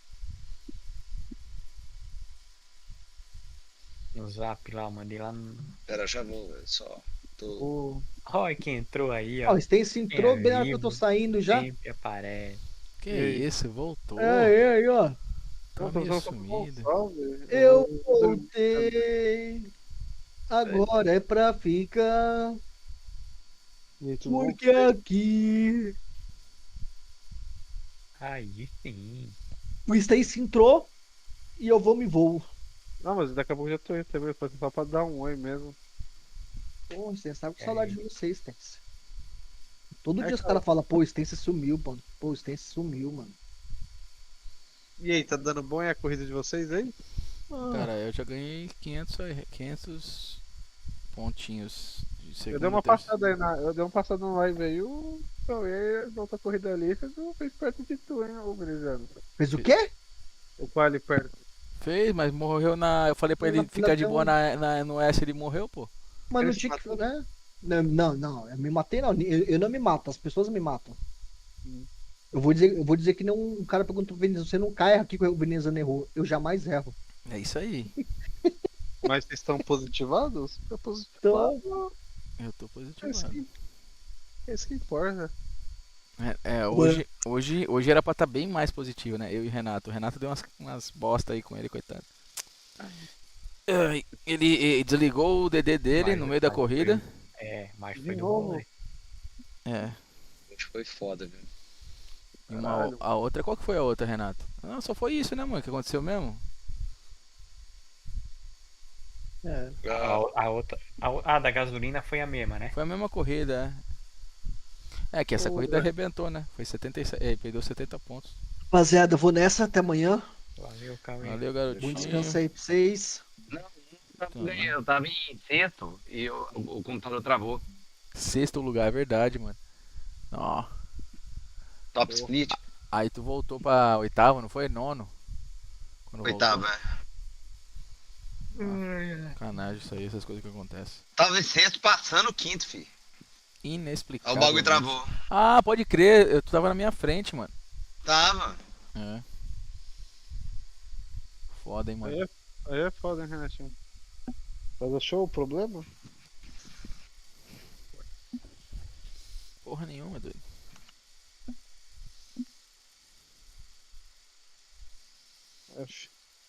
No zap lá, eu mandei lá no. Pera, eu já vou, velho. Só. Tô. Olha quem entrou aí, Ó, ó. o Stance entrou Quem é bem na hora que eu vivo tô saindo já. Sempre aparece. Que isso, voltou. Aí, ó. Tá meio sumido. Eu voltei. Agora é pra ficar. Porque aqui. Aí sim. O Stance entrou e eu me voo. Não, mas daqui a pouco já tô aí também, só pra dar um oi mesmo. Pô, Stance, tava com saudade de você, Stance. Todo dia os caras falam, pô, o Stance sumiu, mano. Pô, o Stance sumiu, mano. E aí, tá dando bom a corrida de vocês aí? Cara, eu já ganhei 500 pontinhos de segunda. Eu dei uma passada aí eu dei uma passada no live aí, a outra corrida ali, fez perto de tu, hein, ô Grisano. Fez o quê? O quali perto. Fez, mas morreu na. Eu falei pra ele ficar de boa no S, ele morreu, pô. Mas não tinha que. Né? Não, eu me matei não. Eu não me mato, as pessoas me matam. Eu vou dizer que não. Um cara perguntou pro Venezuela, você não cai aqui que o Venezuela errou. Eu jamais erro. É isso aí. Mas vocês estão positivados? Eu positivado. Eu tô positivado. Esse que importa. Hoje era pra estar bem mais positivo, né? Eu e o Renato. O Renato deu umas bosta aí com ele, coitado. Ele desligou o DD dele no meio da corrida. Mas foi do bom, né? Hoje foi foda, velho. E a outra, qual que foi a outra, Renato? Não, só foi isso, né, mano? Que aconteceu mesmo? A outra. A da gasolina foi a mesma, né? Foi a mesma corrida, é. É que essa corrida arrebentou, né? Foi 77. Perdeu 70 pontos. Rapaziada, eu vou nessa, até amanhã. Valeu, Cauê. Valeu, garotinho. Bom descanso aí pra vocês. Eu tava em sexto e o computador travou. Sexto lugar, é verdade, mano. Ó. Top split. Aí tu voltou pra oitavo, não foi? Nono? Oitavo, Canagem isso aí, essas coisas que acontecem. Tava em sexto passando o quinto, fi. Inexplicável. Aí o bagulho travou. Ah, pode crer, tu tava na minha frente, mano. Tava. É. Foda, hein, mano. Aí é foda, hein, Renatinho. Mas achou o problema? Porra nenhuma, doido.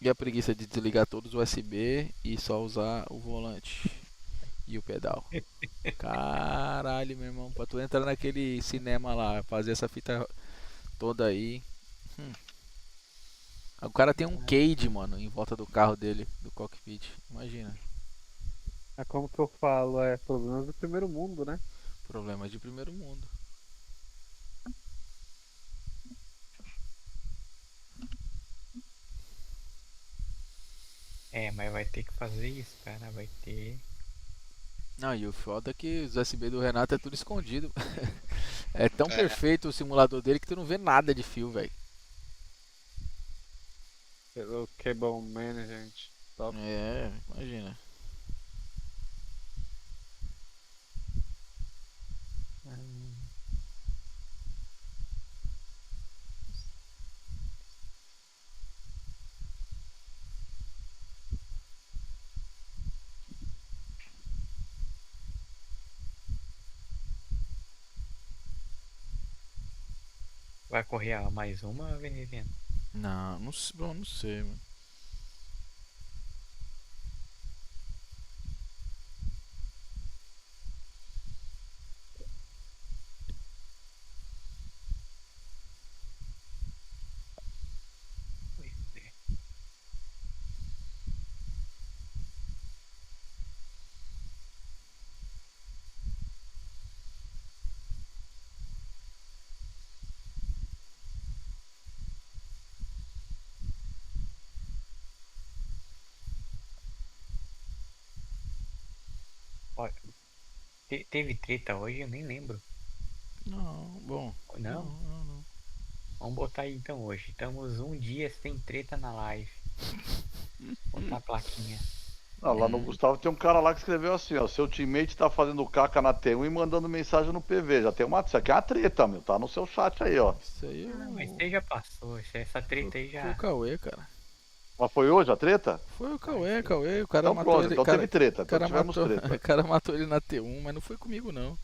E a preguiça de desligar todos os USB e só usar o volante e o pedal. Caralho, meu irmão, pra tu entrar naquele cinema lá, fazer essa fita toda aí. O cara tem um cage, mano, em volta do carro dele, do cockpit. Imagina. É como que eu falo, problemas do primeiro mundo, né? Problemas de primeiro mundo. Mas vai ter que fazer isso, cara. Vai ter. Não, e o foda é que os USB do Renato é tudo escondido. É tão perfeito o simulador dele que tu não vê nada de fio, velho. Pelo Cable Management. Top. Imagina. Vai correr mais uma, Veneziano? Não sei, mano. Olha, teve treta hoje? Eu nem lembro. Não, bom. Não? Vamos botar aí então hoje. Estamos um dia sem treta na live. Botar a plaquinha. Não, lá no Gustavo tem um cara lá que escreveu assim, ó, seu teammate tá fazendo caca na T1 e mandando mensagem no PV, já tem uma, isso aqui é uma treta, meu, tá no seu chat aí, ó. Isso aí Não, mas você já passou, essa treta aí foi já. o Cauê, cara. Mas foi hoje a treta? Foi o Cauê, o cara Então matou pronto, ele. então cara, teve treta, então cara tivemos matou, treta. O cara matou ele na T1, mas não foi comigo, não.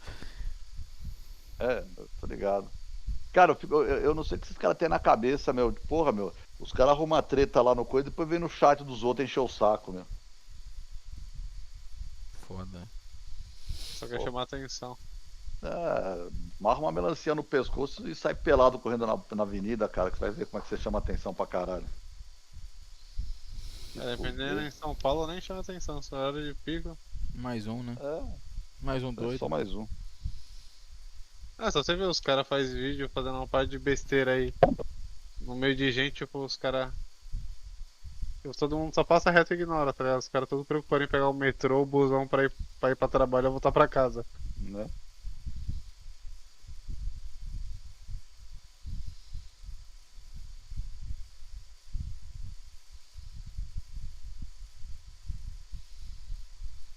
É, tô ligado. Cara, eu não sei o que esses caras têm na cabeça, meu, porra, meu, os caras arrumam treta lá no coisa e depois vem no chat dos outros encher o saco, meu. Foda. Só quer chamar atenção. É, amarra uma melancia no pescoço e sai pelado correndo na avenida, cara, que você vai ver como é que você chama atenção pra caralho. Dependendo em São Paulo, nem chama atenção, só hora de pico. Mais um, né? É. Mais um doido. Só mais um. Ah, só você vê os caras fazem vídeo fazendo uma parte de besteira aí. No meio de gente, tipo, os caras. Todo mundo só passa reto e ignora, tá ligado? Os caras todos preocupados em pegar o metrô, o busão pra ir pra trabalho ou voltar pra casa. Né?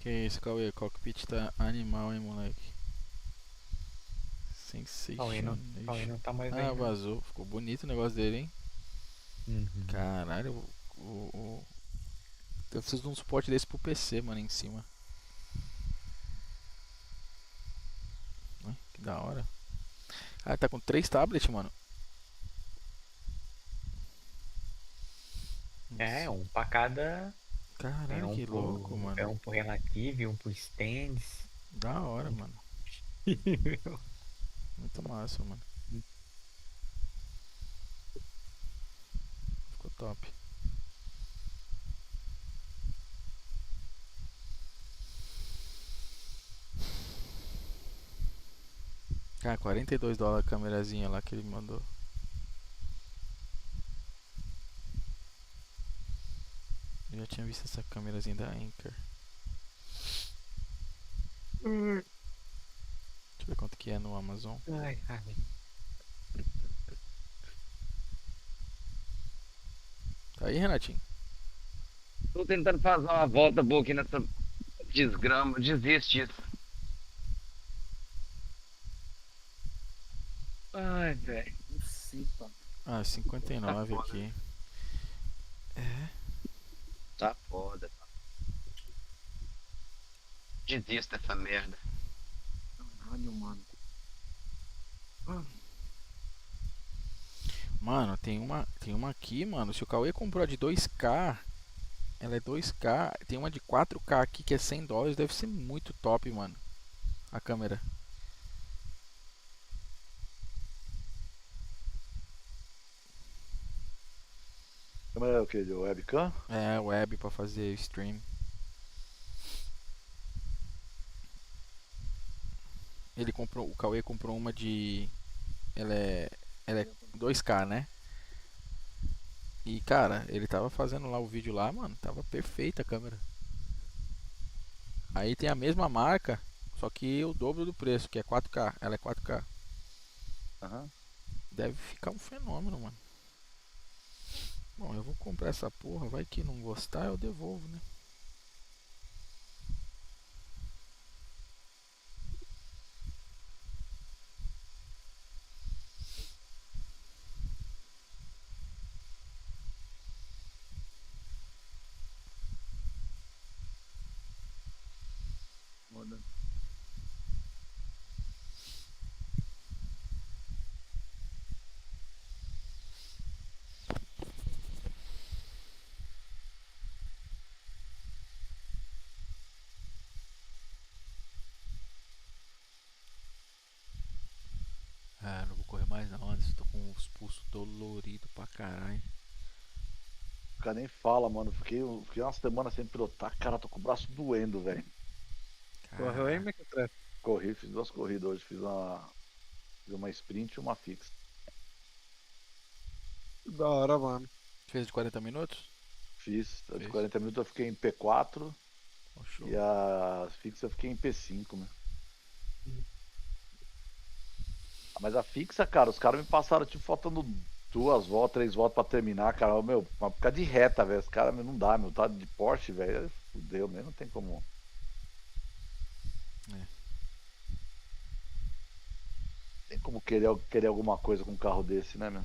Que isso, Cauê? Cockpit tá animal, hein, moleque? Cauê não tá mais aí, Ah, não. vazou. Ficou bonito o negócio dele, hein? Caralho, eu preciso de um suporte desse pro PC, mano, em cima. Que da hora. Ah, tá com 3 tablets, mano. É, um pra cada. Caralho, que louco, mano. É um pro Relative, um pro Stands. Da hora, mano. Muito massa, mano. Ficou top. Cara, $42 a câmerazinha lá que ele mandou. Eu já tinha visto essa câmerazinha da Anchor. Deixa eu ver quanto que é no Amazon. Ai. Tá aí, Renatinho? Tô tentando fazer uma volta boa aqui nessa desgrama, desiste disso. Ai, velho. Ah, 59 Tá aqui. É. Tá foda. Desista dessa merda. Caralho, mano. Mano, tem uma aqui, mano. Se o Cauê comprou a de 2K, ela é 2K. Tem uma de 4K aqui que é $100. Deve ser muito top, mano. A câmera. Câmera é o que? De webcam? É, web pra fazer stream. O Cauê comprou uma de. Ela é 2K, né? E cara, ele tava fazendo lá o vídeo lá, mano, tava perfeita a câmera. Aí tem a mesma marca, só que o dobro do preço, que é 4K. Ela é 4K. Deve ficar um fenômeno, mano. Bom, eu vou comprar essa porra, vai que não gostar, eu devolvo, né? Ah, não vou correr mais não, antes tô com os pulsos doloridos pra caralho. O cara nem fala, mano. Fiquei uma semana sem pilotar, cara, tô com o braço doendo, velho. Correu aí, Mequetrefe? Corri, fiz 2 corridas hoje, fiz uma sprint e uma fixa. Da hora, mano. Fez de 40 minutos? Fiz, a de 40 minutos eu fiquei em P4 e a fixa eu fiquei em P5, né? Mas a fixa, cara, os caras me passaram, tipo, faltando 2 voltas, 3 voltas pra terminar, cara. Meu, pra ficar de reta, velho. Os caras, não dá, meu. Tá de Porsche, velho. É Fudeu mesmo, não tem como. Tem como querer alguma coisa com um carro desse, né, meu?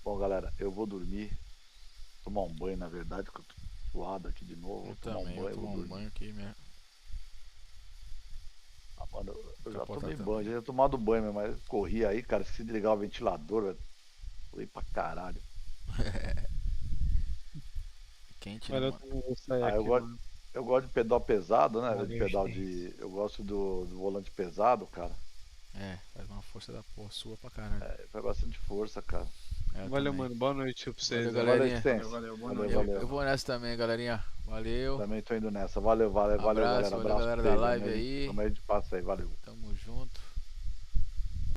Bom, galera, eu vou dormir. Tomar um banho, na verdade, que eu tô suado aqui de novo. Eu também, vou tomar um banho aqui mesmo. Ah, mano, eu já tomei banho, já tinha tomado banho mesmo, mas corri aí, cara, esqueci de ligar o ventilador, velho. Fui pra caralho. Quente, Olha, né, eu vou sair aqui, eu gosto de pedal pesado, né? Valeu, De pedal gente. eu gosto do volante pesado, cara. Faz uma força da porra sua pra caralho. Faz bastante força, cara. Valeu, mano. Boa noite pra vocês. Valeu, galerinha. Valeu. Eu vou nessa também, galerinha. Valeu. Também tô indo nessa. Valeu, galera. Abraço, valeu, galera da live aí. Também de passo aí, valeu. Tamo junto.